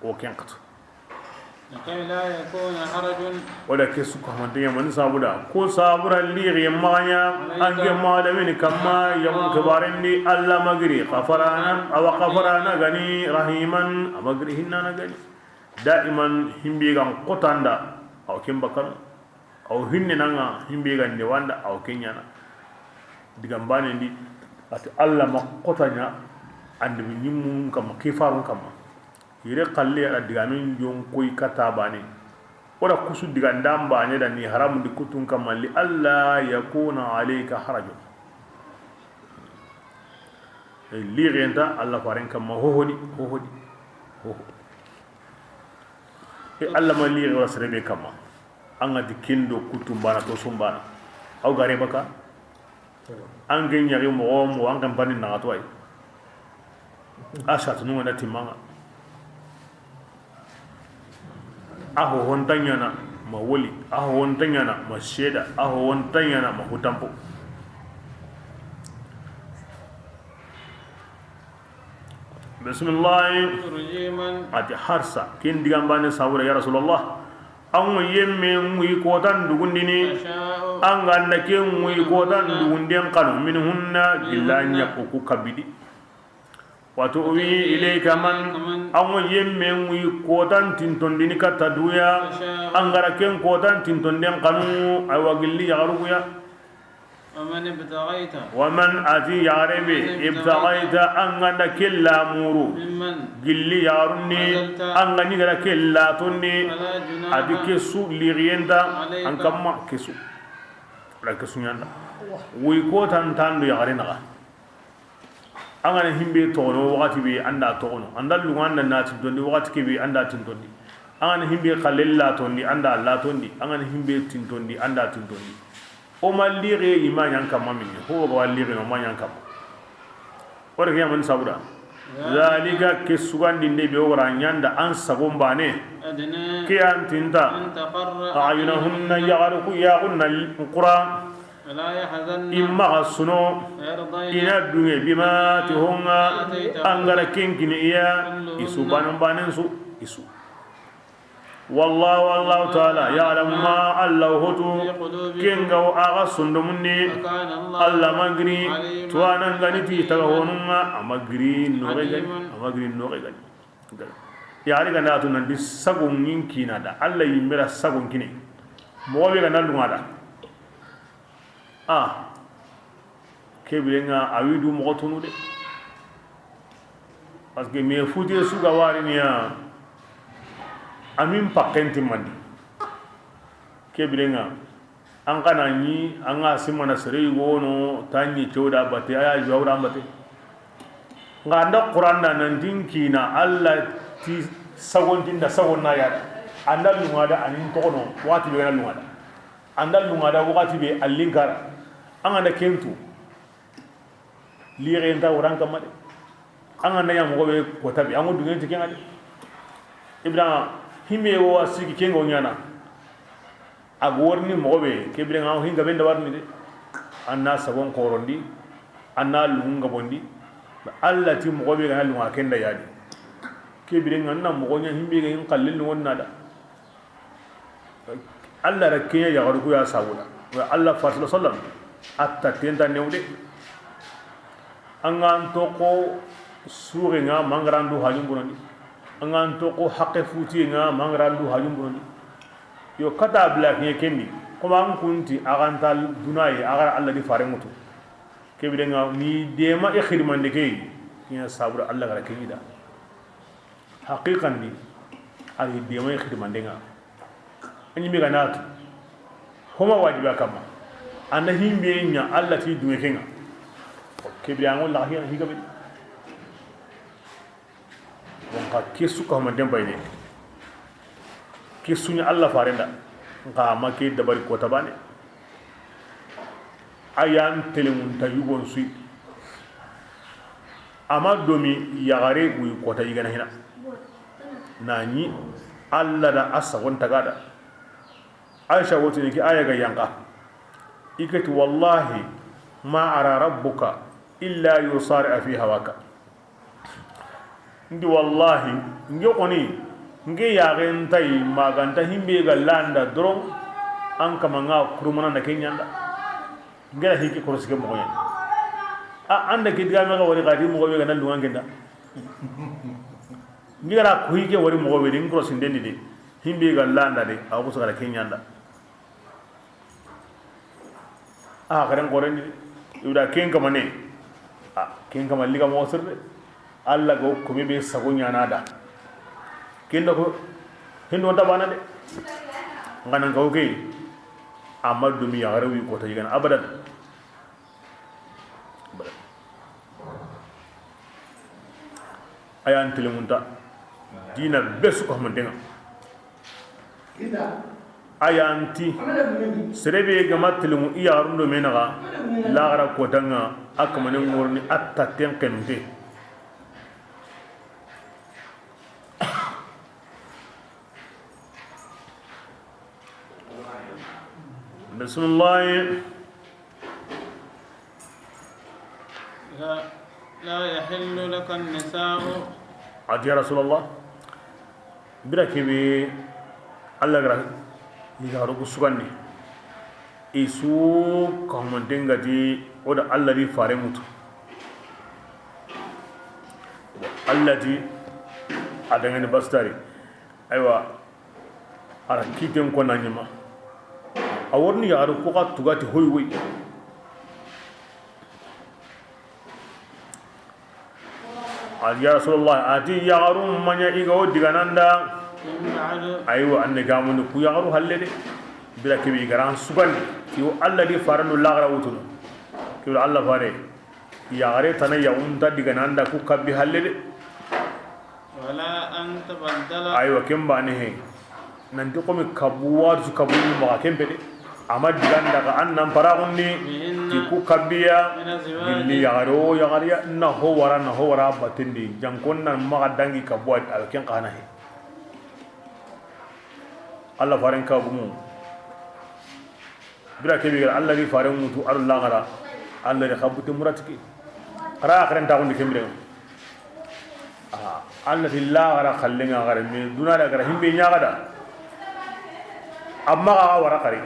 وكينكت لكي لا يكون حرج ولا كسوك همدية من سابودا كل سابورا اللي يمانيا أنجي مالمين كما يوم كبارني الله مغري غفرانا أو غفرانا غني رحيما مغري هنانا غني دائما همبيغان قطاندا أو كم بكر أو هننا همبيغان نيواندا أو كينيانا ديغامباني دي أتي الله ما قطانيا عند بنيمون كما كيفارون كما yire kalli ala digamin jon koy katabane ora kusu digandam bane da ni haram di kutun kamalli alla yakuna alayka haraj li renta alla faren kam hohodi e alla ma li wala serebe kama anga dikindo kutum bana to sumbana aw gare baka an ganyari mo an kan banin na atwai asa tunu na timanga aho hontanyana ma woli aho hontanyana ma sheda aho hontanyana ma hutampo bismillah ati harsa kin digambane sawra ya rasulullah an yemme ngui kotan dugundini an ganda ke ngui kotan dugunden kanu minhunna gillanya ku kabidi watu uwi ilayka man amu yemme wi kotan tintondini kata duya angara ken kotan tintonden kanu ay wagilli yaruya waman ati yarabi ibtaghaita anganda killa muru gilli yarunni angani gara killa tunni adi kesu lirienda ankamma kesu la kesu nyanda wi kotan tandu yarina angana himbe tono wakati be anda tono anda lunganda nati dondi wakati ke be anda tintondi angana himbe khalilla tondi anda la tondi angana himbe tintondi anda tintondi o malire imanya kam mamini ho ga walire no manya kam wala ke man sabura zalika kesugandi ne be wora nyanda an sagombane ke antinta ayunahunna yagharu yaqunna alquran imma suno ina dunge bima tihunga angara kenkini iya isu banan su isu wallahu ta'ala ya'lam ma allahu hutu kenga aga sundumunni alla magri tuana ganiti tagahonunga amagri no gani yari ganda tunan di sagun yinkina da alla yimbira sagun kini mo be ganda lumada kebirenga awidu mogotunu de parce que me futi suga wari niya amin pakenti mandi kebirenga an kana ni an ga simana sere wono tanyi cewda bate aya jawra ambate nganda qur'an na nan dinkina alla ti sagontinda sagonna yada andal lumada anin tokono wati be lumada andal lumada wakati be allinkara an anda kentu liire nta waran kamade an anda ya mo be ko tabi an dungen ti kenade ibrahim hime wo asiki kengo nyana agorni mo be kebre ngaw hinga benda warni de anna sabon korondi anna lunga bondi Allah ti mo be ga lunga kenda yadi kebre nganna mo gonya himbe ga in kallil wonna da Allah rakiya ya garu ya sawula wa Allah sallallahu alaihi wasallam atta tenda newde angan toko sure nga mangrandu hajum burani angan toko haqqe futi nga mangrandu hajum burani yo kata bla ke kendi kuma an kunti agantal dunai agar Allah di fare mutu kebide nga ni dema e khidmande ke kiya sabur Allah gara kida haqiqan ni ali dema e khidmande nga anyi mi ganatu homa wajiba kama anda himbe nya Allah ti duwe kenga kebide angol la higa be donc kesu ko ma dem bayne kesunya Allah farenda nga make dabari ko tabane ayan telemun tayugon sui ama domi yagare wi ko tayi gana hina nani Allah da asagon tagada Aisha wote ne ki aya ga yanka ikati wallahi ma ara rabbuka illa yusari fi hawaka ndi wallahi ngokoni nge yaren tay maganta himbe ga landa dron an kama nga kurumana na kenyanda ngela hiki korosike mo yen a anda ke diga mega wari gadi mo be ga nan lunga ngenda ngela ko hike wari mo be din krosin dendi de himbe ga landa de a ko sala kenyanda a garan goren yuda ken kama ne a ken kama liga mo sirde alla go ko be sagonya nada kendo ko hindo tabana de ngana ko ke amadu mi yarawi ko ta yigan abadan ayan telemunta dina besu ko mandenga ayanti serebe gama telemu iyarundo menaga lagara ko tanga akamane ngorni atta tenkende بسم الله لا يحل لك النساء يا رسول الله بركبي الله غرا يغارو سغاني isu kahmantenga di oda Allah di fare mutu Allah di adangani bastari aywa ara kiten ko nanyama awarni ya ko ka tugati hoy hoy ya rasulullah ati ya garum manya igo digananda aywa anne gamun ku ya garu halle de bila kebi garan sugan yo Allah di faranu lagra wutul ko Allah fare ya gare tanaya unta digananda ku kabbi halle de wala an tabaddala aywa kemba ne he nanti ko mi kabuwa su kabu ma kembe de amad diganda ka annam paragunni ti ku kabbiya billi yagaro yagariya na ho wara batindi jankonna ma dangi kabwa alken kana he Allah faran ka gumu bira ke bigar Allah ri faran mutu Allah gara Allah ri khabuti muratiki ara akran ta gundi kembe Allah billah gara khallinga gara me dunara gara himbe nyaga da amma ga wara kare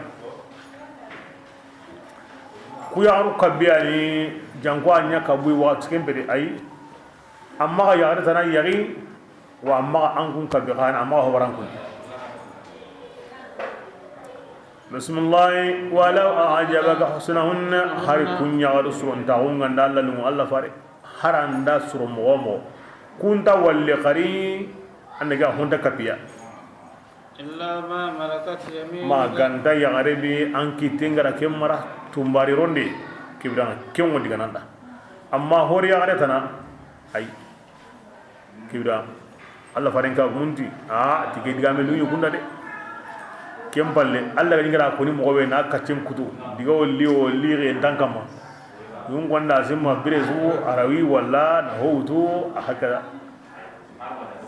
ku yaru kabiyani janko anya kabui wa tikembere ai amma ga yare tana yari wa amma an kun kabihan amma ho waran kun bismillah walau a'jabaka husnahunna har kun yaru surun taun ganda Allah lu Allah fare haranda surum mo kunta walli qari annaga honda kapiya إلا ما ملكت يمينك ma ganta yagare be an kitengara kemara tumbari ronde kibran kemmo digananda amma hori yagare tana ay kibra Allah farin ka munti tike digame lu yugunda de kem palle Allah ga ngara ko ni mo be na kaccem kutu diga wolli re dankama yum gonda simma birezu arawi walla na howtu haka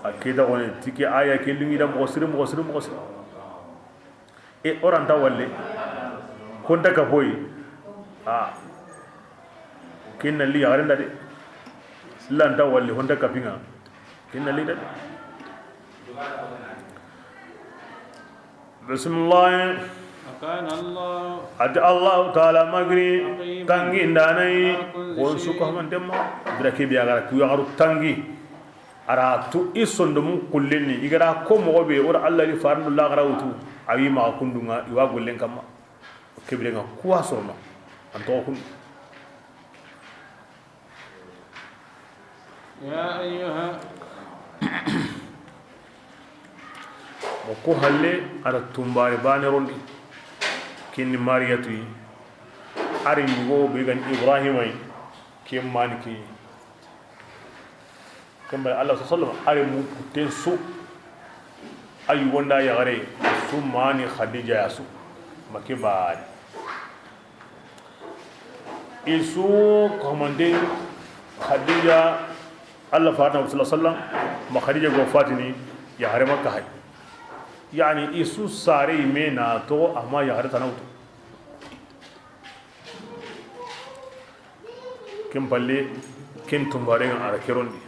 akida woni tike aya ke lingi da mo sir e oranta walle kon daga boy kinna li arenda de lanta walle honda kapinga kinna li de bismillah وكان الله ati Allah taala magri tangi ndanai won suko hamandemma brake biya gara ku yagaru tangi ara tu isondo mun kulleni igara ko mo be ora Allah li farnu la garawtu awi ma kundunga iwa gollen kamma kebrenga kuwa sorno anto kun يا أيها ko halle ara tumbare bane rondi kinni mariyatu ari go be gan ibrahimai kim maniki kamba Allah sallallahu alaihi wasallam ari mu kutensu ay wonda ya gare su mani khadija yasu make ba isu komande khadija Allah fa'ana sallallahu alaihi wasallam ma khadija go fatini ya hare makka hay yani isu sare mena to amma ya hare tanauto kin balle kin tumbare ara kirondi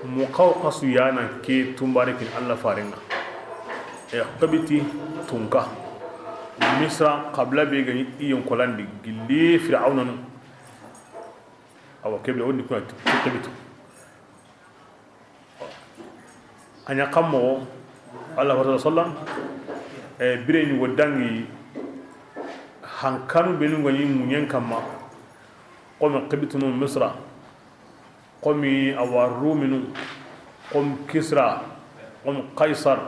muqawqas yana ke tumbare kin Allah farenga e qabiti tunka misra qabla be gani iyon kolandi gilli fir'auna aw kebe woni ko qabitu anya kammo Allah wa sallam e bireni wodangi hankanu benu ngani munyen kamma qomi qabitu no misra qomi awaruminu qom kisra qom qaisar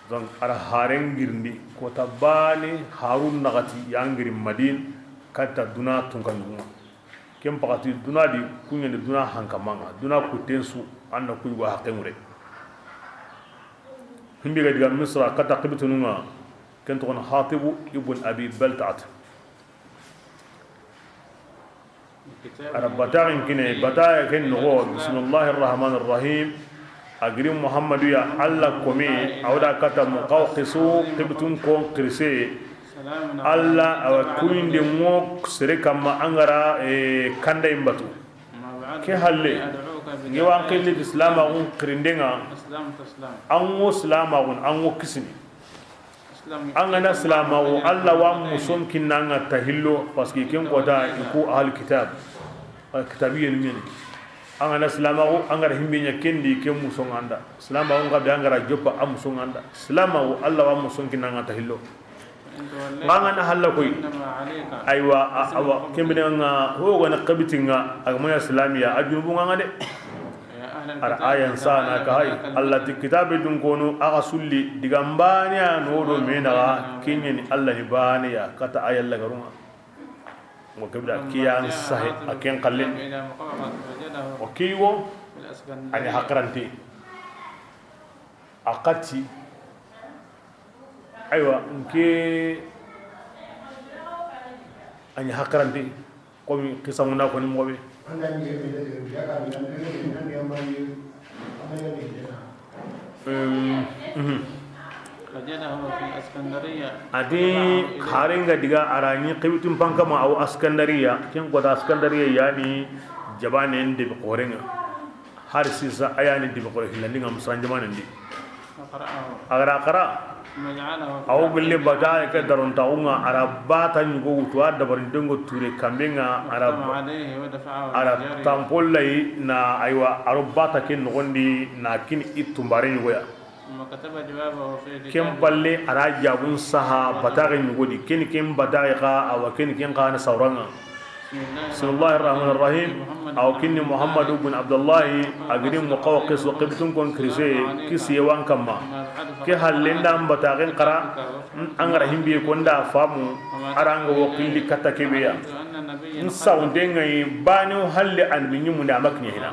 donc ara haren girndi ko tabani harun nagati yangiri madin kata duna tunkandu kem pakati duna di kunyande duna hankamanga duna kutensu anda kuygo hakemure himbe ga diga misra kata qibtunuma kento kon hatibu ibn abi baltat ara bata'in kine bata'a ken no bismillahir rahmanir rahim agrim muhammadu ya allah komi awda kata muqawqisu qibtun ko qirse allah awa kuinde mo sere kamma angara kanda imbatu ke halle ngewa qilli islam on qrindenga an wo islam on an wo kisini an gana islam o allah wa muson kinanga tahillo parce que ken kota ko ahli kitab kitabiyen men an gana islam o an gara himbe nya kendi ken muson anda islam o ngabe an gara joppa am muson anda islam o allah wa muson kinanga tahillo ngana halla koy aywa awa kembe nga ho gona qabitinga agma islamiya ajubu nga de ara ayan sana ka hay allah ti kitabe dun kono aga sulli digambanya no do mena kinyen allah ni baniya kata ayal la garuma mo kebda kiyan sahi aken qalle o kiwo ani haqranti aqati aywa nke ani haqranti ko mi kisamuna ko ni mobe وجده في الاسكندريه adi kharenga diga arani qibitum pankama aw askandariya ken ko askandariya yani jabane ende be qorenga har sisa ayani de be qore hilandi ngam sanjamane ndi qara aw gelle bata ke daron taunga arabata nyugo to adabarin dengo ture kambenga arab tampollai na aywa arabata ken ngondi na kin itumbare nyugoya kem balle araja bun saha bata ga nyugo di ken bata ga awa ken na sauranga بسم الله الرحمن الرحيم أو كني محمد بن عبد الله أقدم مقوقس وقبتم كون كريسي كيسي وان كما كي هاللنا مبتاغين قرا أنغرهم بيكون دا فامو أرانغ وقيل كتاكبيا نساون دينغي بانيو هل أن بني من أمكني هنا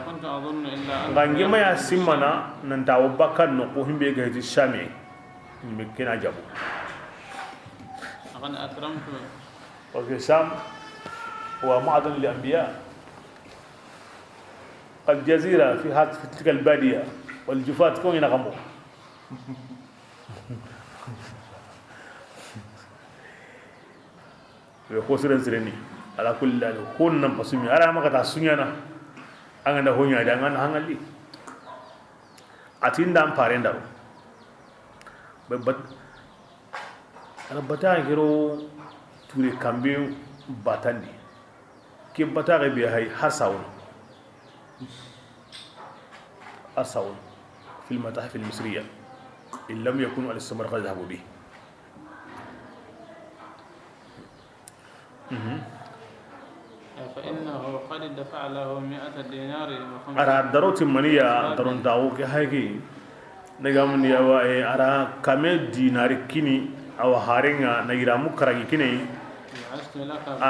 غانجي ما يسمنا ننتاو بكر نقوهم بيجهز الشامي مكنا جابو أنا أكرمت وفي الشام هو معدن الأنبياء الجزيرة في تلك البادية والجفات كون ينغمو يخسر زرني على كل كون نمبسمي أنا ما كتا سنيانا أنا هونيا دعنا هنغلي أتين دام فارين دارو ببت أنا بتاعي كرو توري كامبيو باتاني كي بتاعي بيهاي حرساون أرساون في المتاحف المصرية إن لم يكونوا على السمرقند ذهبوا به فإنه قد دفع له 100 دينار أرى دروت منيا درون داو كهاي نجامن يا واي أرى كم دينار كيني أو هارينغا نيرامو كراجي كيني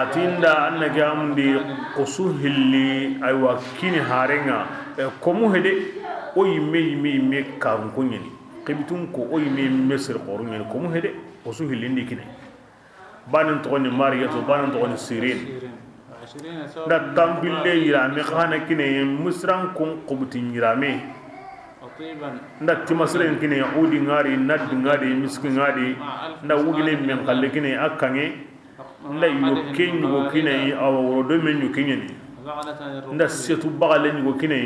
أتيندا أن نجامن دي قصوه اللي أيوا كيني هارينغا كمو هدي أو يمي كارون كونيني كبتون كو أو يمي مصر قروني كمو هدي قصوه اللي ندي كيني بانن تغني ماريا بانن تغني سيرين da tambille yirame khana kine musran kun qubtin yirame nda timasren kine udi ngari nad ngari miskin ngari nda wugine men khalle kine akange nda yoken go kine awo do men yoken ni nda setu bagalen go kine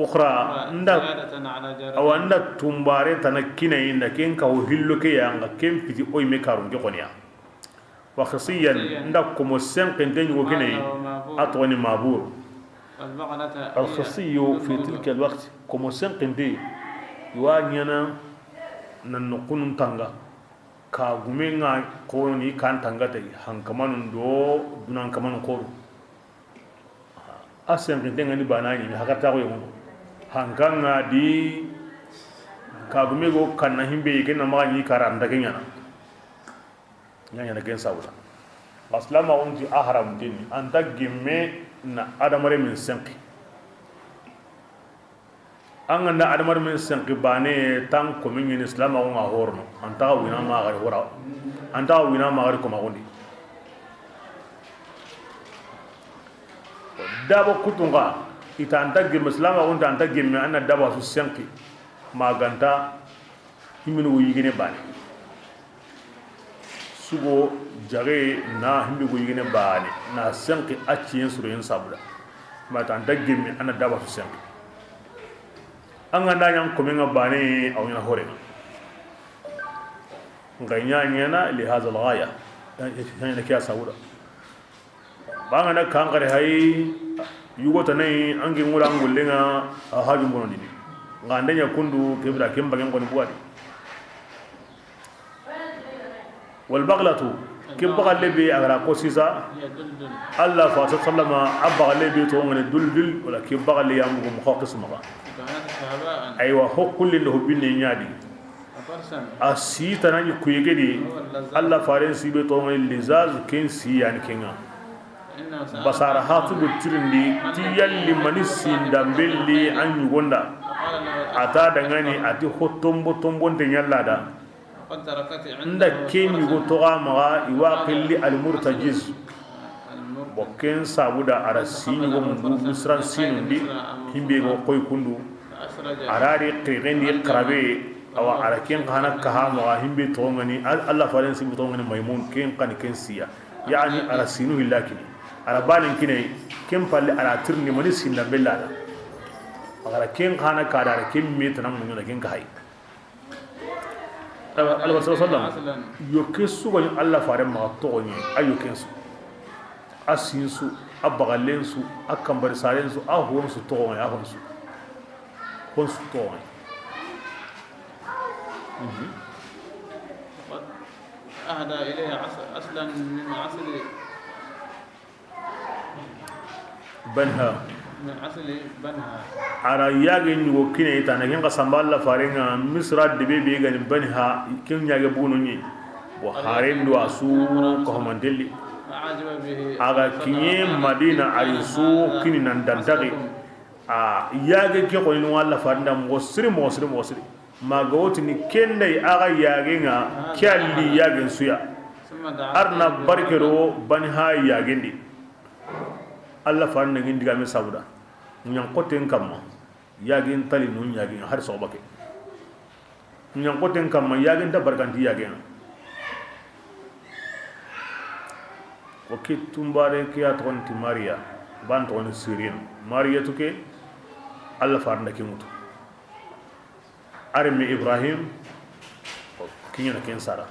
ukhra nda aw nda tumbare tanakine nda ken ka hillo ke yanga ken piti oy me karun ke qonya وخصيا عندكم السنق دين وكني أطوني مابور الخصي في تلك الوقت كم السنق دي يوانينا ننقون تانغا كاغومينا كوني كان تانغا تي هنكمان دو دون كمان كورو السنق دين غني باناني هكذا يوم هنكان دي كاغوميغو كان نهيمبي كنا ما يكاران دكينا nyanya gen sawla aslama unti ahram dini anta gimme na adamare min senki anga adamare min senki bane tan ko min islam on horno anta wina ma gari wora anta wina ma gari ko ma gondi dabo kutunga ita anta gimme islam on anta gimme anna dabo su senki maganta himinu yigine bane sugo jare na himbe go yigene baane na senki acien suru en sabula mata daggemi ana daba su senki anga ndanya ko menga baane aw nyana hore nganya nyana li hadha al ghaya yani kiya sabula banga na kangare hay yugo tanai angi ngula ngullenga haaju bono dini ngandanya kundu kebra kemba ngon ko buadi والبغلة كيف بغل لبي أغرى قصيصة الله فاتح سلم أبغل لبي تونغن الدلدل ولا كيف بغل لي يامغ مخاقص مغا أيوة هو كل اللي هو بيني نيادي أسي تناني كويجدي الله فارن سيبي تونغن اللزاز كين سي يعني كينا بصار هاتو بترندي تيالي منسين دامبلي أن يغندا أتا دنغاني أتي خطمبو تنبون تنيالا دا nda kemi go toga maga iwaqilli al murtajiz bokken sabuda ara sini go mundu misran sinundi himbe go koy kundu arari qirendi qarabe awa ara ken khana kaha maga himbe tongani Allah faren sibu tongani maymun ken kan ken siya yani ara sinu hillakini ara balin kine ken palle ara tirni mani sinna bellada ara ken khana kada ken metana mun na ken kai Allah sallallahu yokesu ko Allah fare ma to ni ayokensu asinsu abagalensu akambar sarensu ahonsu to ni ahonsu honsu to ni أهدى إليه أصلا من عسل banha من أصل بنها ara yage ni wo kine ita na ken kasamballa farenga misra de be ga ni banha ken yage bunu ni bo haren do asu ko mandelli أعجب به aga kinye madina arisu kini nan dantari a yage ke ko ni walla farnda mo siri maga woti ni kende aga yage nga kyalli yage suya ثم دعا arna barkero banha yage ndi alla farnda ngi diga me sabuda nyan koten kamma yage tali nun yage har sobake nyan koten kamma yage da barkanti yage oke tumbare ke atonti maria ban ton sirin maria tuke alla farnda ke mutu armi ibrahim kinyana ken sara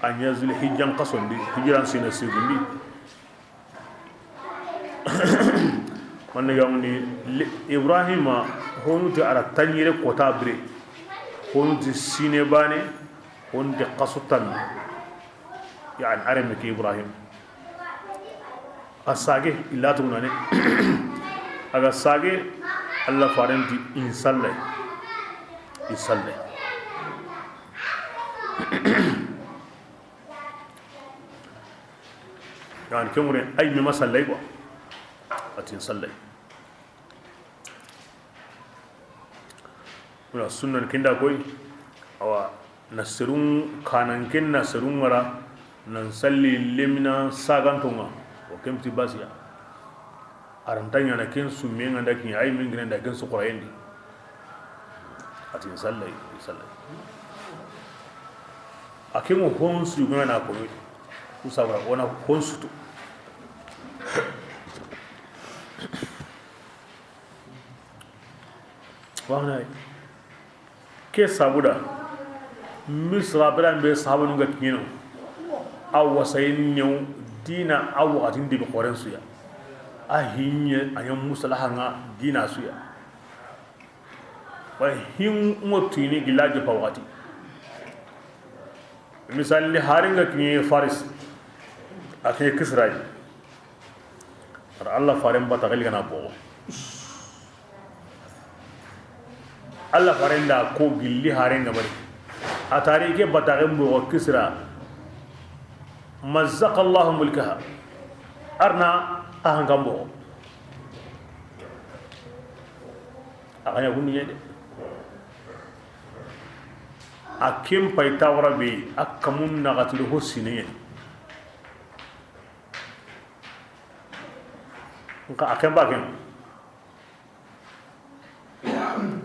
anya zul hijjan qasondi hijran sina segundi man yamni ibrahim honuti ara tanyire kota bre honuti sine bane honuti qasutan yani armi ki ibrahim asage illa tunane aga sage alla farenti insalle yani kemure ay mi masallay ko atin sallay wala sunnan kinda koy awa nasrun kanan kin nasrun wara nan salli limna sagantonga o kemti basiya arantanya na ken summe nganda kin ay min gina da ken su qurayndi atin sallay akemo hon su gana ko usabra wana hon su to wana ke sabuda misra bran be sabunu ga kino aw wasayin nyu dina aw atin de qoren suya ahinye anyam musalaha nga dina suya wa hin motini gilaje pawati misal li haringa kini faris akhe kisrai Allah farin bata gali kana bo Allah farin da ko gilli haringa bari atari ke bata gambo kisra mazzaqa Allah mulkaha arna ahangambo akanya kunni de akim paitawra bi akamun nagatul husine nka akem baken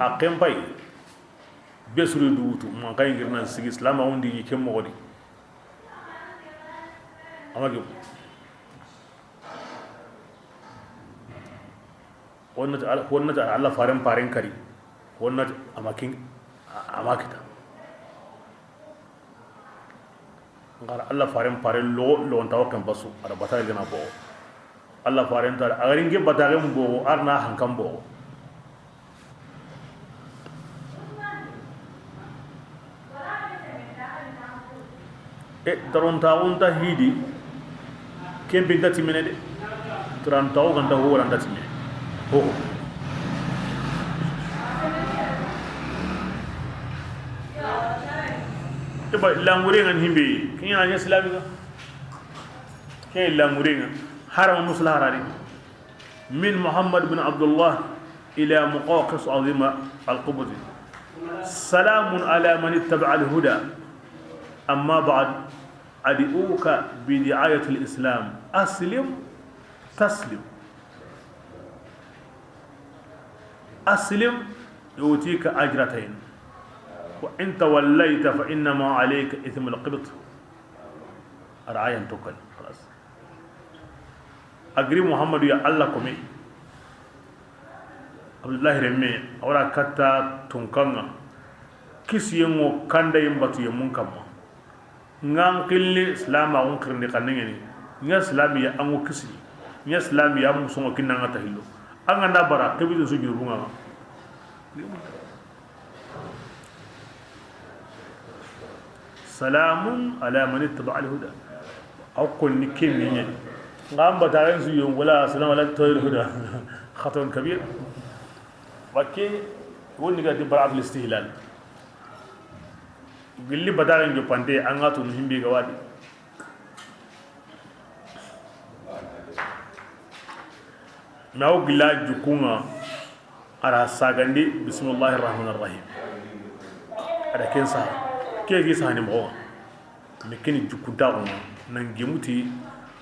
akem pai besuru duutu man kay ngirna sigi islam awndi ni kem mogodi amagi wonnata Allah faren kari wonnata amakita ngara Allah faren lo ntaw kan basu ada batale gana bo Allah faren tar agari nge batale mbo arna hankam bo daron tawunta hidi kembe dati menede tran taw ganda ho ran dati menede ho ba langurenga himbe kinya nya islamiga ke langurenga haram musliharari min muhammad bin abdullah ila muqaqis azima al-qubzi salamun ala man ittaba al-huda amma ba'd adiuka bi di'ayati al-islam aslim taslim aslim yutika ajratayn وإن توليت فإنما عليك إثم القبط أرعايا توكل خلاص أجري محمد يا الله كمي عبد الله رمي أورا كتا تونكانا كيس يمو كاندا يمباتو يمون كما نعم كل سلام أون كرني كنيني نيا سلام يا أمو كيسي نيا سلام يا أمو سونغ كنا نتاهيلو أنا نبارا كبير سجل بونا سلام على من اتبع الهدى aw ko ni kemi ngam bataren su yongula assalamu alaikum toyir huda khaton kabir wakke woni ga di barab al-istihlal gilli bataren jo pante angatu himbe ga wadi naw gilla jukunga ara sagandi bismillahir rahmanir rahim ada kensa ke gi sani mo me keni jukunta on nan gemuti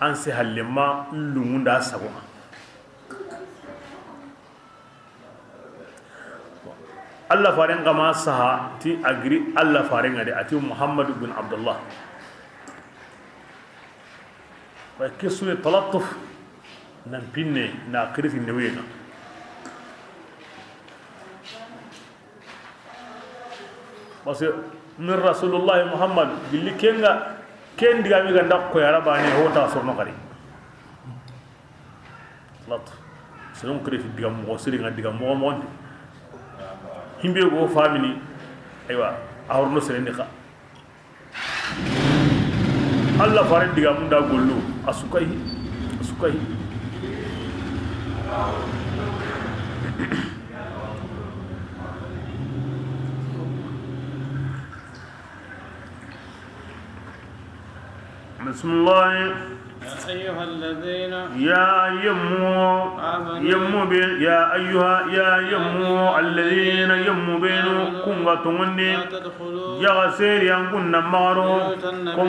an se halema lumunda sago Allah faren kama saha ti agri Allah faren ade ati Muhammad ibn Abdullah wa kisu talattuf nan pinne na kiriti newena parce min rasulullah Muhammad billi kenga ken diga mi ganda ko yara bani hota sorno kari lat selon kiriti diga mo siri nga diga mo monte himbe go family aywa awrno sereni kha Allah faran diga mun da gollu asukai بسم الله يا أيها الذين يا يمو يا يمو الذين يمو بينكم وتمني يا سير ينكن نمارو كم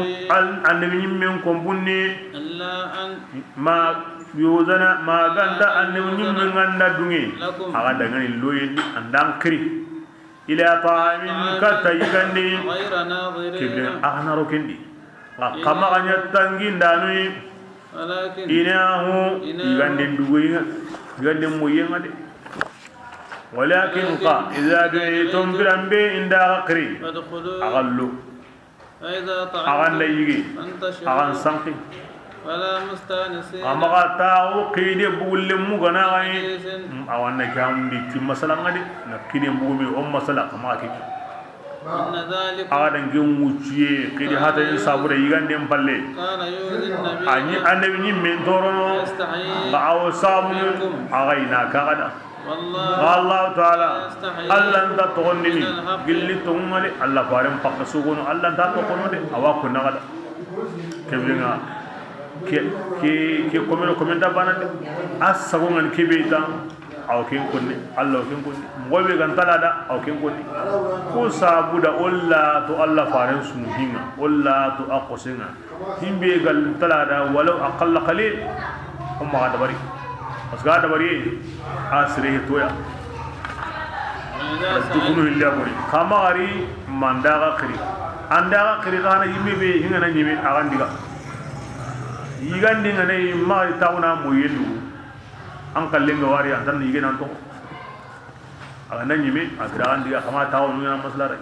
النبي منكم بني إلا أن ما يوزنا ما غندا النبي من غندا دوني هذا غني لوين أندام كري إلى طعام كتايغني غير ناظرين كبر أغنى كندي kama ganya tangin danui inahu igande dugoyinga igande moyenga de walakin qa idha du'itum birambe inda aqri aghallu agan layigi agan sanqi wala mustanisin amaga ta'u qide bulle mugana ay awanna kamdi ti masalanga de na qide bugumi masala kama ke adan gem muciye kidi hata yin sabura yigande palle ani annabi ni men torono ba aw sabu againa kaada Allah taala Allah nda tonni gilli tongale Allah faram pakka sugono Allah nda to kono de awa ko nagada kebinga ke komenda banande asago ngan kebeta aw ken konni Allah ken konni ngobe gan talada aw ken konni ko sabuda olla to Allah faran sunu hinga olla to aqosinga himbe gal talada walau aqall qalil umma dabari asga dabari asre toya tukunu illa buri kamari mandaga khiri andaga khiri kana yimbe be hinga na nyime agandiga yigandi ngane ma tauna moyendu an kallenga wari an tan yige nan to aga nan yime agra an diga kama tawo nuna masala rai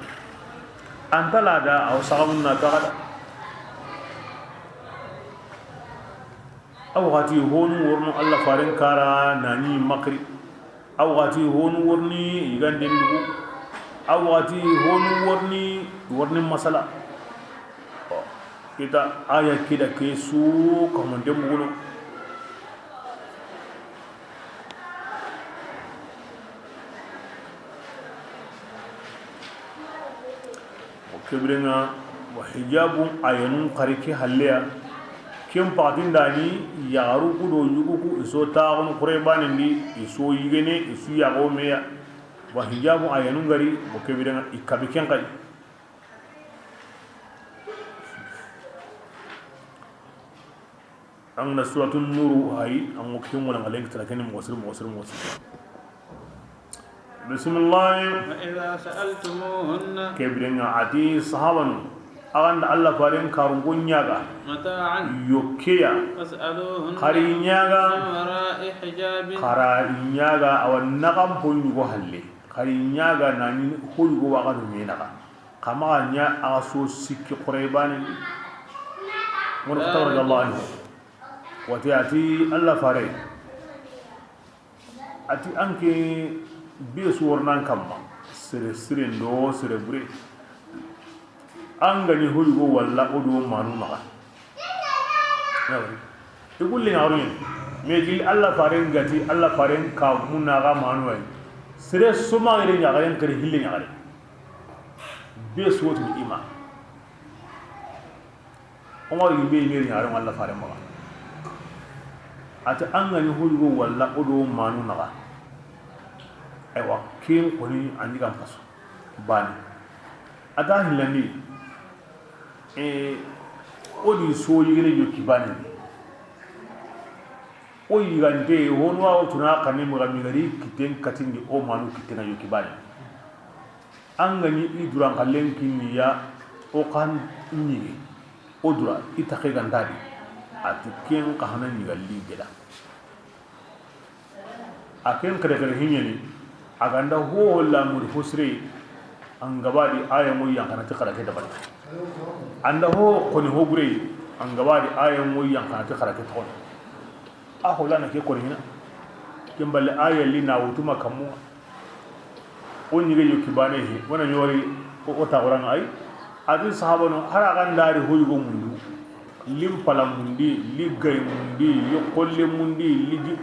an talada aw sagamun na tagada aw gati honu worno Allah farin kara nani makri aw gati honu worni yigande ndugo aw gati honu worni masala kita aya kida kesu kamon dembugo kebrenga wa hijabu ayanu qariki halya kem patin dani yaru kudo yugo iso taawon qurban ndi iso yigene isu yago meya wa hijabu ayanu ngari bo kebrenga ikabi ken qali angna suratul nur hay amu kem wala ngalen tala ken mo wasir بسم الله وإذا سألتموهن كبرنا عدي صحابا أغند الله فارين كارنغون نياغا متاعا يوكيا فاسألوهن قرين نياغا من وراء حجاب قرين نياغا أو النغم بوينغو هالي قرين نياغا ناني هولغو وغادو مينغا كما نيا أغسو سيكي قريبان ونفتر رضي الله عنه وتياتي الله فارين أتي أنكي biye suwarnan kamma sere ndo sere bure angani hulgo walla odo manu maka yawri igulli ngawri me gil alla faren gati alla faren ka munna ga manuwai sire suma ire nyagaren kare hilli nyagare be sotu ima ongo yimbe yimbe nyagare alla faren ma ata angani hulgo walla odo manu naga aywa kin koni andi kam paso bani ada hilandi odi so yigene yoki bani o yigande honwa o tuna kani mo gami gari kiten katindi o manu kitena yoki bani angani iduran kalen kinniya o kan nyigi odura itake gandadi ati ken kahana nyigalli geda aken kare kare hinyani aganda ho la muri husri angabadi aya mo yankana ti karate da bari anda ho koni ho gure angabadi aya mo yankana ti karate to a ho lana ke koni hina kemballe aya li na wutuma kamu on yige yoki bane he wana nyori o ta oran ay adi sahaba no hara gandari ho yugo mundu lim pala mundi ligay mundi yokolle mundi ligi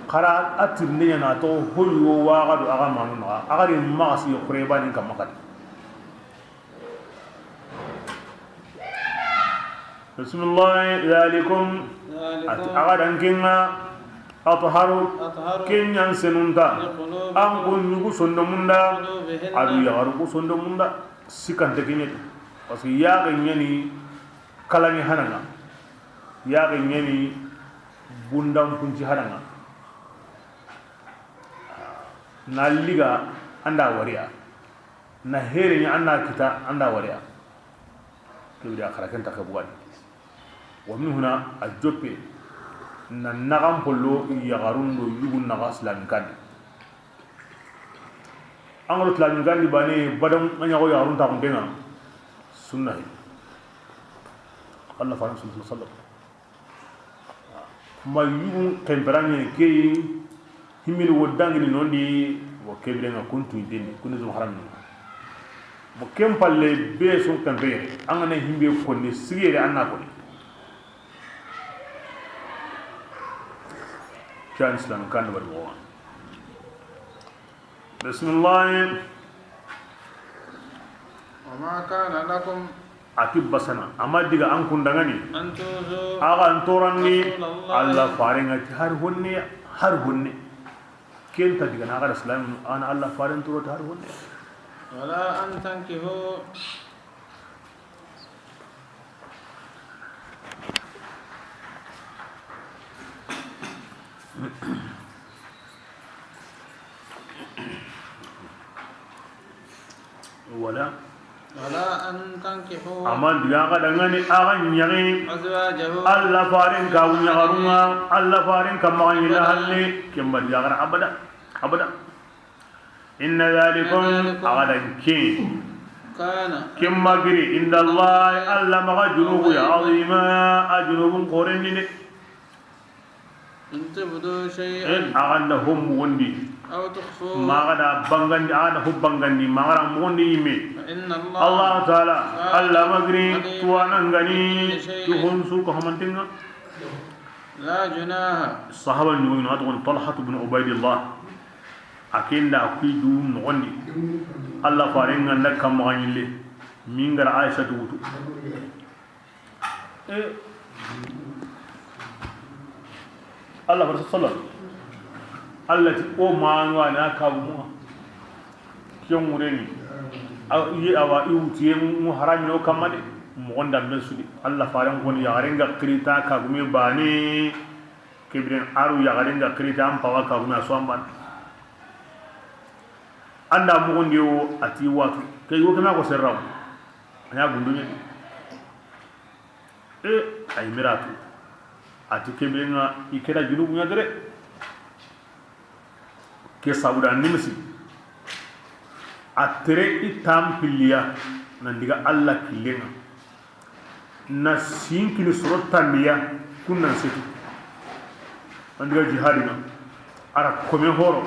kara atirne na to hoyo waga do aga manu na aga ri masi yokre bani kam makati bismillah zalikum aga dan kinga atharu kinyan senunda an kunyugo sondo munda adu ya ru sondo munda sikante kinye parce ya ganyani kalani hananga ya ganyani bundam kunci hananga na liga anda wariya na here ni anna kita anda wariya to da karakan ta kabuwan wa min huna ajope na nagam pollo ya garundo yugun na islam kan angolo islam kan di bane badam anya ko ya garun ta kundenga sunna Allah fa sallallahu alaihi wasallam ma yugun temperanye ke himil wodangi nondi wo kebre nga kuntu dindi kunu zum haram bo kem palle be son kambe angane himbe ko ni sigere anna ko ni kan islam kan bar mo bismillah wama kana lakum atib basana amma diga an kun dangani antuzu aga antoranni Allah farenga har honne كين تدي كنا على الإسلام أنا الله فارن ترى تهرون ولا أن تنكحوا ولا أن تنكحوا أمان دعاء دعاني أغن يغني أزواجه الله فارن كاون يغرونا الله فارن كما يلهلي كم بديعنا أبدا إن ذلكم أغدا كين كم مغري إن الله الله مغا جنوب يا عظيما أجنوب قرنين إن تبدوا شيئا أغنهم وندي أو تخفوا ما غدا بانغاندي أنا هو بانغاندي ما غدا موندي يمي فإن الله تعالى الله مغري توانا غني تهون سوق همانتنا لا جناح الصحابة نقولون أتقول طلحة بن عبيد الله أكيد لا أكيد نغني الله فارين عندك كم غني له مين غير عائشة توتو الله فرس صلى التي أمان وانا كابوها كيوم مرني أو يأوا يوتي مهران يو كمالي مغندا بسودي الله فارن كوني يغرنغا كريتا كابومي باني كبرين أرو يغرنغا كريتا أم باوا كابومي أسوان بان anda مغندي يو أتي واتو كي يو كما كسرهم أنا بندوني أي مراتو أتي كبرين يكرا جنوب يدري ke sabuda nimsi atere itam pilliya nandiga Allah kilenga na sinkini sorotandiya kunnan setu nandiga jihadina ara kome horo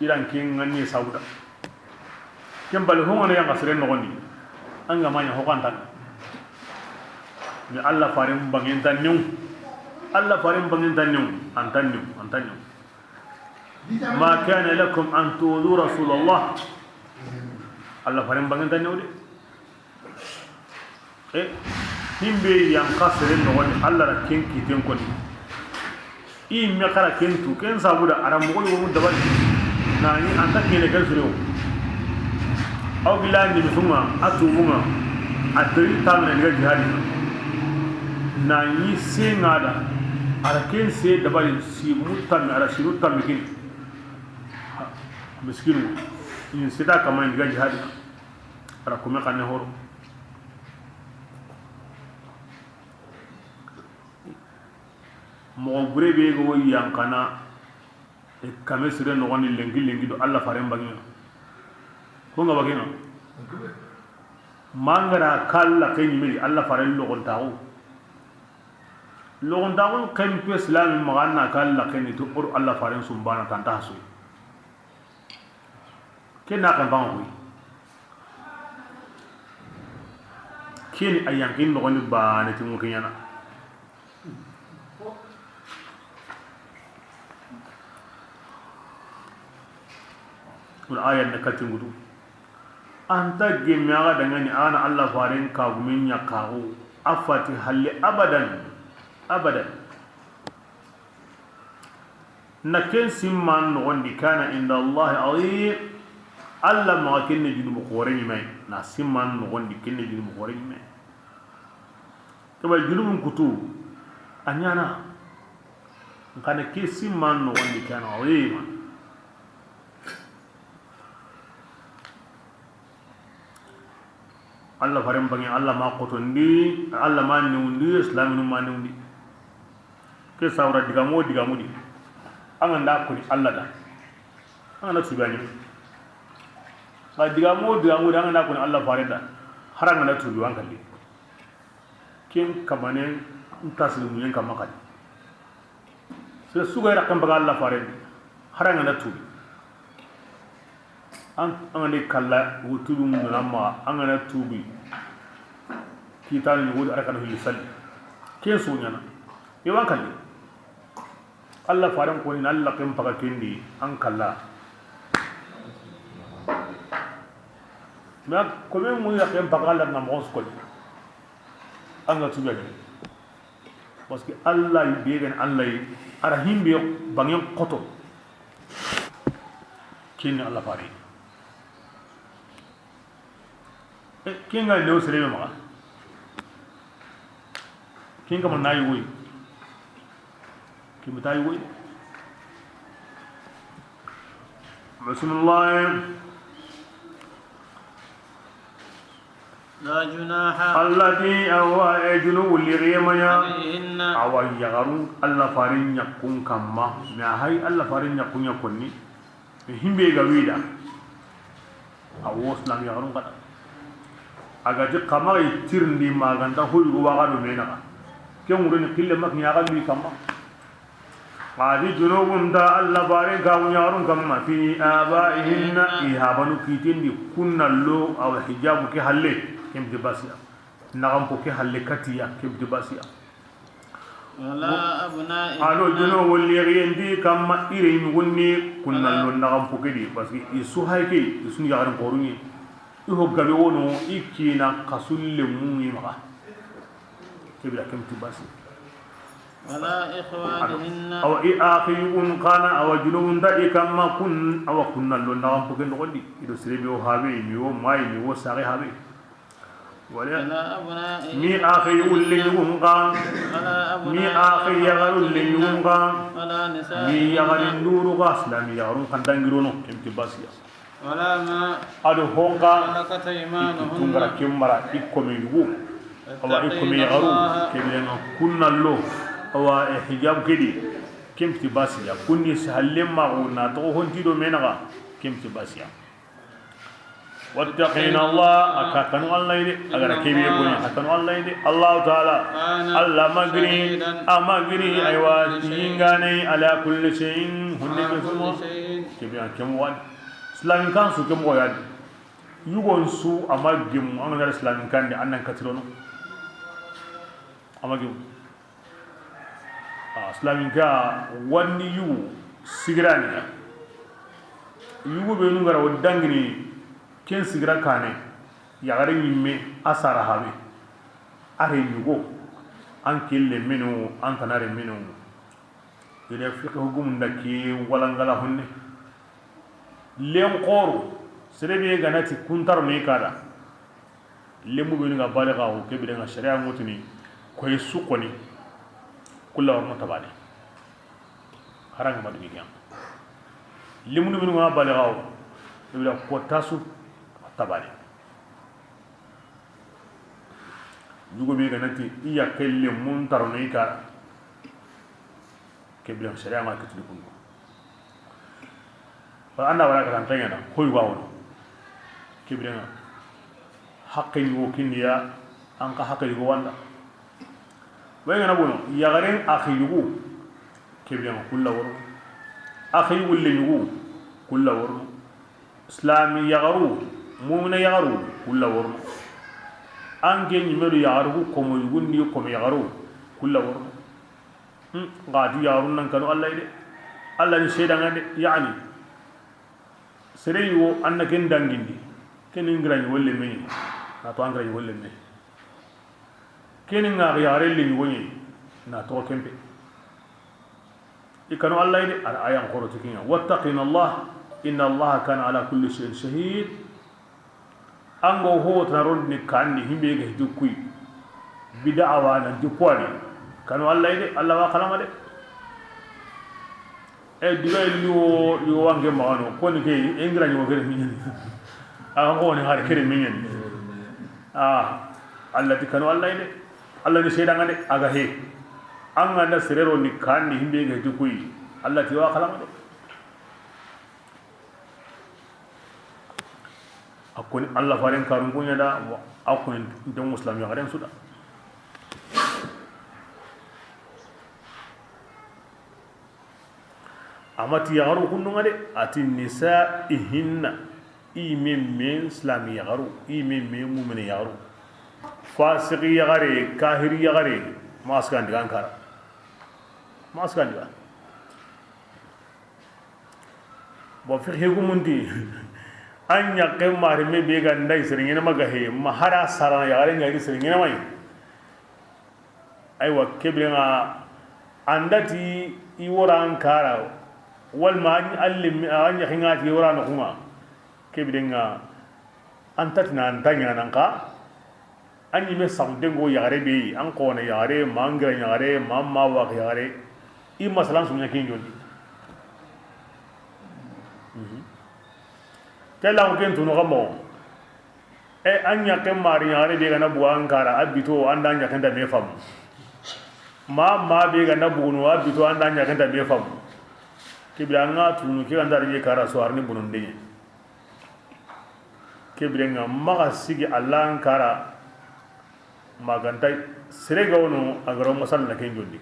iran kin ngani sabuda kembal hongo ne yang asren nogondi anga manya hokantan ni Allah farin bangin tanniu Allah farin bangin tanniu antanniu ma kana lakum an tu'dhu rasulullah Allah farin bangin tanniu de himbe yang kasere no woni Allah ra kenki ten ko ni i me kala kentu ken sabuda aram mo ko dabal nani anta kene gal suru aw bilani bisuma atubunga atri tamna ngal jihadi nani sengada ara ken se dabal si mutam ara siru tamikin miskinu in sida kama ngal jihadi ara kuma kan horo mo burebe go yankana e kame sire no woni lengi do Allah fare mbagi ko nga bagina mangara kala kay mi Allah fare lo gontawo kan pe islam magana kala kay ni to por Allah fare sumbana tanta hasu kena kan bangu kini ayankin no woni ba ne timu kenyana ayat nakatin gudu anta gemyaga dangani ana Allah farin kagumin ya kawo afati halli abadan naken simman wandi kana inda Allah azim Allah ma kinne jinu khoreni mai na simman wandi kinne jinu khoreni mai kaba jinu kutu anyana kana ke simman wandi kana azim Allah farin bangi Allah ma qotondi Allah ma niundi islam ma niundi ke sawra diga modi anganda ko ni Allah da angana tubani ba diga modi anganda ko ni Allah farin da haranga na tubi wankalli ken kamane ntaslu muyen kamakali se sugayra kan baga Allah farin haranga na tubi angane kala wutubu munamma angana tubi kitani wud arakana fil sal ken sunyana e wankali Allah faran ko ni Allah kan paga kendi an kala ma ko men mu ya kan paga Allah na mos ko anga tubi parce que Allah yeben Allah arahim bi bangem qoto ken Allah faran kinga leo serebe maga kinga mo nayi woy kimutayi woy bismillah la junaha allati awa ajnu lighyamaya alayhinna awa yagaru alla farin yakun kamma na hay alla farin yakun yakonni himbe ga wida awos lam yagaru kada agati kamari tirndi maganta hoygo wagado menaka kenguroni kille mak ñagalli kamma qadi junubum da Allah bare gawu ñarum kamma fi abaihinna ihabanu kitindi kunnallo aw hijabu ke halle kemde basiya nagam ko ke halle katiya kemde basiya wala abna'i alo juno wolli rendi kamma ire mi wonni kunnallo nagam ko kedi parce que isu hayke isu yagarum koruni iho gabe wono ikina kasulle mumi maka kebira kemtu basi wala ikhwanihinna aw akhiyun kana aw junubun da ikamma kun aw kunna lo ndam poken dondi ido serebe o habe mi o mai mi o sare habe wala mi akhiyun linyum kan mi akhiyagarul linyum kan wala nisa mi yagalin nuru gasla mi yarun kan dangirono kemtu basi wala ma ado honga malakat aymanuhunna tungara kimbara ikko me yugo awa ikko me garu kebireno kunnallo awa hijab kedi kemti basiya kunni sahallemma na to hontido menaga kemti basiya wattaqina Allah akakanu Allah ini agar kebiye boni akakanu Allah ini Allah taala Allah magri amagri aywa ingane ala kulli shay'in hunni bismu kebiya kemwan islamin kan su kemo yadi yugon su amagim an ga islamin kan da annan katirono amagi islamin ka wani yu sigirani yugo be nu ngara wadangini ken sigira kane yagare yimme asara habe are yugo an kille minu an tanare minu ila fiqh hugum ndaki walangala honne lem qoru serebe ganati kuntar me kada lemu be nga bale gawo kebe nga sharia ngotini koy sukoni kula warno tabane haranga madini gam lemu be nga bale gawo kebe ko tasu tabane yugo be ganati iya kelle mun tarno ikara kebe nga sharia ma kituli kunno fa anda wala kan tayana koy gawo kebe nga haqqi wo kindiya an ka haqqi go wanda way ngana bono yagaren akhi yugo kebyan kullu woro akhi wulle yugo kullu woro islami yagaru mu'mina yagaru kullu woro an ge nimeru yagaru ko mo yugundi ko mo yagaru kullu woro ngadi yagaru nan kanu allah ide allah ni sheda ngade yani sere yo annaken dangindi ken ingrani wolle meni na to angra yolle me keni nga yare li woni na to kembe ikanu allah ide ar ayan qorotu kinya wattaqina allah inna allah kana ala kulli shay'in shahid ango ho taron ni kanni himbe ga dukui bid'awa na dukwani kanu allah ide allah wa kalama de e diga yo wange maano ko ni ke ingra ni wogere minni ko ni har kere minni Allah tikanu Allah ide Allah ni sheda ngade aga he an nganda serero ni kandi himbe ga tukui Allah ti wa khala ngade akuni Allah faren karun kunya da akuni don muslim ya garen suda amati ya garu kunnu ngade ati nisa ihinna imin islami yagaru imin mu'min yagaru fasiqi yagare kahiri yagare maskan digan kara maskan digan bo fiqh gumundi anya qemar me be ga ndai siringina magahe mahara sarana yagare ngari siringina mai aywa kebrenga andati iworan kara wal ma allim anya hingati iworan kuma kebidenga antatna antanya nanka anyi me samdengo yare be an ko na yare mangra yare mamma wa yare i masalan sunya kin jondi kala ko tunu gamo e anya ke mari yare be ga na buankara abito andanya kanda me fam ma be ga na bunu abito andanya kanda me fam kibiranga tunu ki andar ye kara so arni bununde kebrenga maga sigi allah ankara maganta serega wono agaro masal na ken jondi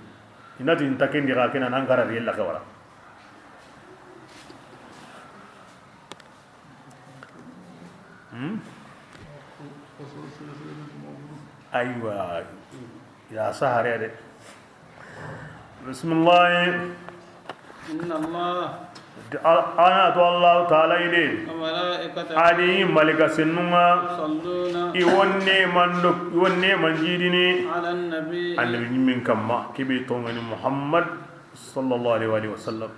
inati intakendi ga kenan ankara riyella kawara aywa ya sahare de bismillah inna allah ana to Allah ta'ala ide ali malika sinunga iwonne manjidini ala nabi annabi min kamma kibe to ngani muhammad sallallahu alaihi wasallam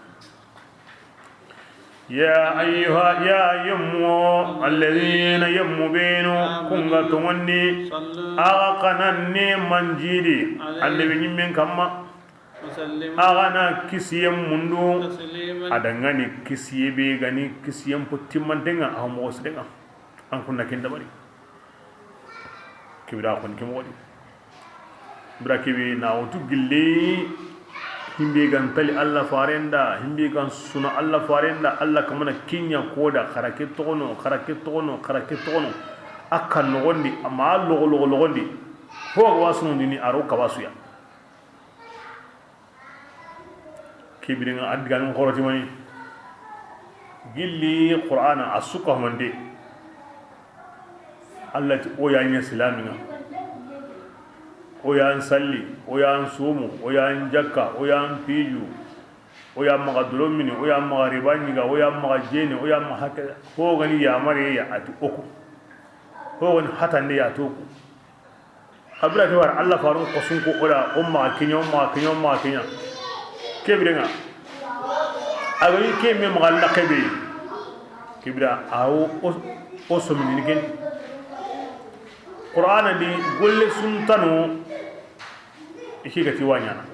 ya ayyuha ya yammu alladhina yammu bainu kunga to ngani aqananni manjidi annabi min kamma agana kisiyam mundu adangani kisiyebe gani kisiyam puttimantenga ahmo osdenga an kunna kenda bari kibira kon kim wodi bra kibi na otu gille himbe gan tali alla farenda himbe gan suna alla farenda alla kamana kinya koda kharake tono akan nogondi amma logondi ho wasu ni aro kawasuya kibringa adgan qoroti mani gilli qur'ana asuka mande allati o yanya islamiga oyan salli oyan sumu oyan jakka oyan piju oyan maga dolomini oyan maga ribaniga oyan maga jeni oyan maga hakka ho gani ya mare ya ati oku ho gani hatande ya toku abra ke war Allah faru qosun ko ola umma kinyo ma kinya kebrenga agani ke me maga la kebe kibra awo o somini gen Qur'ana di golle suntano iki gati wanyana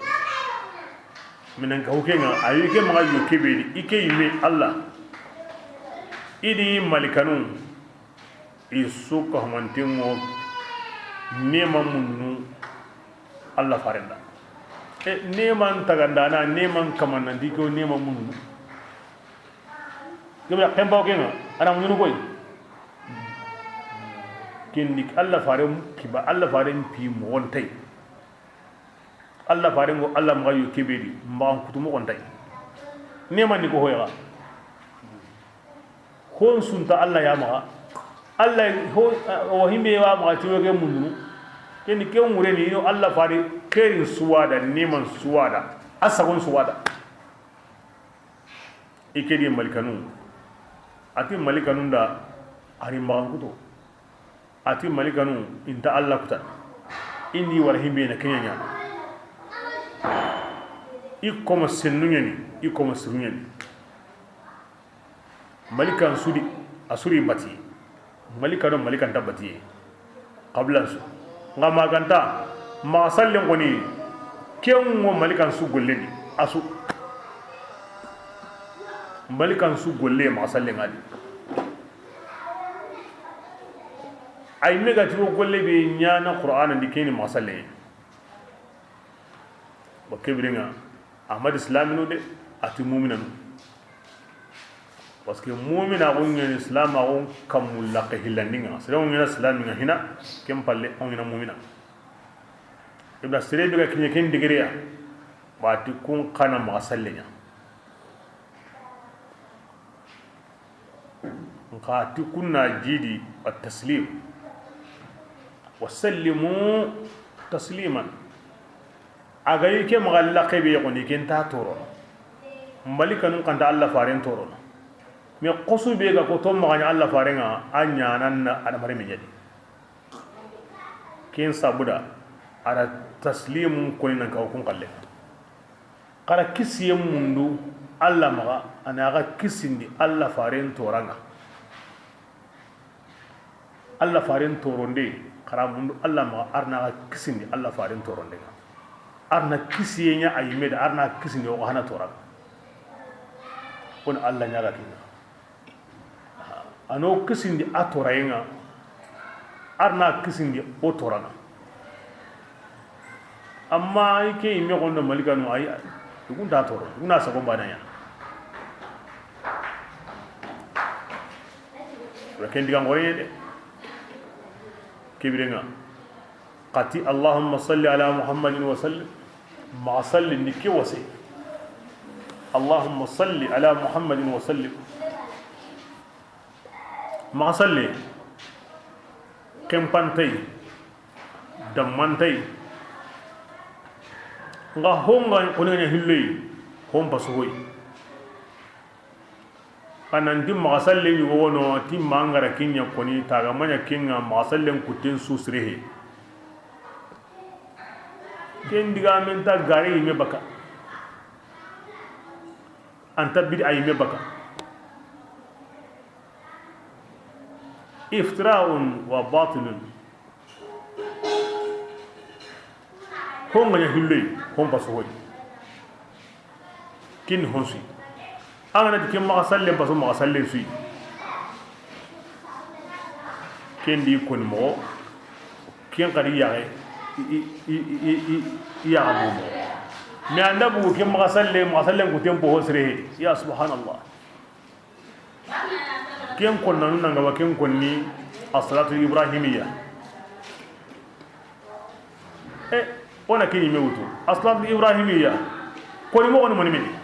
minan ka hukenga ayi ke maga yo kebedi ike yime Allah idi malikanu isuka humantingo nema munnu Allah farenda neman tagandana neman kamanna diko nema munnu kebra kemba kenga ana munnu koy kendik Allah farem kiba Allah farem pi mo wontay Allah farem go Allah ma yo kebedi mba kutumo wontay neman ni ko hoya hon sunta Allah ya ma Allah ho o himbe wa ma tiwoge munnu kendi ke umure ni no Allah fari kerin suwada neman suwada asagon suwada ikedi malikanu ati malikanu da ari magankuto ati malikanu inta Allah kuta indi war himbe na kenya ikoma sennunyani ikoma sunyani malikan sudi asuri bati malikanu malikan tabati qabla su ngama ganta ma sallen koni kenwo malikan su golleni asu malikan su golle ma sallen ali ay negativo golle be nyana qur'ana dikeni ma sallen ba kebrenga ahmad islamino de ati mu'minanu parce que mu'mina on ngene islam on kamulla ka hilandinga sere on ngena islaminga hina kem palle on ngena mu'mina ibna sere be ka kinye ken digriya ba ti kun kana ma sallenya nka ti kunna jidi at taslim wasallimu tasliman agayi ke magalla kebe yoni ken ta toro malikanu kanta Allah faren toro me qosu be ga ko to maganya Allah farenga anya nan ada mare me jadi ken sabuda ara taslimu ko nan ka kun kalle kala kisiye mundu Allah maga ana ga kisindi Allah faren toranga Allah faren toronde karamundu Allah ma arna kisindi Allah farin toronde arna kisiyenya ayime da arna kisindi o hana toran on Allah nyaga kina ano kisindi atorayenga arna kisindi o torana amma yake ime gondo malikanu ay dukun ta toro una sako bananya rakendi ngore de كبرنا قاتي اللهم صل على محمد وسلم مع صل نكي وسي اللهم صل على محمد وسلم مع صل كم بانتي دمانتي nga honga konene hillei hom pasuhoy kanan dim magasalle ni wono tim mangara kinya koni taga manya kinga magasallen kutin susrehe ken diga men ta gari me baka anta bid ay me baka iftira'un wa batilun honga ya hillei hom pasuhoy kin honsi angana ti kem magasallen paso magasallen sui ken di kon mo ken kadi yae ya abu me anda bu kem magasallen ku tempo hosre ya subhanallah ken kon nanu nanga wa ken kon ni as-salatu ibrahimiyya ona ken yimewutu as-salatu ibrahimiyya ko ni mo on mo ni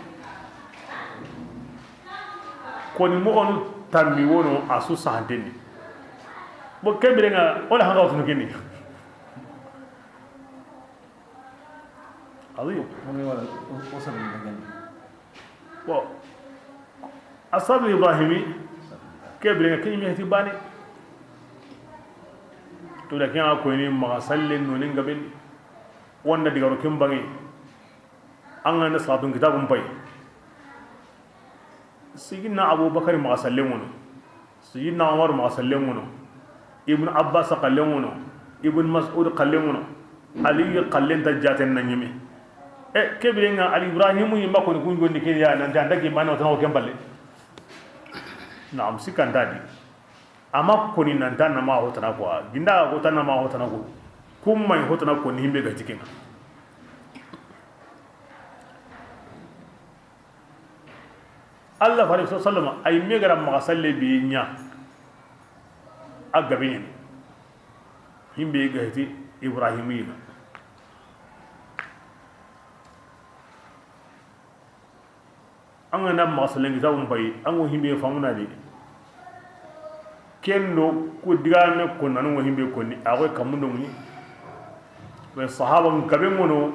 koni mogonu tammi wono asu sahantendi bo kebirenga wala hanga watu kini عظيم. هم وصل المكان. الصبر الإبراهيمي كبر كلمة يهتباني تقول لك أنا كوني مغسل نونين قبل وانا ديارو كم بغي أنا نصلاتون كتابهم باي سيدنا أبو بكر مغسلونه سيدنا عمر مغسلونه ابن عباس قلمونه ابن مسعود قلمونه علي قلن تجاتن نيمي كبرنا علي إبراهيم يما كوني كون كوني كيا نانجان دكي ما نوتنا وكم بالله نعم سكان دادي أما كوني نانتان ما هو تناقوا جندا هو تنا ما هو تناقوا كم ما هو تناقوا نهم بيجتكينا الله فريق صلى الله عليه وسلم أي ميغرا مغسل بينيا أجابين هم بيجتي إبراهيمينا أنا مغسل نجاوم باي أنا هم بيفهمنا دي kendo ku digame ko nanu himbe ko ni awe kamundo ni be sahaba ngabe mono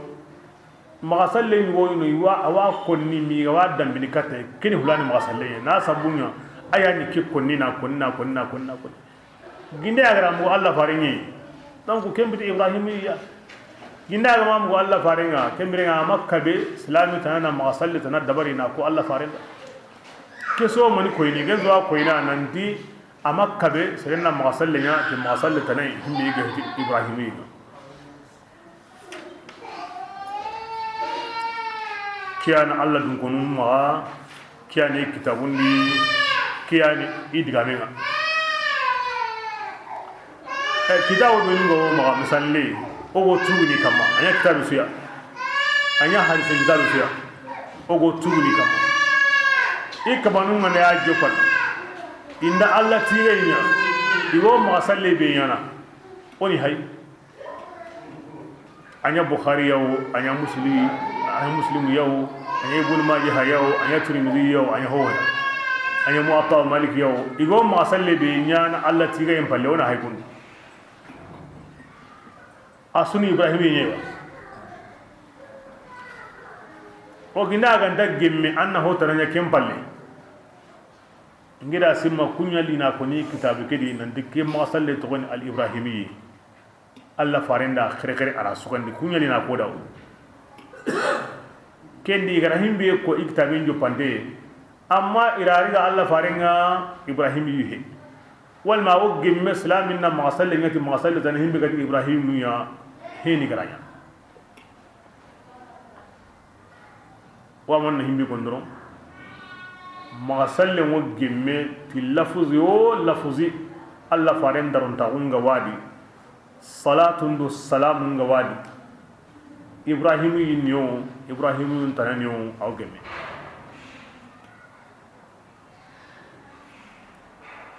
magasalle ni woyno yiwa awa ko ni mi wa dambini kate kini hulani magasalle na sabunya aya ni ke ko ni na ko na ko na ko na ko ginde agara mo Allah faringi donc kembiti ibrahimiya ginde agara mo Allah faringa kembire nga makka be islami tanana magasalle tanana dabari na ko Allah faringa keso mani ko ni genzo ko ina nanti أما كبر سيدنا مغسلنا في مغسل تناي هم بيجي إبراهيمي كيان الله دنكونون ما كيان كتابون دي كيان إدغامنا كتاب بينغو ما مثالي أو توني كما أنا كتاب سيا أنا حديث كتاب سيا أو توني كما إيه كمانون من يأجوبنا inda Allah tirenya iwo magasalle be yana oni hay anya bukhari yawo anya muslim yawo anya ibn majah yawo anya tirmidhi yawo anya hawa anya muwatta malik yawo iwo magasalle be yana Allah tirenya palle ona hay kun asuni ibrahim yewa o gina ganda gemme annahu taranya kempalle ngira simma kunyali na ko ni kitabu kedi nan dikke ma salle to al ibrahimi alla farenda khere ara sugandi kunyali na ko daw kendi ibrahim be ko iktabin jo pande amma irari ga alla farenga ibrahimi yuhe wal ma wogge mislamin na ma salle ngati ma salle tan himbe gati ibrahim ya heni garanya wa man himbe gondoro magasalle wo gemme ti lafuzi o lafuzi alla faren daronta unga wadi salatun do salamun ga wadi ibrahimu yinyo ibrahimu tananyo aw gemme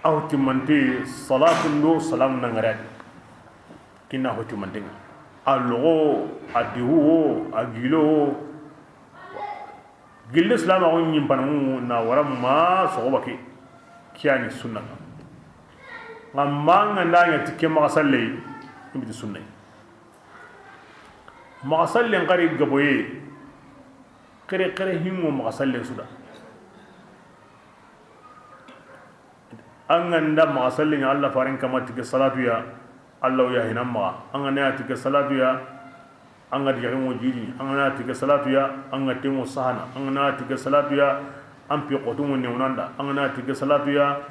aw timante salatun do salamun ngaradi kinna hoti mandenga allo adiwo agilo gilde islama won yimpanamu na waram ma sogobake kiyani sunna ngamanga ndanya tikke magasalle imbi sunna magasalle ngari gaboye kere himmo magasalle suda anganda magasalle nya Allah farin kama tikke salatu ya Allah ya hinamma angana tikke salatu ya anga diga mo jiri anga tiga salatu ya anga temo sahana anga tiga salatu ya ampi qotumu ne unanda anga tiga salatu ya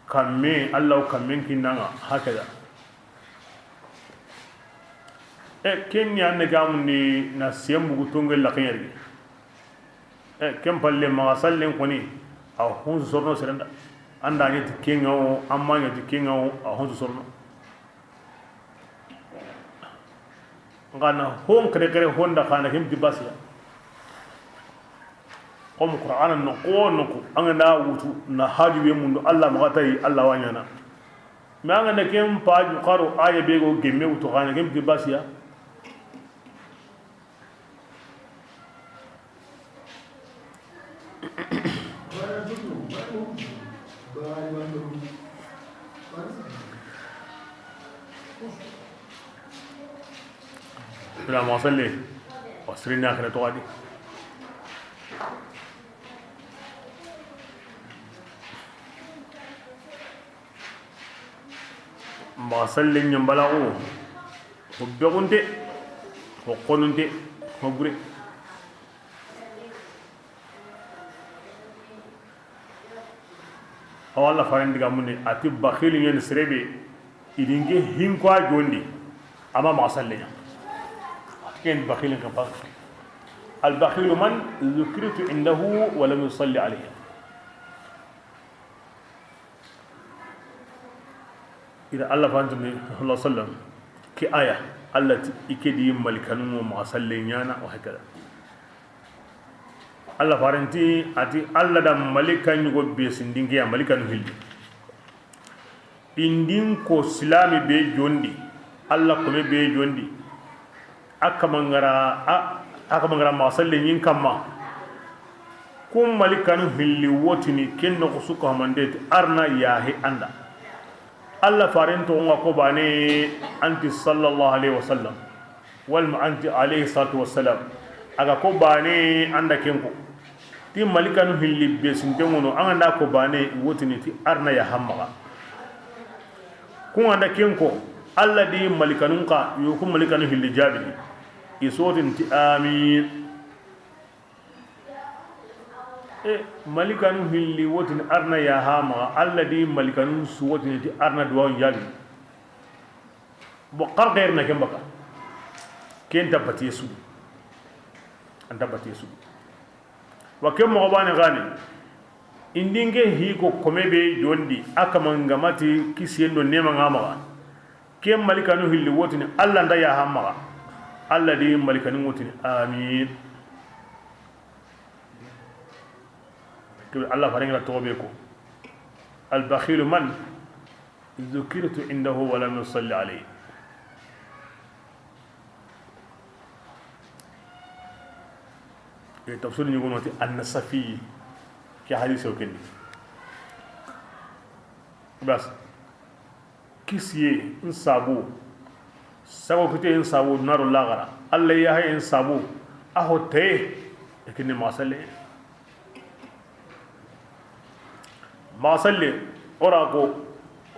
kamme Allah kamme kinanga hakada kenya ne gamundi na sembu gutongel la kenyari kem palle ma sallen koni a hon sorno serenda anda ni tikenga o amma ni tikenga o a hon sorno ngana hon kere honda khana him dibasiya qom qur'ana no ko angana wutu na haji be mundu Allah magatai Allah wanyana ma ngana kem paaju qaru aya be go gemme wutu khana him dibasiya اللهم صل سرنا كنا توادي ما سلين ينبلاغو خبيغونتي وقونونتي خبري awalla faran diga munni ati bakhil yen srebe idinge hinkwa jondi ama ma sallenya ken bakhil kan fa al bakhil man dhukirtu indahu wa lam yusalli alayhi ida allah fantumni sallallahu alaihi wasallam ki aya allati ikedi malikanu ma sallenya na wa hakala Allah faranti ati Allah da malika nyugo be sindinge ya malika no hildi indin ko silami be jondi Allah ko be jondi akamangara ma salle nyin kamma kum malika no hilli wotini kenno ko suko mande arna yahi anda Allah faranto ngako bane anti sallallahu alaihi wasallam wal anti alaihi salatu wassalam aga ko bane anda kenko ti malikanu hilli be sintemono anga ko bane wotini ti arna ya hamma kun anda kenko alla di malikanun ka yo kun malikanu hilli jabi isotin ti amin malikanu hilli wotini arna ya hamma alla di malikanun su wotini ti arna duwan jabi bo qarqer na kembaka ken tabati yesu anta bati yesu wa kem mo bani gani indinge hi ko komebe jondi akamangamati kisiyendo nema ngama kem malikanu hilli wotini alla nda ya hamma alla di malikanu wotini amin to alla farenga tobe ko al bakhil man dhukirtu indahu wa lam yusalli alayhi تفسير يقولون النصفي كحديث وكني بس كيسيه إنسابو سبب كتير إنسابو نار الله غرا الله يهاي إنسابو أهو تيه لكن ما صلي أراكو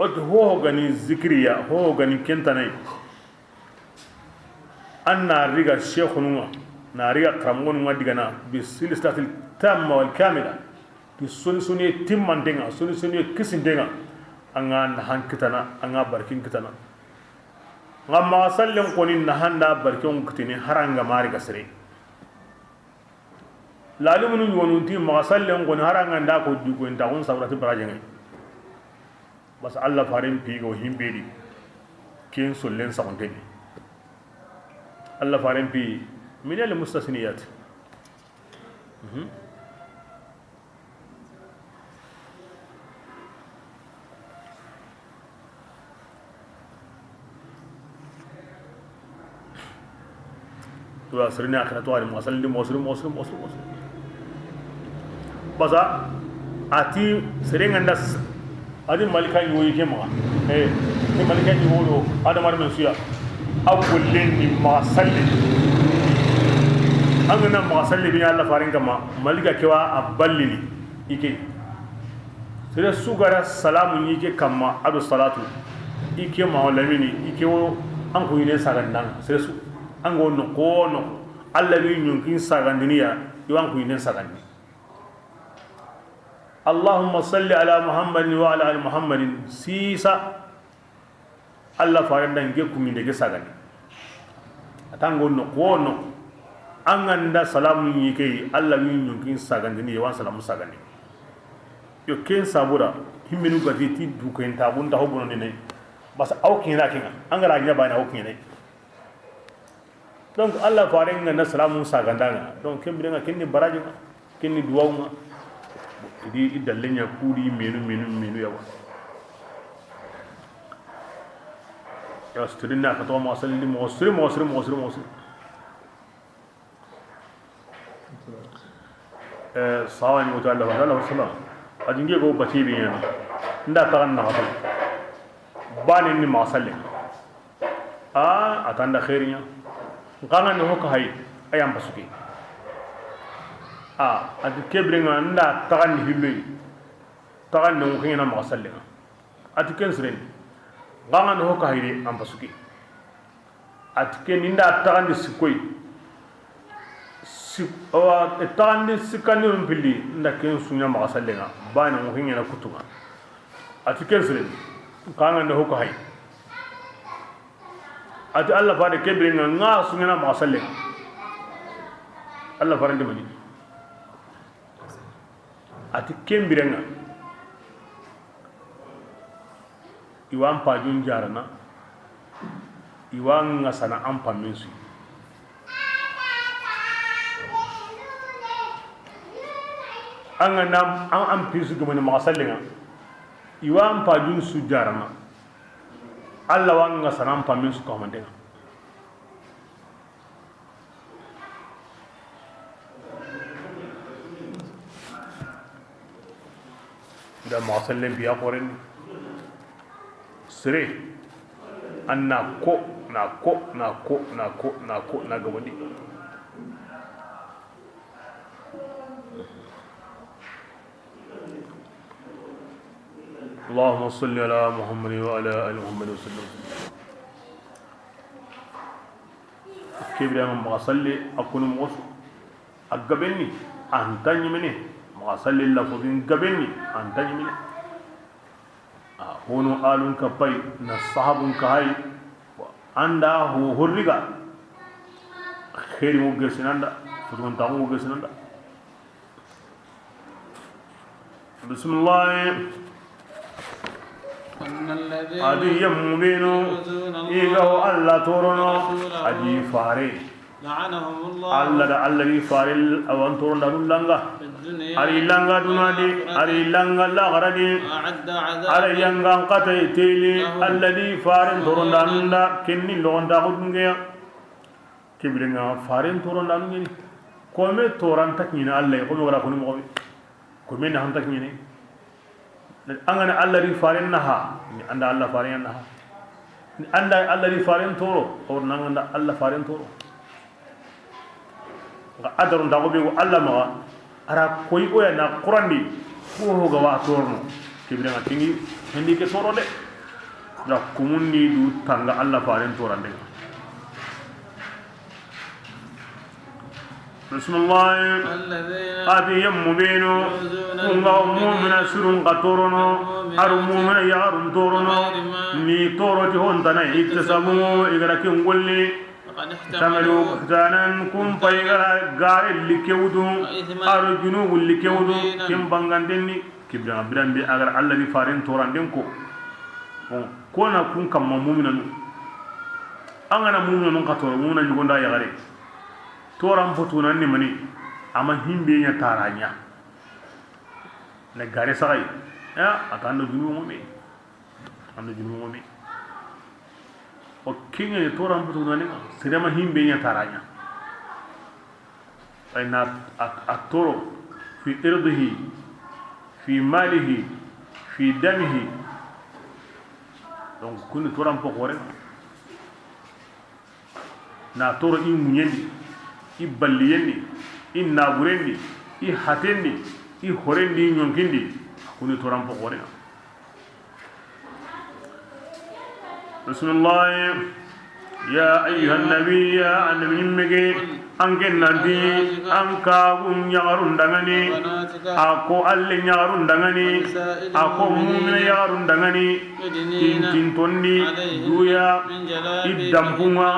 هو غني ذكريا هو غني كنتناي أن رجع الشيخ نوما ناريا كرامون ما ديغنا بسلسلة التامة والكاملة بسوني تيمان دينا سوني كيسين دينا أنا نهان كتنا أنا باركين كتنا غما سلم كوني نهان دا باركين كتني هرانغا ماري كسري لالو منو يونتي ما سلم كوني هرانغا دا كو ديكو انتا كون سابراتي براجين بس الله فارين بيغو هيمبيدي كين سولين ساونتيني الله فارين بي من المستثنيات تو سرنا اخر تو موصل بس اتي سرين عندس ادي مالكا يوي كما في مالكا يوي هذا مر منسيا اول لين ما سلم angana masalli bi Allah farin kama malika kewa aballili ike sire sugara salamu yike kama adu salatu ike mawlamini ike wo an ko yine sagandan sire su an go no kono Allah bi nyunkin sagandiniya yo an ko yine sagandi Allahumma salli ala Muhammadin wa ala ali Muhammadin sisa Allah farin dan ge kuminde ge sagandi atango no kono anganda salamu yike alla min yunkin sagandini yawan salamu sagandi yo ken sabura himminu gati du ko en tabun ta hobono ne bas aw kina kinga angara nya bana aw kina donc alla farenga na salamu sagandanga donc kembiranga kenni baraji kenni duwawma di idallenya kudi menu yawa ya studina ka to mo salli mo sir sawani mutu Allah sallallahu alaihi wasallam ajinge go batibi yana nda tagan na hatal bani ni ma salli atanda khairinya ngana no ko hay ayam basuki ati kebrenga nda tagandi hilloy tagandi mo kina ma sallenga ati ken sren nganga no ka hayre am basuki ati ken nda tagandi sikoy tagandi sikani rum pilli nda ken sunya ma sallenga bana mo kina na kutuga ati ken sren nganga no ka hay ati Allah fa de kebrenga nga sunya na ma sallenga Allah farande mani ati kembirenga iwan pajun jarana iwan ngasana ampa minsu anga nam am pisu gumani masallinga iwan pajun su jarana alla wan ngasana ampa minsu ko mandenga da masallen biya koren sire anna ko na gabadi اللهم صل على محمد وعلى ال محمد وسلم كبر ما صلي اكون موس اغبني انتني مني ما صلي لفظين غبني انتني مني هونو آلون كباي نصحابون كهاي anda ho horriga kheri mo gersinanda fudon tamu mo gersinanda bismillah adi yamubinu igaho alla torono adi fare alla da alla ri fare awan toronda langa ari langa dunadi ari langa la garadi ari yanga qatay tili alladhi farin toronda nunda kenni londa gudunge kibringa farin toronda nuni kome toran takina alla ko mo gara ko mo ko men han takini angana alladhi farin naha ni anda alla farin naha anda alladhi farin toro or nanga alla farin toro ga adarun da gobe alla ma ara koy oya na qurandi ko ga wa torno kibira tingi hendi ke toro de da kumunni du tanga alla faren torande bismillah adi yamubinu kunga mu'mina surun qatorno aru mu'mina yarun torno ni toroti hontana iktasamu igara kingulli تعملوا بهتانا كم فيغا غار اللي كيودو ارو جنوب اللي كيودو كم بانغاندني كيبدا بران بي اگر الله دي فارين توران دنكو كونا كون كم مؤمنن angana mu'minu non katoro mu'mina jugonda yagare toram fotuna ni mani ama himbe nya taranya ne gare sagai ya atando junubu mumi ando junubu mumi o kinga ni toram fotuna ni sirema himbe nya taranya ayna atoro fi irdihi fi malihi fi damihi donc kuni toram po gore na toro i munyendi i balliyendi i naburendi i hatendi i horendi i nyonkindi kuni toram po gore bismillah ya ayyuhan nabi ya annabi mege angen nanti anka gun yagarun dangani ako alle yagarun dangani ako mu'mina yagarun dangani tin tondi duya idampunga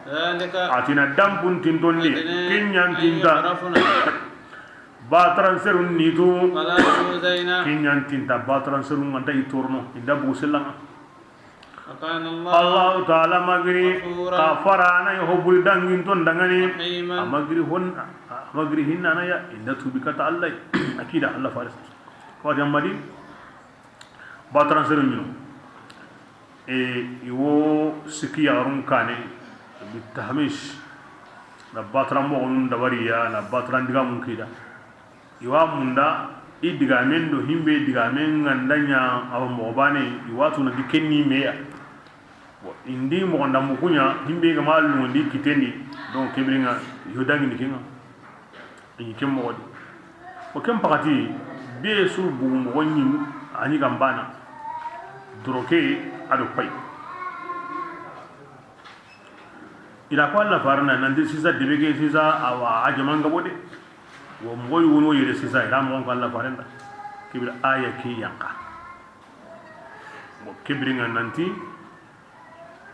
atina dampun tintondi kinyan tinta batran serun nitu kinyan tinta batran serun nganda iturno inda buselang Allah Ta'ala magri kafarana yohubul dangin ton dangani magri hon magri hinna ya inda tubikata Allah akida Allah faris ko jamadi batran serun yo iwo sikiyarun kane بالتهميش نباترا مغنون دبريا نباترا دغامون كيدا يوا موندا إدغامين دو هيمبي دغامين غاندانيا أو موباني يواتو ندي كني ميا إندي مغندا مكونيا هيمبي غمال نوندي كيتندي دون كبرينغا yodangi ni kinga ni kemmo wadi o kem pakati be su bu mo wonni ani gambana droke ado pay ila ko Allah farna nan de sisa debege sisa awa ajamanga bode wo moy wono yede sisa ila mo ko Allah farenda kibira aya ki yanka mo kibringa nanti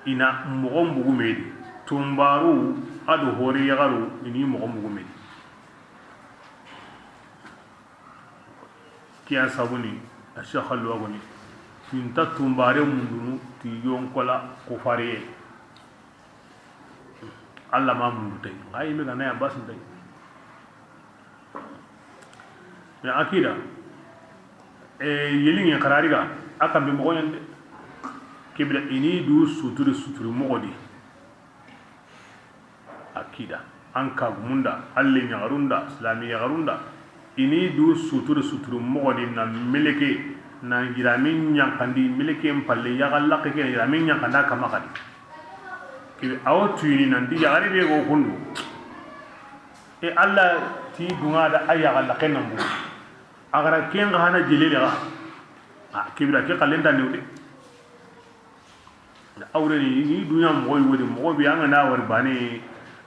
ina mo mbugu medi tumbaru ado hori yagaru ini mo mbugu medi kiya sabuni ashakha lwagoni tinta tumbare mundunu ti yonkola ko fariye Allah ma mundu tay ngai me ganaya basin tay ya akida yelingi qarariga akam be mo yande kibla ini du suturu mogodi akida anka gumunda alle nyagarunda islamiya garunda ini du suturu mogodi na meleke na jiramin nyankandi meleke mpalle yagalla ke jiramin nyankanda kama kadi kibe awtu ni nandi yagari be go kundu e alla ti dunga da ayagalla kenambu agara kenga hana jilela kibra ke kalenda ne wudi awre ni dunya moy wodi mo bi anga na war bani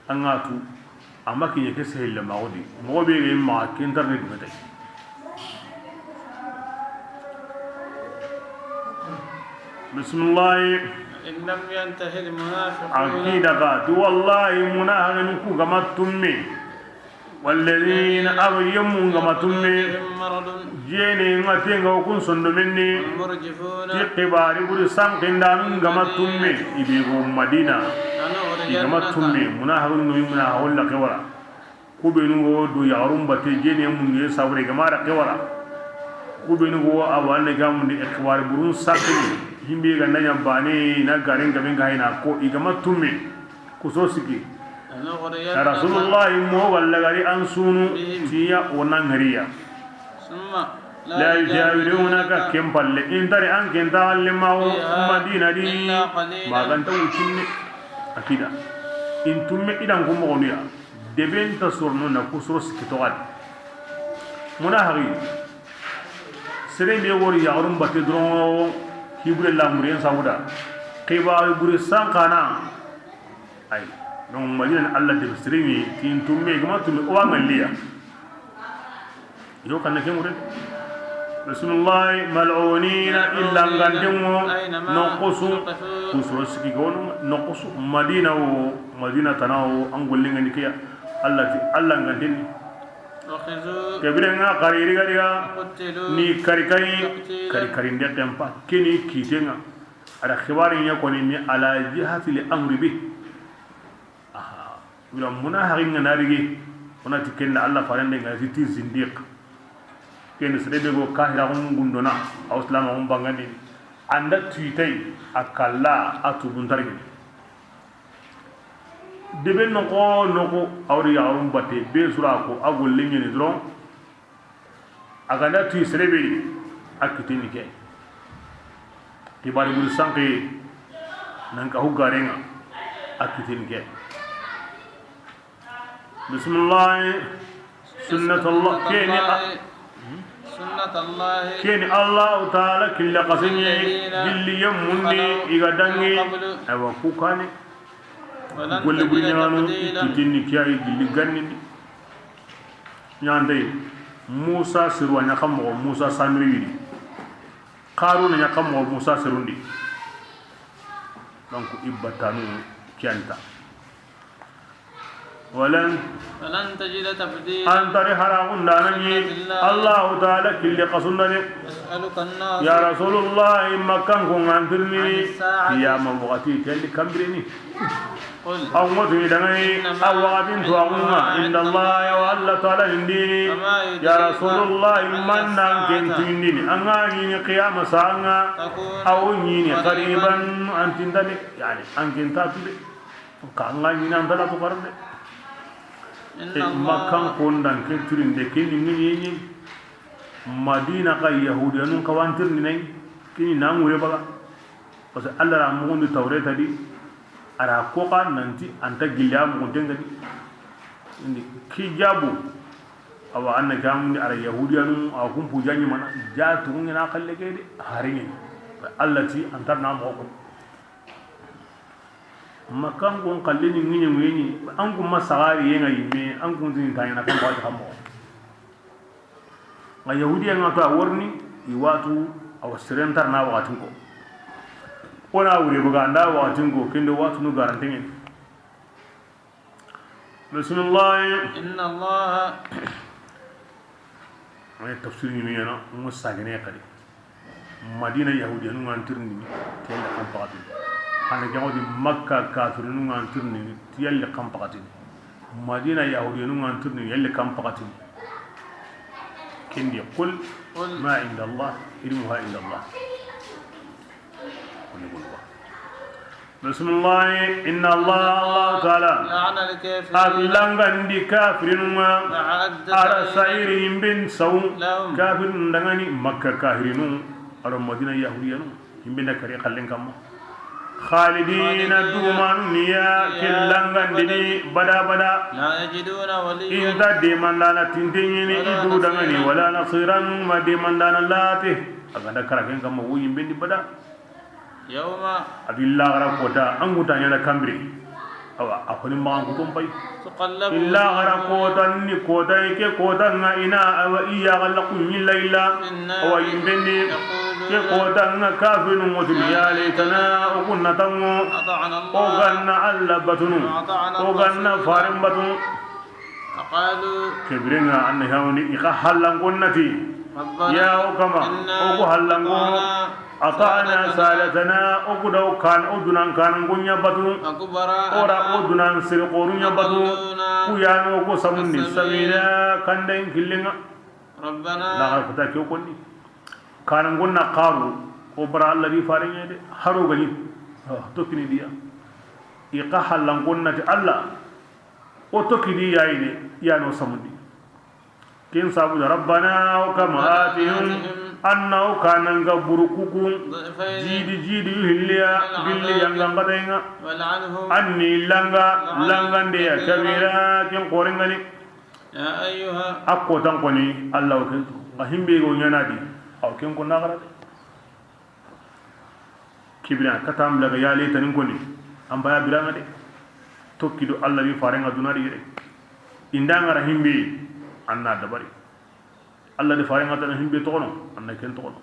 anga tu amma ki yake sehilla mawdi mo be ge ma ke internet mate bismillah in lam yantahi al munafiqun aqida qad wallahi munafiqun ku gamattummi والذين أبيمون كما تمي جيني نغتين وكون صندومني تقباري بوري سانقين دانون كما تمي إبيغو مدينة كما تمي مناهرون نوي مناهرون لكورا كوبينو دو يغرون باتي جيني من يساوري كما ركورا كوبينو أوالي كامون دي إقباري بورون سانقين himbe ga nanya bane na garin gaben ga ina ko igama tumme kusosiki ya rasulullah mo walla gari ansunu tiya onan hariya summa la yajawirunaka kempalle intari an kenta alle mawo madina di magan taw cinni akida intumme idan ko mo goniya deben tasurnu na kusoski to gad munahari sere be wori ya orum batte dron hibre la muriyan sauda kiba buri sankana ay non malina Allah de bisrimi tin tumme gama tumme o ngaliya yo kan ke mure bismillah mal'unina illa ngandemo noqosu kusoski gono noqosu madina tanawo angolli ngani kiya Allah ngandeni kebirenga kariri gariga ni kari nde tempa kini kitenga ada khibari nya koni mi ala jihati li amri bi aha wala munahirin narigi onati kenna Allah farande ngati ti zindiq ken srebe go kahira ngundona aw islam on bangani anda tuitay akalla atu buntargi debe noko awri yawum batte be sura ko agol lingi ni dron aganda tu srebe akitini ke tibari bul sanki nan ka hugarenga akitini ke bismillah sunnatullah keni allah taala killa qasini billi yamundi igadangi awa kukani golle buri ñaano titini kiyayi gilli gannindi ñande Musa sirwa ñakam mo Musa samiri widi Qaruna ñakam mo Musa sirundi donc ibbatanu kianta ولن تجد تبديلا أنت رحرا دانني الله تعالى كل قصنني يا رسول الله مكان كون أنترني يا مبغتي تلي كمبرني أو مدري دعني أو وقت توعونا إن الله والله تعالى هنديني يا رسول الله من نانكن تنديني أنغاني قيام ساعنا أو نيني قريبا أنتندني يعني أنكن تاتلي كأنغاني نانتلا تقرب makan kondan ke turinde ke ni ni madina ka yahudiyanun ka wantir ni nay kini namure baga parce que Allah ra mo ndu tawreta di ara ko ka nanti anta gilla mo denga di indi kijabu awa anna kam ara yahudiyanu aw kum pujani mana jatu ngina kalle ke de harini allati antarna mo ko makan gon kalle ni ngi ngi an kum masagari yenga yime an kum tin tayna kan ba hammo ma yahudiya ngato a worni iwatu aw sirentar na watin ko ona wure buga nda watin ko kende watu no garantengen bismillah inna allah ay tafsir ni yana musa gane kare madina yahudiya nu ngantirni tiyalla kam paqati hana jawdi makka kafir nu ngantirni tiyalla kam paqati madina yahudiya nu ngantirni yalla kam paqati كن يقول ما عند الله علمها إلا الله بسم الله إن الله تعالى لعن الكافرين أبلغن دي كافرين على سائرهم بن سوم كافر دغني مكة كافرين على مدينة يهودية هم بن كري خلين كم خالدين دومان نيا كلانغان دي بدا بدا لا يجدون وليا إذا ديمان لانا تنتيني إدو دغني ولا نصيرا ما ديمان لانا لاته أغدا كراكين كم وين بن دي بدا يوم أبي الله غرا كوتا أنغوتا نيانا كامبري أو أكوني ما أنغوتون باي تقلب إلا غرا كوتا ني كوتا يكي كوتا نا أو إيا غلقوا من ليلا أو يمبني كي كوتا نا كافر وتم يا ليتنا وكنا تمو أطعنا الله وغنا على بطنو وغنا فارم بطنو قالوا كبرنا أن هوني إخا حلن قنتي يا وكما أوكو حلن أطعنا سالتنا أقدو كان أدنان كان غنيا بطن أورا أدنان سرقورنيا بطن كيان وكو سمني سبيلا كان دين كلنا ربنا لا غرفتا كيو كوني كان غنى قارو وبرا الذي فارن يدي حرو غني توكني ديا إيقا حلان غنى الله وتوكني يا إيدي يا نو سمدي كين سابو ربنا وكما آتهم أنه كان غبركوكم جيدي هليا باللي ينغان بدينا أني لنغا ديا كبيرا كين قورنغني يا أيها أكو تنقني الله وكنتو أهم بيغو ينادي أو كين كنا غرد كبيرا كتام لغا يالي تنقني أم بايا برانا دي توكيدو الله بي فارنغا دونا دي إندان غرهم بي أنا دبري الله دي فارين غتنا هم بيتونو أنا كن تونو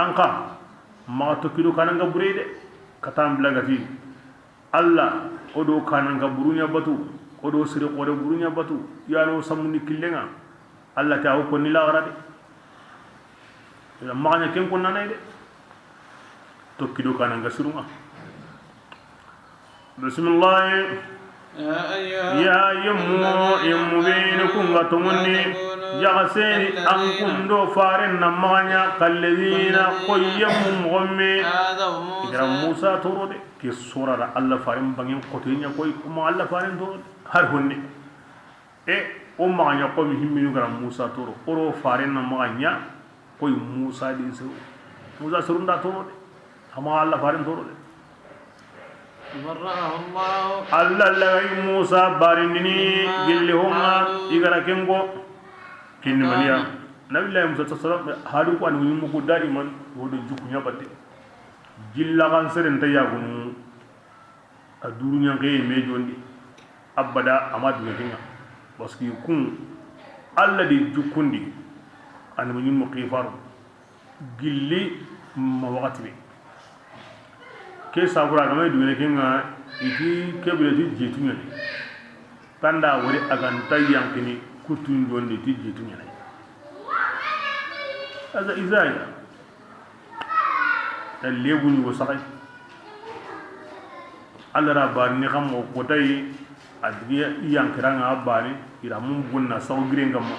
أنكا ما تكيدو كانن غبري دي كتام بلاغتي الله أدو كانن غبرونيا باتو أدو سرق ودو برونيا باتو يانو سموني كلنا الله تعاو كوني لا غرادي ما غني كن كنا ناي دي تكيدو كانن غسرونga بسم الله يا يمو بينكم غتمني يغسيني أنكم دو فارن نمانيا كالذين قيمهم غمي إذا موسى تورد كي سورة الله فارن بغين قطين يقوي أما الله فارن تورد هر هني أما غنيا قوي همينو غرام موسى تورد أرو فارن نمانيا قوي موسى دين سرو موسى سرون دا تورد أما الله فارن تورد برأه الله الله لغي موسى بارنني قل هما يغرا كنغو كن مليا نبي الله موسى تصرف هادو كو انو يمكو دائما ودو جوكو نياباتي جيلا كان سرن تياغون ادورو نيانغي ميجوندي ابدا اماد نغينا باسكو يكون الله دي جوكوندي انو يمكو قيفارو جيلي ما وقتي ke sabura ga mai dune kinga iti kebule ti jitu nyane tanda wori aganta yankini kutun donde ti jitu nyane aza izaya lebu ni wasakai Allah rabbar ni xam ko tay adiya yankiranga bani ira mum bunna saw girenga ma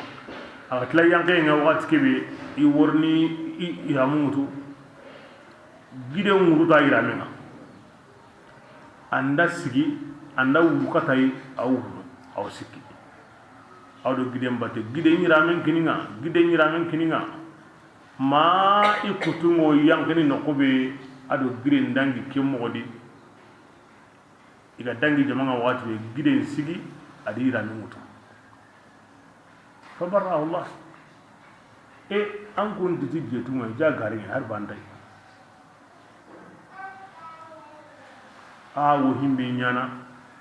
akla yanke nga wat kebe I worni ira mutu gide muru ta ira menga anda sigi anda wukatai au au siki au do gidem batte gide nyiramen kininga ma ikutungo yankini nokobe ado gire ndangi kemodi iga dangi jamanga wati be gide sigi adi ranu mutu fa barahu Allah an kun diti jetu mai ja garin har bandai a wo himbe nyana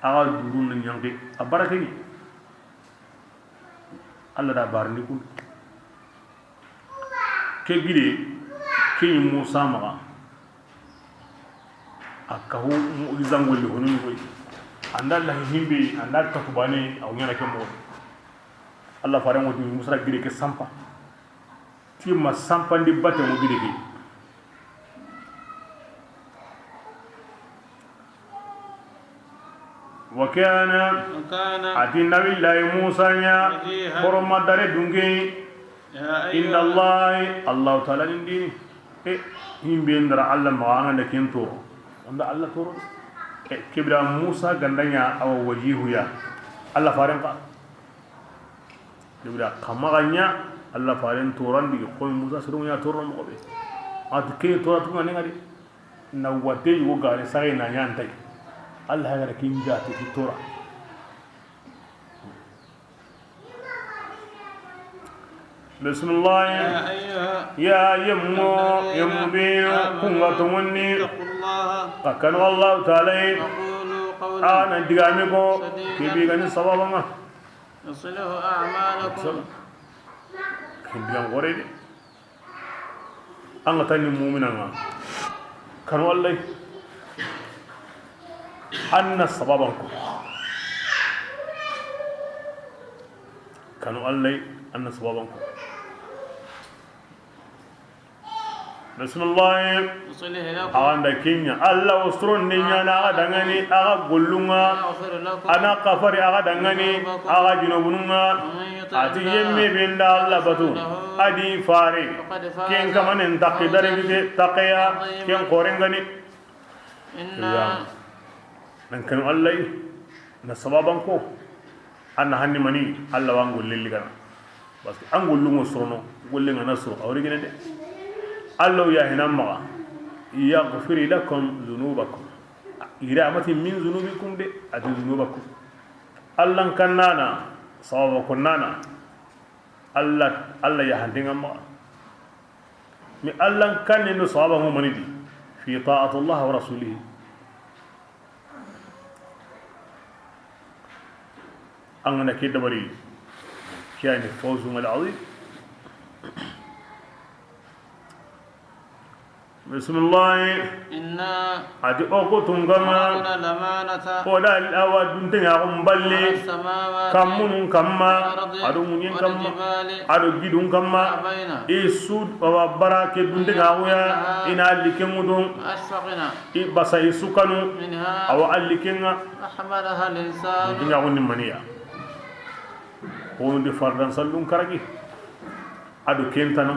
a durun nan yanke a baraka ni Allah da barni kun ke gide ke Musa maga akahu mu'izangol honun koy anda la himbe anda katubane aw nyana ke mo Allah faran wodi Musa gide ke sampa ti ma sampa ndi batte mo gide ke وكان أتي النبي الله موسى فرما دار دونغي إن الله تعالى ندي هم بيندر الله ما عند كنتو عند الله تورو كبر موسى غندنيا أو وجيه يا الله فارن قا كبر كما غنيا الله فارن توران دي قوم موسى سرون يا تورن مقبل أتكي تورا تكون نعاري نواتي يوغاري سعي نعيان تاي الله هذا كين جاتي في التورا بسم الله يا يمو يمبين كونغا تمني كان الله تعالى أنا دعامكو كبي كان سببنا يصله أعمالكم كبي كان غريب أنا تاني مؤمنا كان والله أن سببكم كانوا الله أن سببكم بسم الله أنا كينيا الله وسترون نيا أنا دعني أنا قلنا أنا كفر أنا دعني أنا جنوبنا أتي يمي بين الله بتو أدي فاري كين كمان انتقي درجة تقيا كين قرنغني nan kanu Allah na sababan ko anna hanni mani Allah wangol lilli gana parce que angol lungo sono golle ngana so awri gene de Allah ya hinam ma yaghfir lakum dhunubakum iramati min dhunubikum de adu dhunubakum Allah kannana sababakun nana Allah ya handinga ma mi Allah kanne no sababu manidi fi ta'atullah wa rasulihi أنا كده بري كان فوزهم العظيم بسم الله إنا أدي أقوتهم كما ولا الأود دنيا أمبلي كمون كما أدو منين كما أدو جدون كما إسود وبركة دنيا ويا إن اللي كمودون بس يسوكانو أو اللي كنا أحملها الإنسان دنيا ونمانيا wonde fardan sallum karagi adu kentana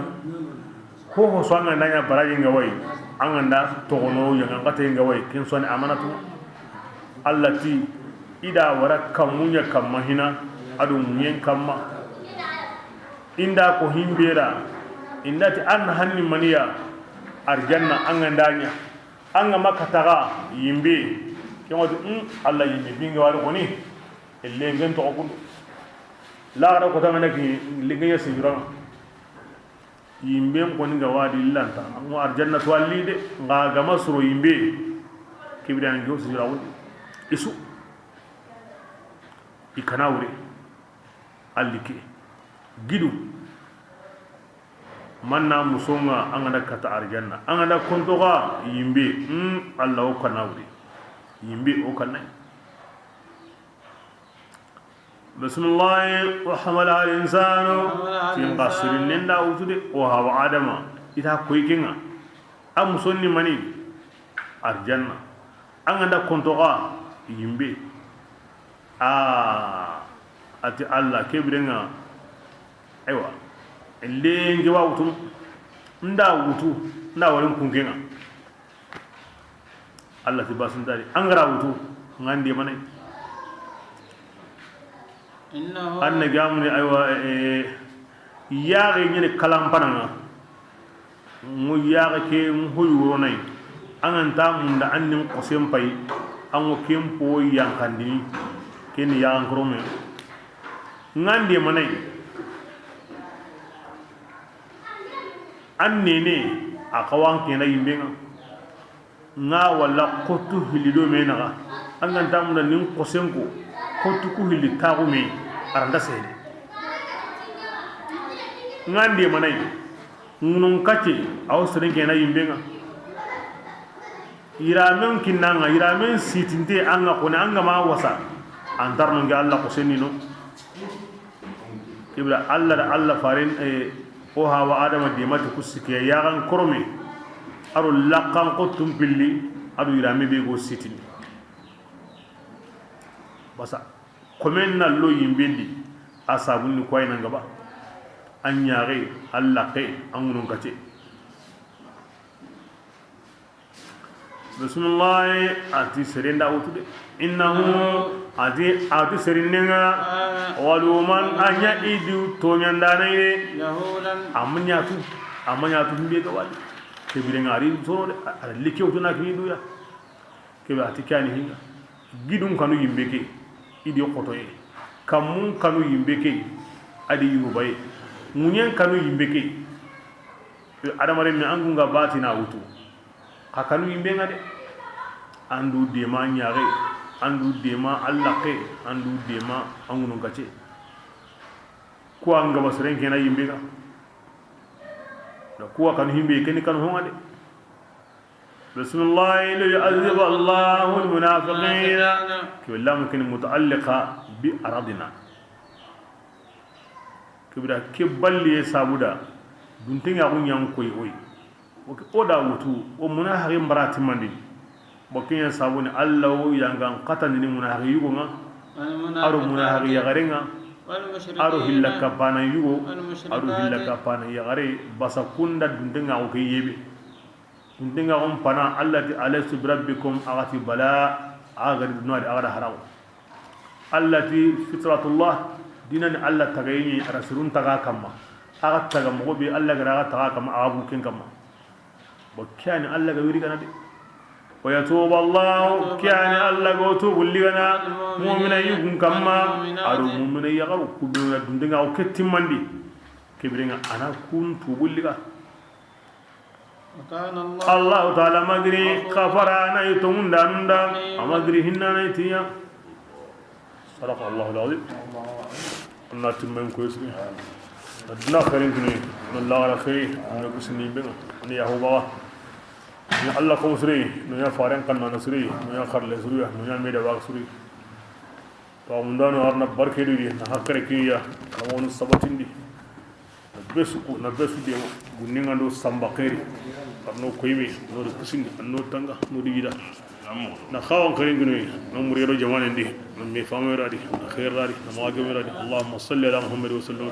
ho so anga nanya baraji nga way anganda togono yanga ngate nga way ken sone amanatu allati ida wara kamunya kamahina adu munyen kamma inda ko himbera indati an hanni maniya arjanna angandanya anga makataga yimbe kemodu Allah yimbe binga wari koni elle ngen to ko la ra ko tamana ki ligaya sijura yimbe ko ni gawadi lanta mo arjanna to allide nga gama suro yimbe kibran go sijura woni isu ikanawre allike gidu manna musonga angana kata arjanna angana kontoga yimbe Allah o kanawre yimbe o kanay بسم الله وحملها الإنسان في قصر لنا وجود وهو آدم إذا كويكنا أم سني مني الجنة أنا كنتوا يمبي أتي الله كبرنا أيوة اللي نجوا وتم ندا وتو ندا ولم كونكنا الله تبارك وتعالى أنغرا وتو عندي مني anna gamuni aywa yaage nyene kalampananga mu yaage ke mu hoyuro nay anganta munda annim qosem pay ango kempo yankandi ken yankrome ngande manay annene akawan kena yimbenga nga wala kotu hilido menaga angan tamuna nin kosenko kotu ku hili tagu me aranda sede ngande manay ngunun kace aw seren kena yimbenga iramen kinanga iramen sitinte anga kone anga ma wasa antarno ngi alla kosenino ibra alla da alla farin o hawa adama de mata kusike yagan korome aro laqan qotum billi adu irame be go sitin basa komen na lo yimbendi asabun ni koyna ngaba anyare alla ke angunun kace bismillah ati serenda utude innahu ati serinenga waluman anya idu tonyandana ire amanya tu mbe gawali kebire ngari sono de ala likyo tuna kidu ya kebe ati kani hinga gidum kanu yimbeke idi qotoye kamun kanu yimbeke adi yubaye munyen kanu yimbeke adamare mi angunga batina wutu akanu yimbenga de andu dema nyaare andu dema allaqe andu dema angunu gace ko anga basren kena yimbenga da ko kan himbe ken kan honga de bismillah la yu'adhib Allahu al-munafiqina kila mumkin muta'alliqa bi aradina kibra kiballi sabuda duntinga gunyan koy oy o da wutu o munafiqi mbarati mandi bokinya sabuni Allah yangan qatan ni munafiqi yugo nga aro munafiqi yagarenga aro hillaka pana yugo aro hillaka pana yagare basakunda dundenga o kiyebe dundenga on pana allati alaysu rabbikum agati bala agari dunwari agara haraw allati fitratullah dinan Allah tagayni rasulun taga kamma aga taga mo be Allah gara taga kamma abu ken kamma بكاني الله غيري كنا دي ويتوب الله كاني الله غوتوب اللي كنا مؤمن يكون كما ارو مؤمن يغرو كدو دندغا او كتيماندي كبرنا انا كنت بولغا وكان الله تعالى مغري كفرانا يتوم داندا امغري هننا يتيا صدق الله العظيم ان تمم كويسني ادنا خيرين كني الله على خير نقسني بنا ني يهوبا ni Allah ko suri no ya faran kan na suri no ya kharle suri no ya meda wa suri to mundano arna barke di na hakkare kiya na wonu sabatindi na besu de gunninga do samba khairi arno koybe no do kusindi no tanga no digida na khawon kharin gunu no muriro jamane ndi no me famera di khair radi na mawage radi allahumma salli ala muhammad wa sallam